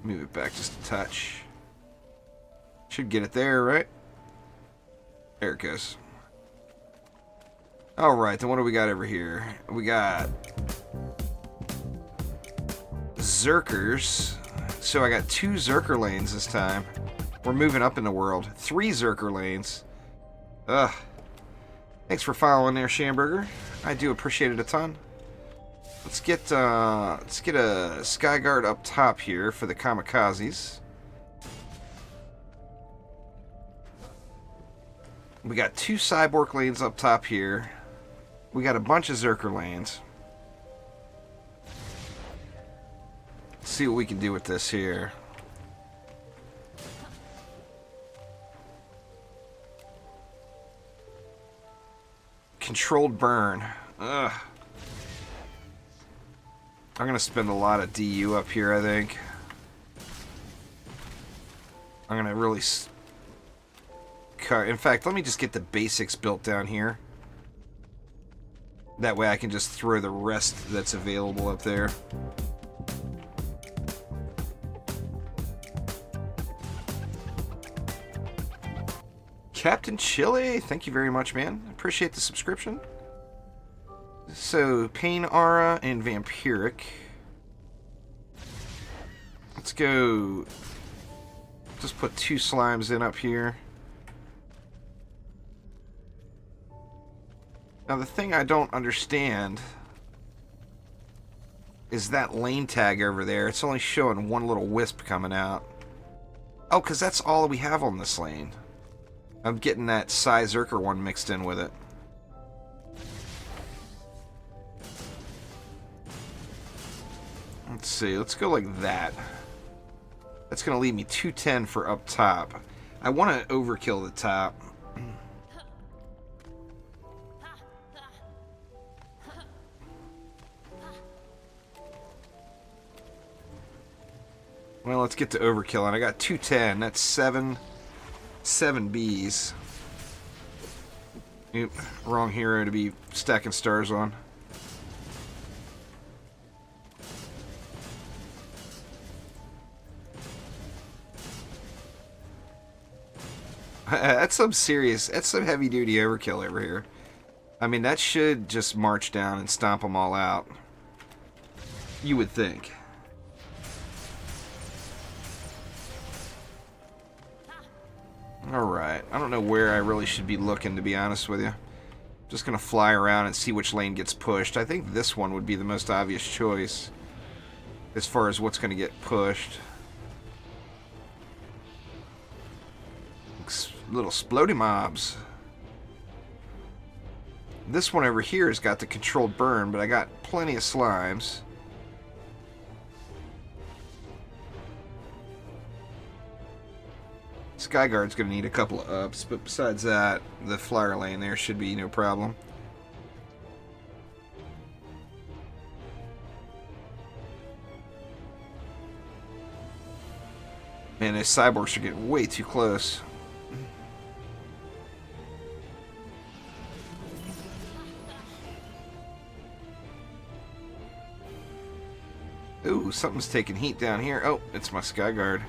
Move it back just a touch. Should get it there, right? There it goes. Alright, then what do we got over here? We got Zerkers. So I got 2 Zerker lanes this time. We're moving up in the world. 3 Zerker lanes. Ugh. Thanks for following there, Schamberger. I do appreciate it a ton. Let's get a Skyguard up top here for the kamikazes. We got 2 Cyborg lanes up top here. We got a bunch of Zerker lanes. Let's see what we can do with this here. Controlled burn. Ugh. I'm going to spend a lot of DU up here, I think. I'm going to really... In fact, let me just get the basics built down here. That way I can just throw the rest that's available up there. Captain Chile, thank you very much, man. Appreciate the subscription. So, Pain Aura and Vampiric. Let's go... Just put 2 slimes in up here. Now, the thing I don't understand is that lane tag over there. It's only showing 1 little wisp coming out. Oh, because that's all we have on this lane. I'm getting that Psy Zerker one mixed in with it. Let's see. Let's go like that. That's going to leave me 210 for up top. I want to overkill the top. Well, let's get to overkill, and I got 210. That's 7 Bs. Oop, wrong hero to be stacking stars on. That's some heavy-duty overkill over here. I mean, that should just march down and stomp them all out. You would think. Alright, I don't know where I really should be looking, to be honest with you. Just gonna fly around and see which lane gets pushed. I think this one would be the most obvious choice as far as what's gonna get pushed. Little splody mobs. This one over here has got the controlled burn, but I got plenty of slimes. Skyguard's going to need a couple of ups, but besides that, the flyer lane there should be no problem. Man, these cyborgs are getting way too close. Ooh, something's taking heat down here. Oh, it's my Skyguard.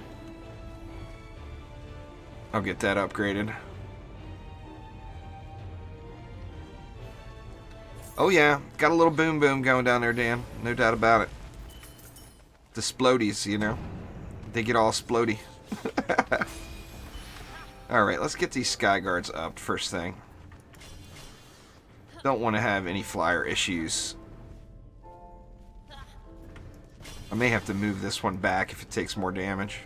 I'll get that upgraded. Oh yeah, got a little boom boom going down there, Dan. No doubt about it. The splodies, you know. They get all splody. Alright, let's get these Skyguards up first thing. Don't want to have any flyer issues. I may have to move this one back if it takes more damage.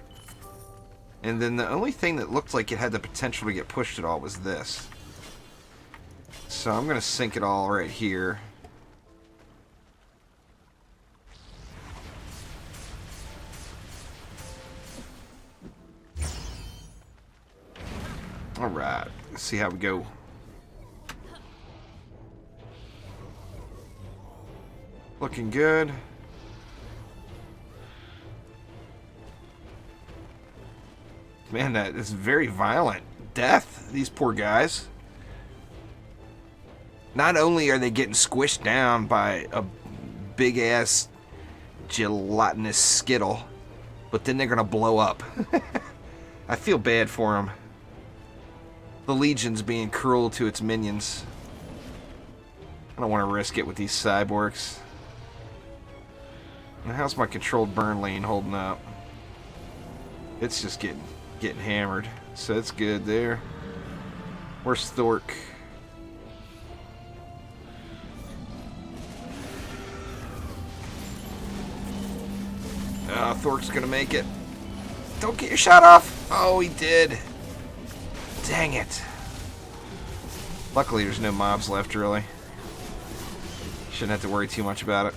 And then the only thing that looked like it had the potential to get pushed at all was this. So I'm going to sink it all right here. Alright, let's see how we go. Looking good. Man, that is very violent death, these poor guys. Not only are they getting squished down by a big-ass gelatinous skittle, but then they're going to blow up. I feel bad for them. The Legion's being cruel to its minions. I don't want to risk it with these cyborgs. Now, how's my controlled burn lane holding up? It's just getting hammered. So it's good there. Where's Thor? Thor's gonna make it. Don't get your shot off! Oh, he did. Dang it. Luckily, there's no mobs left, really. Shouldn't have to worry too much about it.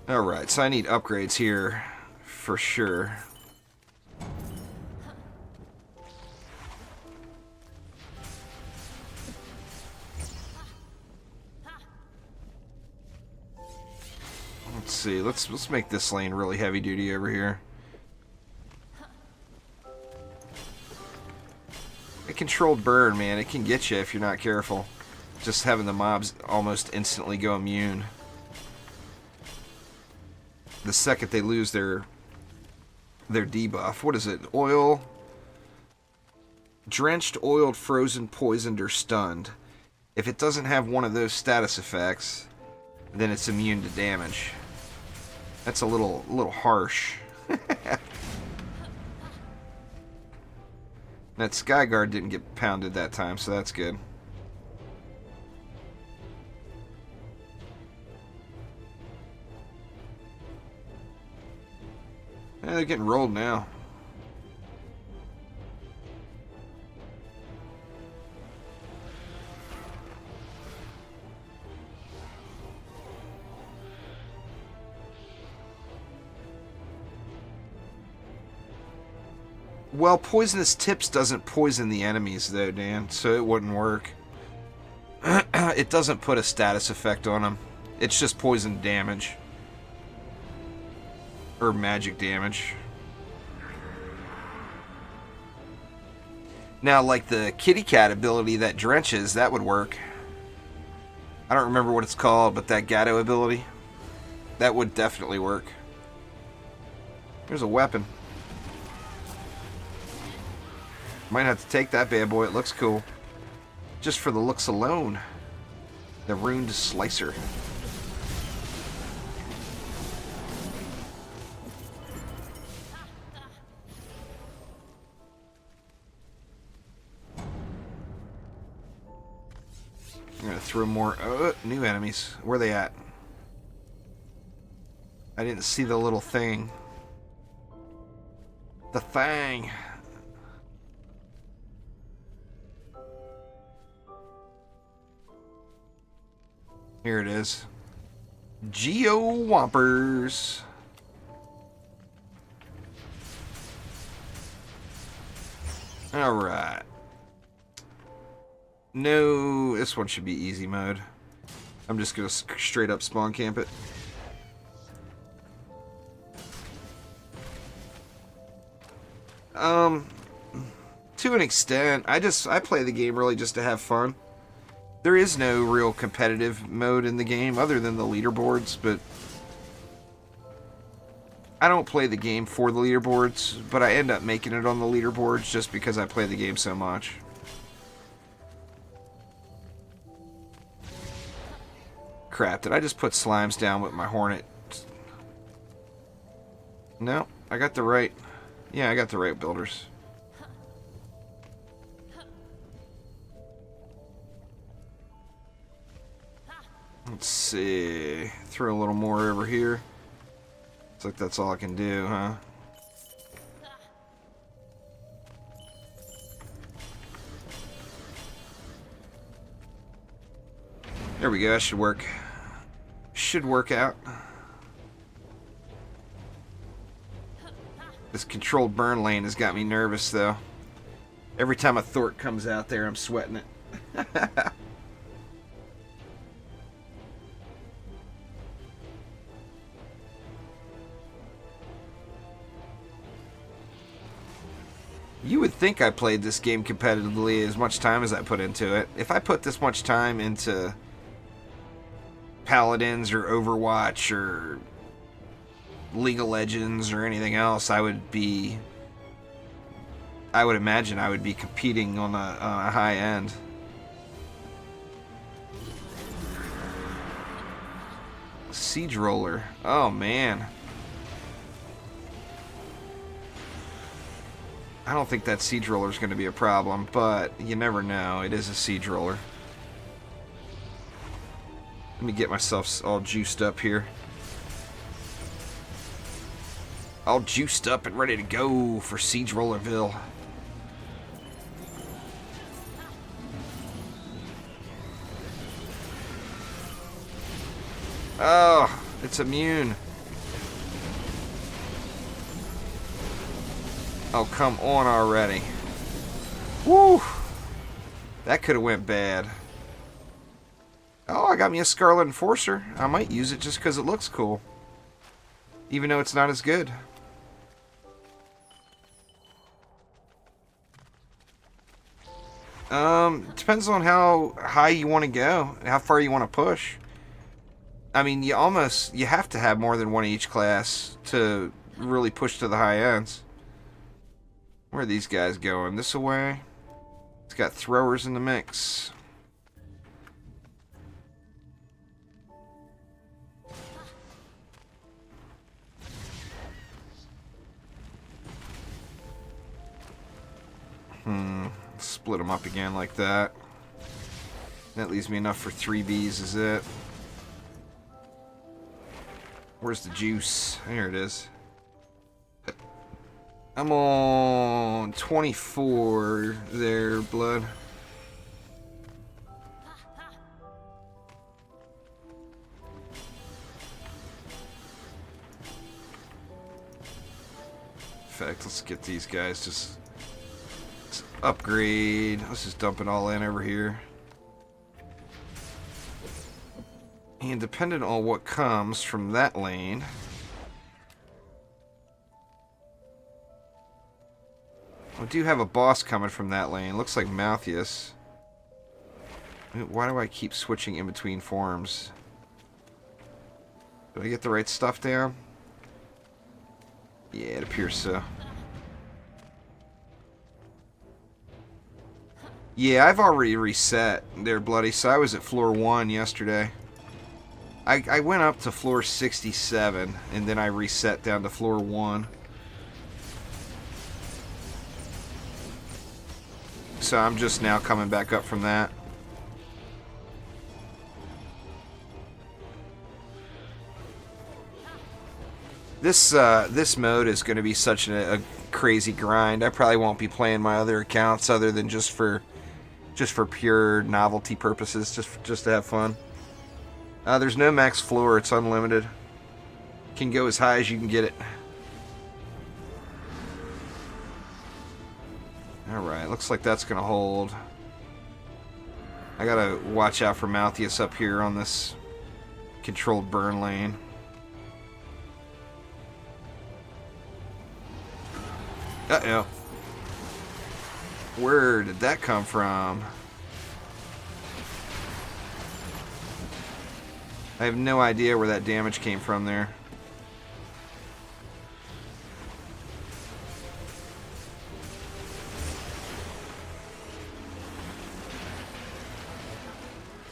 Alright, so I need upgrades here for sure. Let's see, let's make this lane really heavy duty over here. A controlled burn, man, it can get you if you're not careful. Just having the mobs almost instantly go immune. The second they lose their debuff. What is it? Oil. Drenched, oiled, frozen, poisoned, or stunned. If it doesn't have one of those status effects, then it's immune to damage. That's a little harsh. That Skyguard didn't get pounded that time, so that's good. Yeah, they're getting rolled now. Well, poisonous tips doesn't poison the enemies, though, Dan, so it wouldn't work. It doesn't put a status effect on them. It's just poison damage. Or magic damage. Now, like the kitty cat ability that drenches, that would work. I don't remember what it's called, but that Gatto ability, that would definitely work. There's a weapon. Might have to take that bad boy, it looks cool. Just for the looks alone. The Runed Slicer. I'm gonna throw more new enemies. Where are they at? I didn't see the little thing. The thing. Here it is. Geo Whompers. Alright. No, this one should be easy mode. I'm just gonna straight up spawn camp it. To an extent, I play the game really just to have fun. There is no real competitive mode in the game other than the leaderboards, but I don't play the game for the leaderboards, but I end up making it on the leaderboards just because I play the game so much. Crap, did I just put slimes down with my hornet? No, I got the right... Yeah, I got the right builders. Let's see. Throw a little more over here. Looks like that's all I can do, huh? There we go. That should work. Should work out. This controlled burn lane has got me nervous, though. Every time a Thor comes out there, I'm sweating it. You would think I played this game competitively as much time as I put into it. If I put this much time into Paladins or Overwatch or League of Legends or anything else, I would imagine I would be competing on a high end. Siege Roller. Oh, man. I don't think that Siege Roller is going to be a problem, but you never know. It is a Siege Roller. Let me get myself all juiced up here. All juiced up and ready to go for Siege Rollerville. Oh, it's immune. Oh, come on already. Woo! That could have went bad. Oh, I got me a Scarlet Enforcer. I might use it just because it looks cool. Even though it's not as good. Depends on how high you want to go, how far you want to push. I mean, you have to have more than one of each class to really push to the high ends. Where are these guys going? This away? It's got throwers in the mix. Split them up again like that. That leaves me enough for 3 Bs, is it? Where's the juice? Here it is. I'm on 24 there, blood. In fact, let's get these guys let's upgrade. Let's just dump it all in over here. And depending on what comes from that lane, I do have a boss coming from that lane. Looks like Malthius. Why do I keep switching in between forms? Did I get the right stuff down? Yeah, it appears so. Yeah, I've already reset there, Bloody, so I was at floor 1 yesterday. I went up to floor 67, and then I reset down to floor 1. So I'm just now coming back up from that. This mode is going to be such a crazy grind. I probably won't be playing my other accounts other than just for pure novelty purposes, just to have fun. There's no max floor, it's unlimited. Can go as high as you can get it. Alright, looks like that's gonna hold. I gotta watch out for Malthius up here on this controlled burn lane. Uh-oh. Where did that come from? I have no idea where that damage came from there.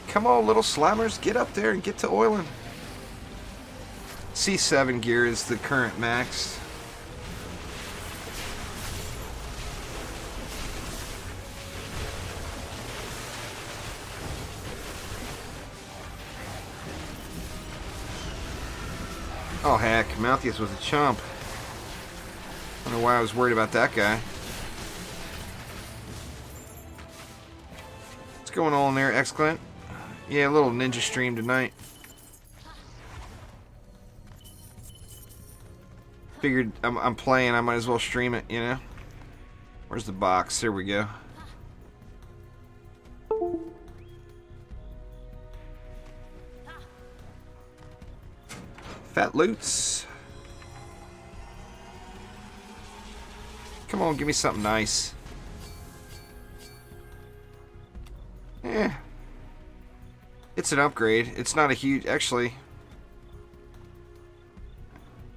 Come on, little slammers, get up there and get to oiling. C7 gear is the current max. Oh heck, Malthius was a chump. I don't know why I was worried about that guy. What's going on there, X-Clint? Yeah, a little ninja stream tonight. Figured I'm playing, I might as well stream it, you know? Where's the box? There we go. Fat Loots. Come on, give me something nice. Eh. It's an upgrade. It's not a huge... Actually...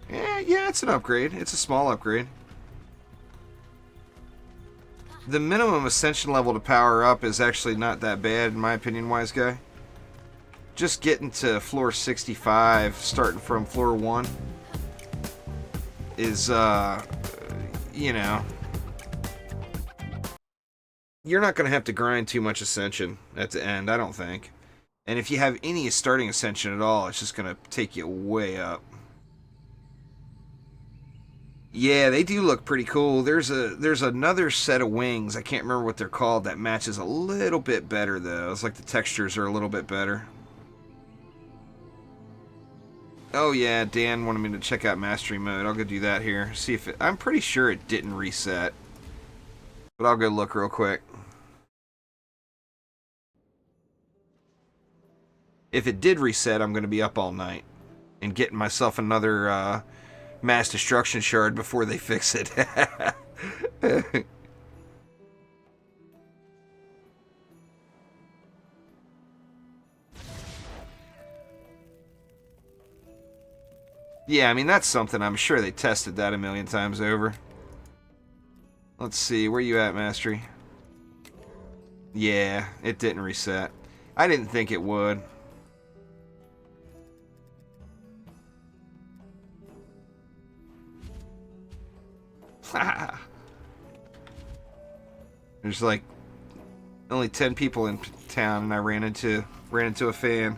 Yeah, it's an upgrade. It's a small upgrade. The minimum ascension level to power up is actually not that bad, in my opinion, wise guy. Just getting to floor 65, starting from floor 1, is, you know... You're not going to have to grind too much ascension at the end, I don't think. And if you have any starting ascension at all, it's just going to take you way up. Yeah, they do look pretty cool. There's another set of wings, I can't remember what they're called, that matches a little bit better, though. It's like the textures are a little bit better. Oh yeah, Dan wanted me to check out Mastery Mode. I'll go do that here. See if it... I'm pretty sure it didn't reset. But I'll go look real quick. If it did reset, I'm going to be up all night. And getting myself another mass destruction shard before they fix it. Yeah, I mean, that's something. I'm sure they tested that a million times over. Let's see, where you at, Mastery? Yeah, it didn't reset. I didn't think it would. There's like only 10 people in town, and I ran into a fan.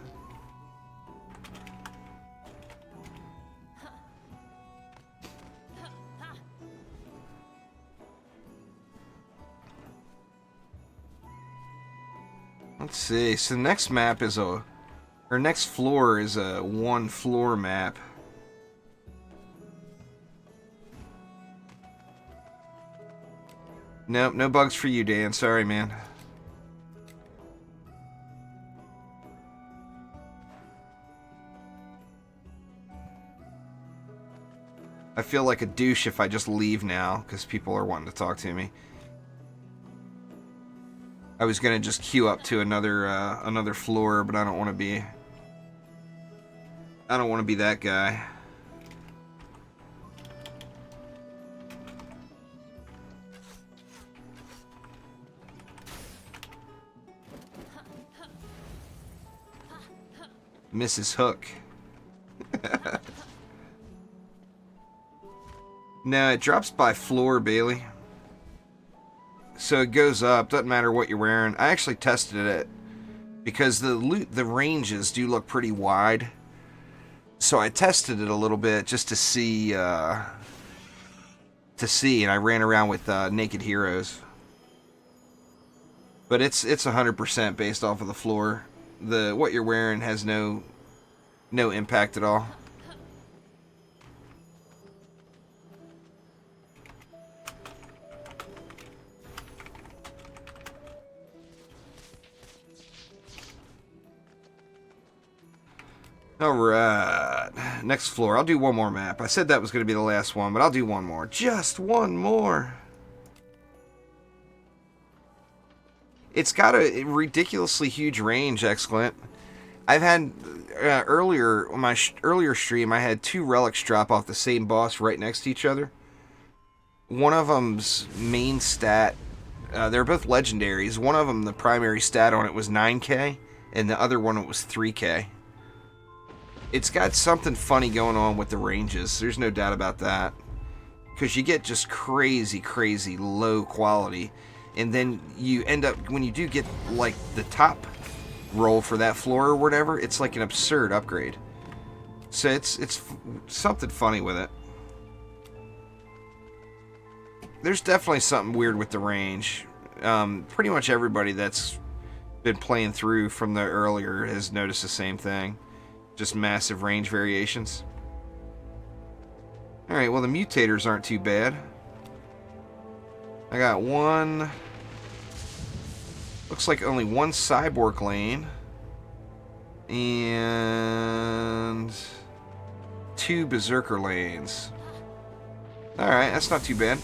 Let's see. So the next map is next floor is a 1 floor map. Nope, no bugs for you, Dan. Sorry, man. I feel like a douche if I just leave now, because people are wanting to talk to me. I was gonna just queue up to another floor, but I don't want to be. I don't want to be that guy. Mrs. Hook. No, it drops by floor, Bailey. So it goes up, doesn't matter what you're wearing. I actually tested it because the ranges do look pretty wide. So I tested it a little bit just to see, and I ran around with naked heroes. But it's 100% based off of the floor. What you're wearing has no impact at all. Alright, next floor. I'll do one more map. I said that was going to be the last one, but I'll do one more. Just one more. It's got a ridiculously huge range, Excellent. I've had, earlier, on my earlier stream, I had 2 relics drop off the same boss right next to each other. One of them's main stat, they're both legendaries. One of them, the primary stat on it was 9k, and the other one, it was 3k. It's got something funny going on with the ranges. There's no doubt about that. Because you get just crazy, crazy low quality. And then you end up, when you do get, like, the top roll for that floor or whatever, it's like an absurd upgrade. So it's something funny with it. There's definitely something weird with the range. Pretty much everybody that's been playing through from the earlier has noticed the same thing. Just massive range variations. Alright, well the mutators aren't too bad. I got one... Looks like only one cyborg lane. And... 2 berserker lanes. Alright, that's not too bad.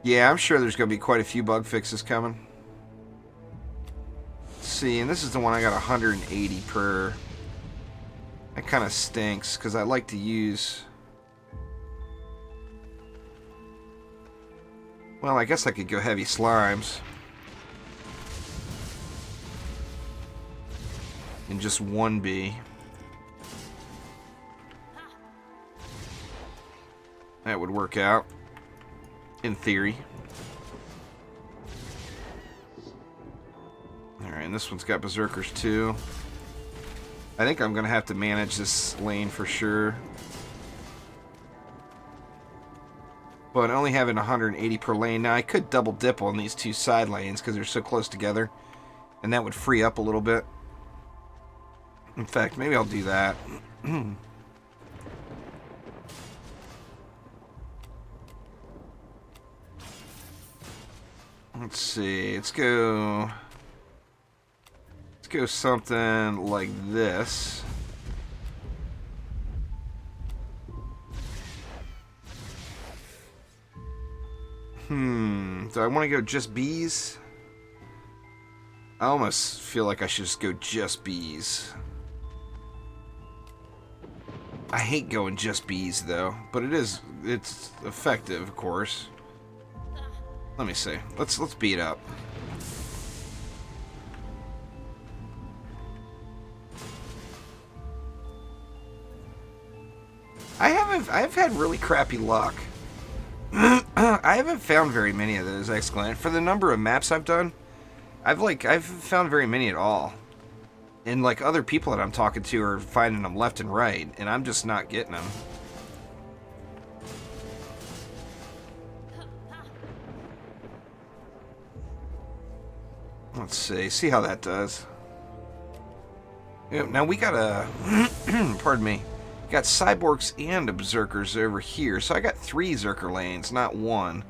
Yeah, I'm sure there's going to be quite a few bug fixes coming. Let's see, and this is the one I got 180 per. That kind of stinks, because I like to use... Well, I guess I could go heavy slimes. And just 1B. That would work out. In theory. Alright, and this one's got berserkers too. I think I'm going to have to manage this lane for sure. But only having 180 per lane. Now, I could double dip on these 2 side lanes because they're so close together. And that would free up a little bit. In fact, maybe I'll do that. Let's see. Let's go something like this. Do I want to go just bees? I almost feel like I should just go just bees. I hate going just bees though, but it's effective, of course. Let me see. Let's beat up. I've had really crappy luck. I haven't found very many of those excellent. For the number of maps I've done, I've found very many at all. And like other people that I'm talking to are finding them left and right, and I'm just not getting them. Let's see how that does. Now we got pardon me, got cyborgs and berserkers over here, so I got 3 berserker lanes, not 1.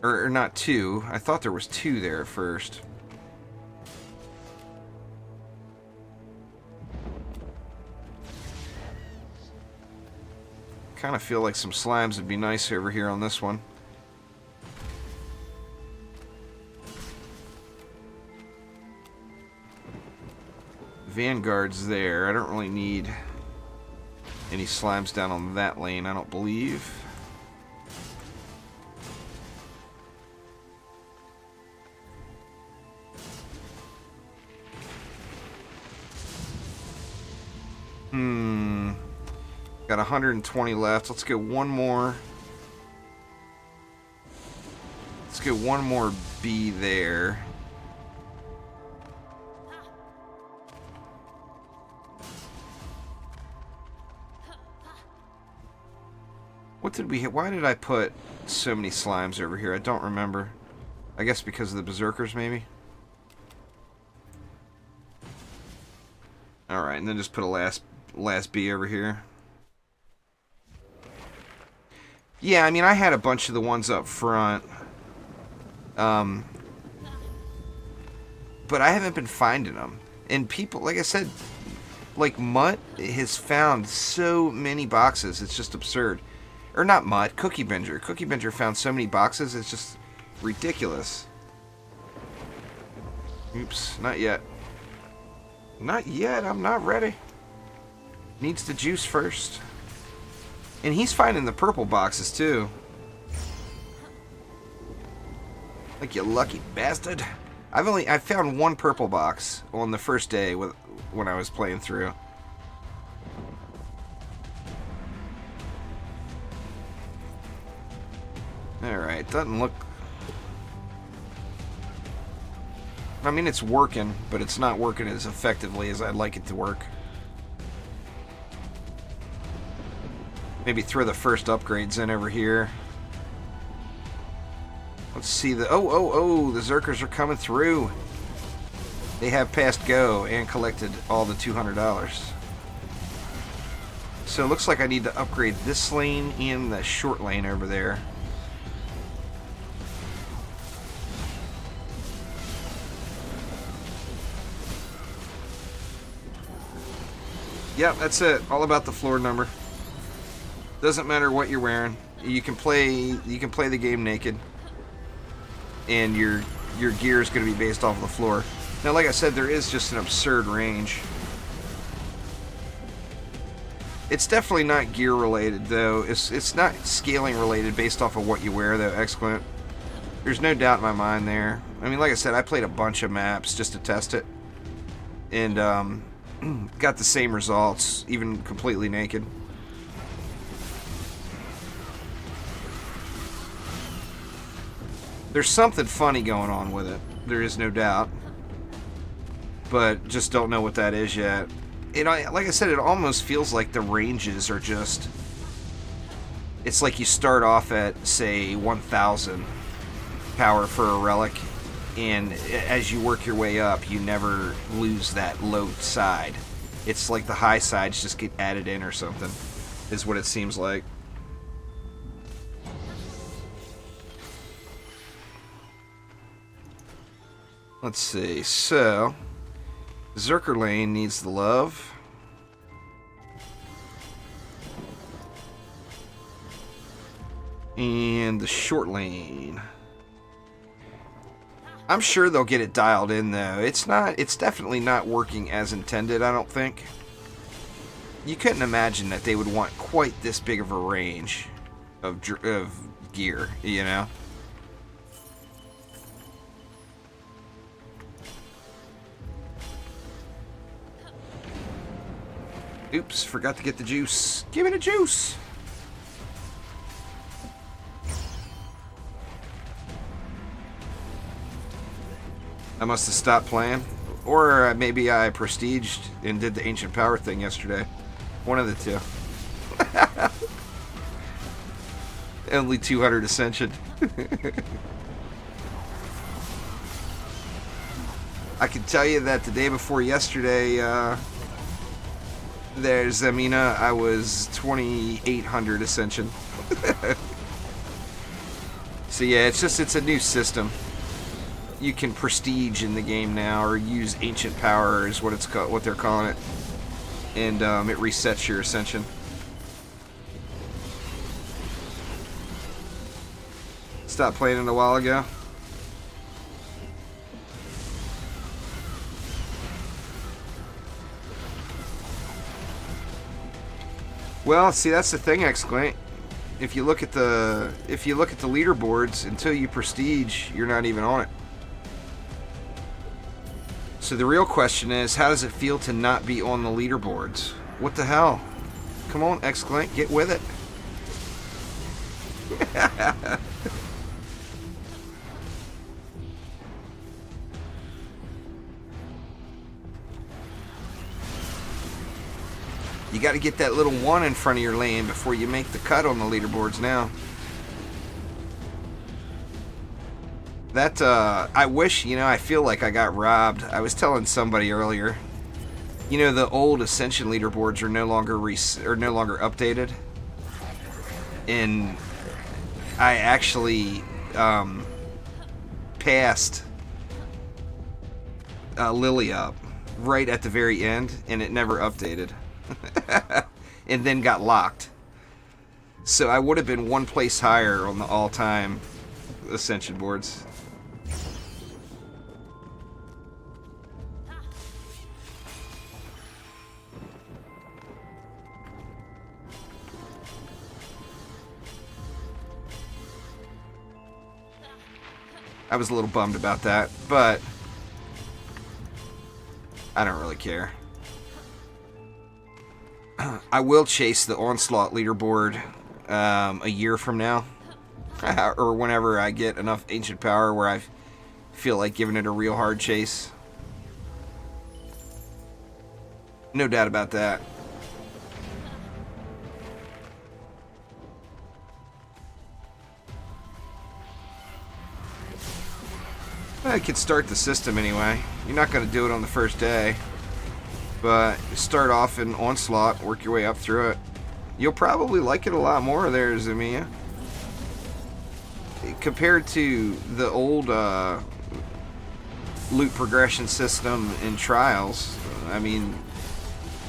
Or not 2. I thought there was 2 there at first. Kind of feel like some slimes would be nice over here on this one. Vanguard's there. I don't really need any slimes down on that lane, I don't believe. Got 120 left. Let's get one more. Let's get one more B there. What did we hit? Why did I put so many slimes over here? I don't remember. I guess because of the berserkers, maybe? Alright, and then just put a last B over here. Yeah, I mean, I had a bunch of the ones up front. But I haven't been finding them. And people, like I said, like Mutt has found so many boxes, it's just absurd. Or not Mutt, Cookie Binger. Cookie Binger found so many boxes, it's just ridiculous. Oops, not yet. Not yet, I'm not ready. Needs to juice first. And he's finding the purple boxes too. Like, you lucky bastard. I found one purple box on the first day when I was playing through. Alright, doesn't look... I mean, it's working, but it's not working as effectively as I'd like it to work. Maybe throw the first upgrades in over here. Let's see the... Oh, the Zerkers are coming through. They have passed go and collected all the $200. So it looks like I need to upgrade this lane and the short lane over there. Yep, that's it. All about the floor number. Doesn't matter what you're wearing. You can play the game naked, and your gear is going to be based off of the floor. Now, like I said, there is just an absurd range. It's definitely not gear related, though. It's not scaling related based off of what you wear, though, Excellent. There's no doubt in my mind there. I mean, like I said, I played a bunch of maps just to test it, and got the same results, even completely naked. There's something funny going on with it. There is no doubt. But just don't know what that is yet. Like I said, it almost feels like the ranges are just... It's like you start off at, say, 1,000 power for a relic, and as you work your way up, you never lose that low side. It's like the high sides just get added in or something, is what it seems like. Let's see, so Zerker Lane needs the love. And the short lane. I'm sure they'll get it dialed in, though. It's definitely not working as intended, I don't think. You couldn't imagine that they would want quite this big of a range of gear, you know? Oops, forgot to get the juice. Give me the juice! I must have stopped playing. Or maybe I prestiged and did the ancient power thing yesterday. One of the two. Only 200 ascension. I can tell you that the day before yesterday, there's Amina, I was 2,800 ascension. So yeah, it's a new system. You can prestige in the game now, or use ancient power is what it's called, what they're calling it, and it resets your ascension. Stopped playing it a while ago. Well, see, that's the thing, Exclaim. If you look at the leaderboards, until you prestige, you're not even on it. So the real question is, how does it feel to not be on the leaderboards? What the hell? Come on, Exclaim, get with it. You got to get that little one in front of your lane before you make the cut on the leaderboards now. That, I wish, I feel like I got robbed. I was telling somebody earlier, the old Ascension leaderboards are no longer updated. And I actually, passed Lily up right at the very end, and it never updated. And then got locked. So I would have been one place higher on the all-time Ascension boards. I was a little bummed about that, but I don't really care. I will chase the Onslaught leaderboard a year from now, or whenever I get enough ancient power where I feel like giving it a real hard chase. No doubt about that. I could start the system anyway. You're not going to do it on the first day. But start off in Onslaught, work your way up through it. You'll probably like it a lot more there, Zamia. Compared to the old loot progression system in Trials, I mean,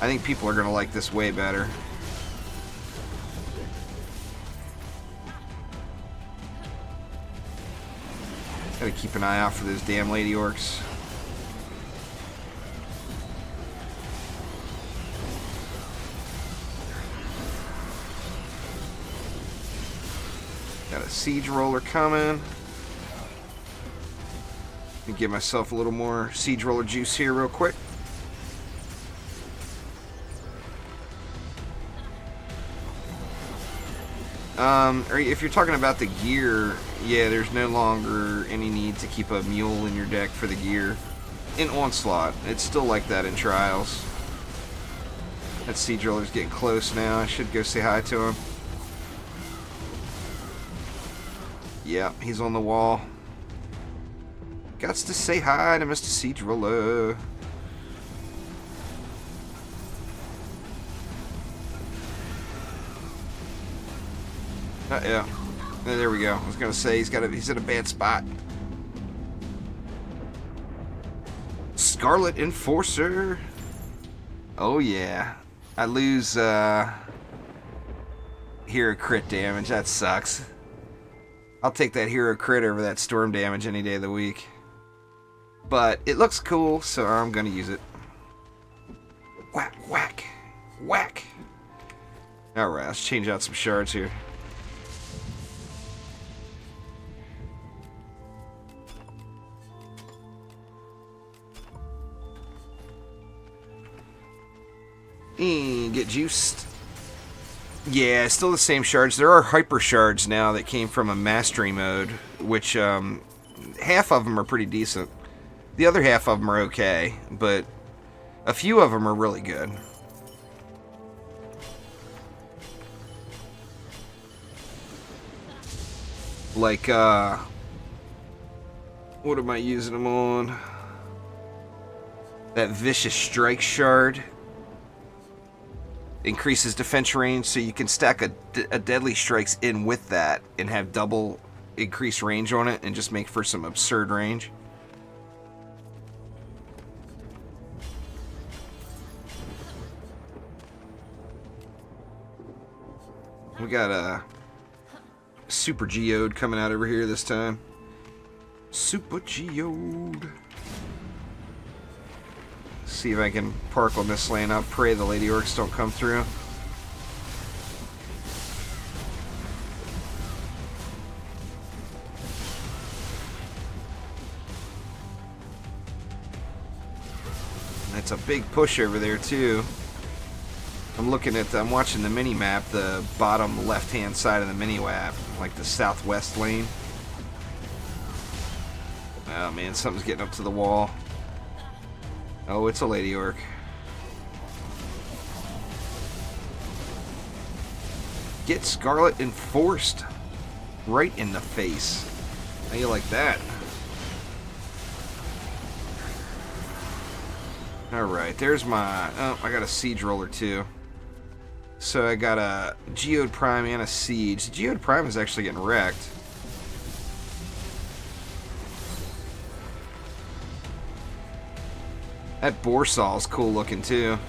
I think people are going to like this way better. Gotta keep an eye out for those damn lady orcs. Got a siege roller coming. Let me give myself a little more siege roller juice here real quick. Or if you're talking about the gear, yeah, there's no longer any need to keep a mule in your deck for the gear. In Onslaught, it's still like that in Trials. That siege roller's getting close now. I should go say hi to him. Yeah, he's on the wall. Gots to say hi to Mr. Siege Roller. Yeah. There we go. I was gonna say he's in a bad spot. Scarlet Enforcer. Oh yeah. I lose hero crit damage. That sucks. I'll take that hero crit over that storm damage any day of the week. But it looks cool, so I'm gonna use it. Whack, whack, whack. Alright, let's change out some shards here. And get juiced. Yeah, still the same shards. There are hyper shards now that came from a mastery mode, which half of them are pretty decent. The other half of them are okay, but a few of them are really good. Like, what am I using them on? That Vicious Strike shard. Increases defense range, so you can stack a Deadly Strikes in with that and have double increased range on it and just make for some absurd range. We got a Super Geode coming out over here this time. Super Geode. See if I can park on this lane. I'll pray the Lady Orcs don't come through. That's a big push over there too. I'm watching the mini map, the bottom left-hand side of the mini map, like the southwest lane. Oh man, something's getting up to the wall. Oh, it's a Lady Orc. Get Scarlet Enforced right in the face. How you like that? Alright, there's my... Oh, I got a Siege Roller too. So I got a Geode Prime and a Siege. The Geode Prime is actually getting wrecked. That Borsaw's cool looking too.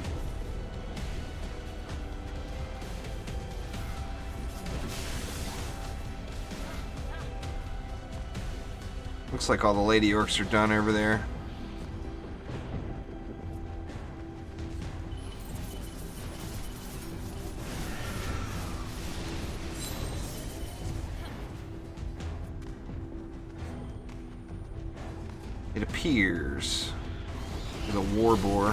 Looks like all the Lady Orcs are done over there. It appears the War Boar.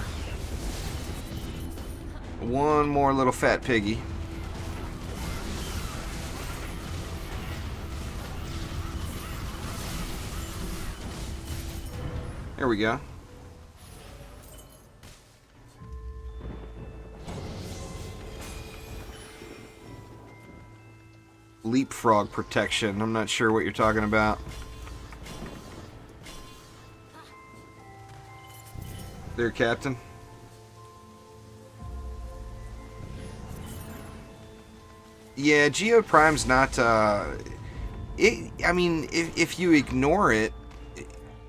One more little fat piggy. There we go. Leapfrog protection. I'm not sure what you're talking about. there, Captain. Yeah, Geoprime's not, I mean, if you ignore it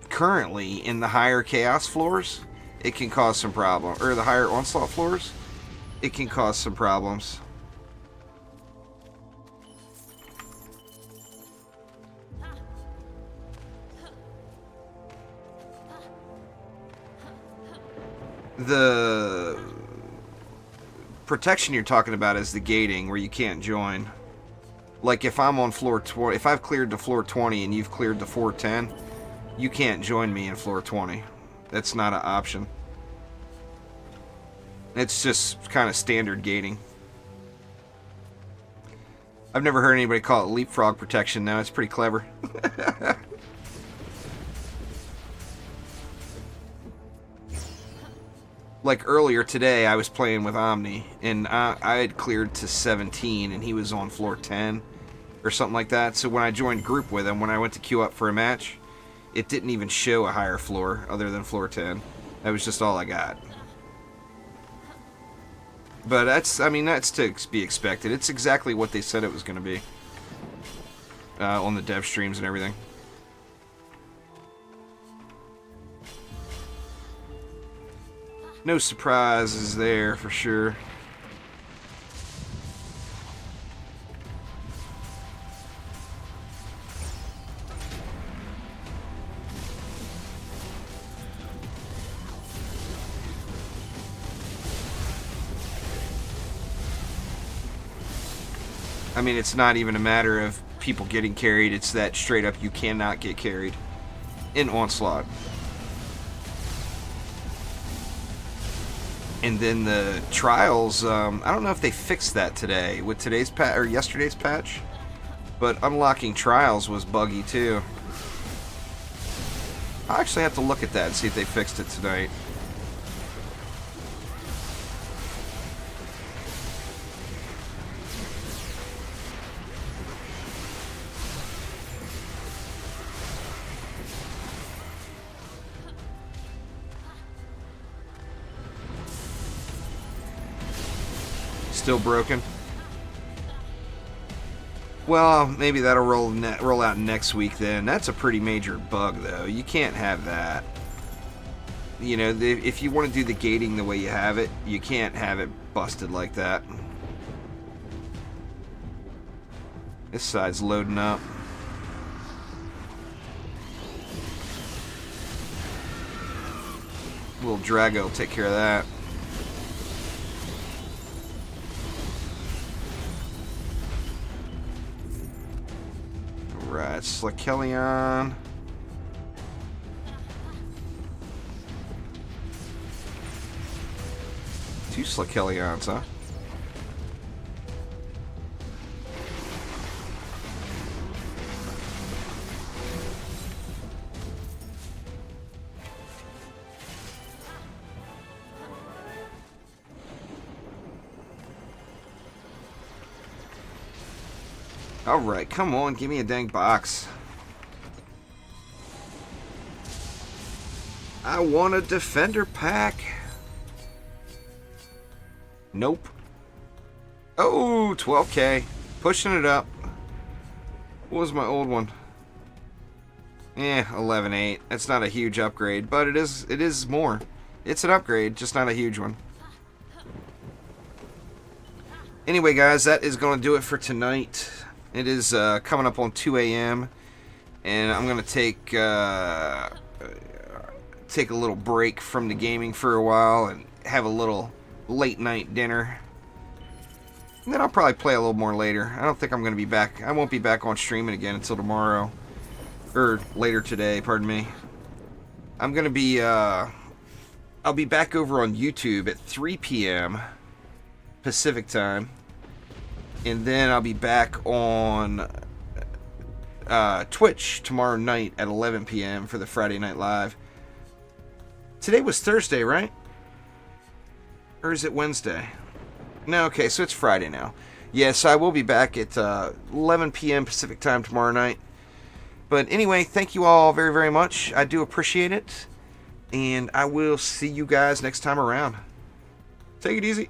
currently in the higher Chaos floors, it can cause some problem. Or the higher Onslaught floors, it can cause some problems. The protection you're talking about is the gating where you can't join. Like if I'm on floor 20, if I've cleared to floor 20 and you've cleared to floor 10, you can't join me in floor 20. That's not an option. It's just kind of standard gating. I've never heard anybody call it leapfrog protection. Now it's pretty clever. Like earlier today, I was playing with Omni, and I had cleared to 17, and he was on floor 10, or something like that. So when I joined group with him, when I went to queue up for a match, it didn't even show a higher floor other than floor 10. That was just all I got. But that's, I mean, that's to be expected. It's exactly what they said it was going to be on the dev streams and everything. No surprises there, for sure. I mean, it's not even a matter of people getting carried. It's that straight up you cannot get carried in Onslaught. And then the trials, I don't know if they fixed that today with today's patch or yesterday's patch, but unlocking trials was buggy too. I actually have to look at that and see if they fixed it tonight. Still broken. Well, maybe that'll roll out next week then. That's a pretty major bug, though. You can't have that. You know, if you want to do the gating the way you have it, you can't have it busted like that. This side's loading up. Little Drago will take care of that. Right, Slakelion. Two Slakelions, huh? Alright, come on, give me a dang box. I want a defender pack. Nope. Oh, 12K. Pushing it up. What was my old one? 11.8. That's not a huge upgrade, but it is more. It's an upgrade, just not a huge one. Anyway, guys, that is going to do it for tonight. It is coming up on 2 a.m. and I'm going to take a little break from the gaming for a while and have a little late night dinner. And then I'll probably play a little more later. I don't think I'm going to be back. I won't be back on streaming again until tomorrow. Or later today, pardon me. I'm going to be, I'll be back over on YouTube at 3 p.m. Pacific time. And then I'll be back on Twitch tomorrow night at 11 p.m. for the Friday Night Live. Today was Thursday, right? Or is it Wednesday? No, okay, so it's Friday now. Yes, I will be back at 11 p.m. Pacific time tomorrow night. But anyway, thank you all very, very much. I do appreciate it. and I will see you guys next time around. Take it easy.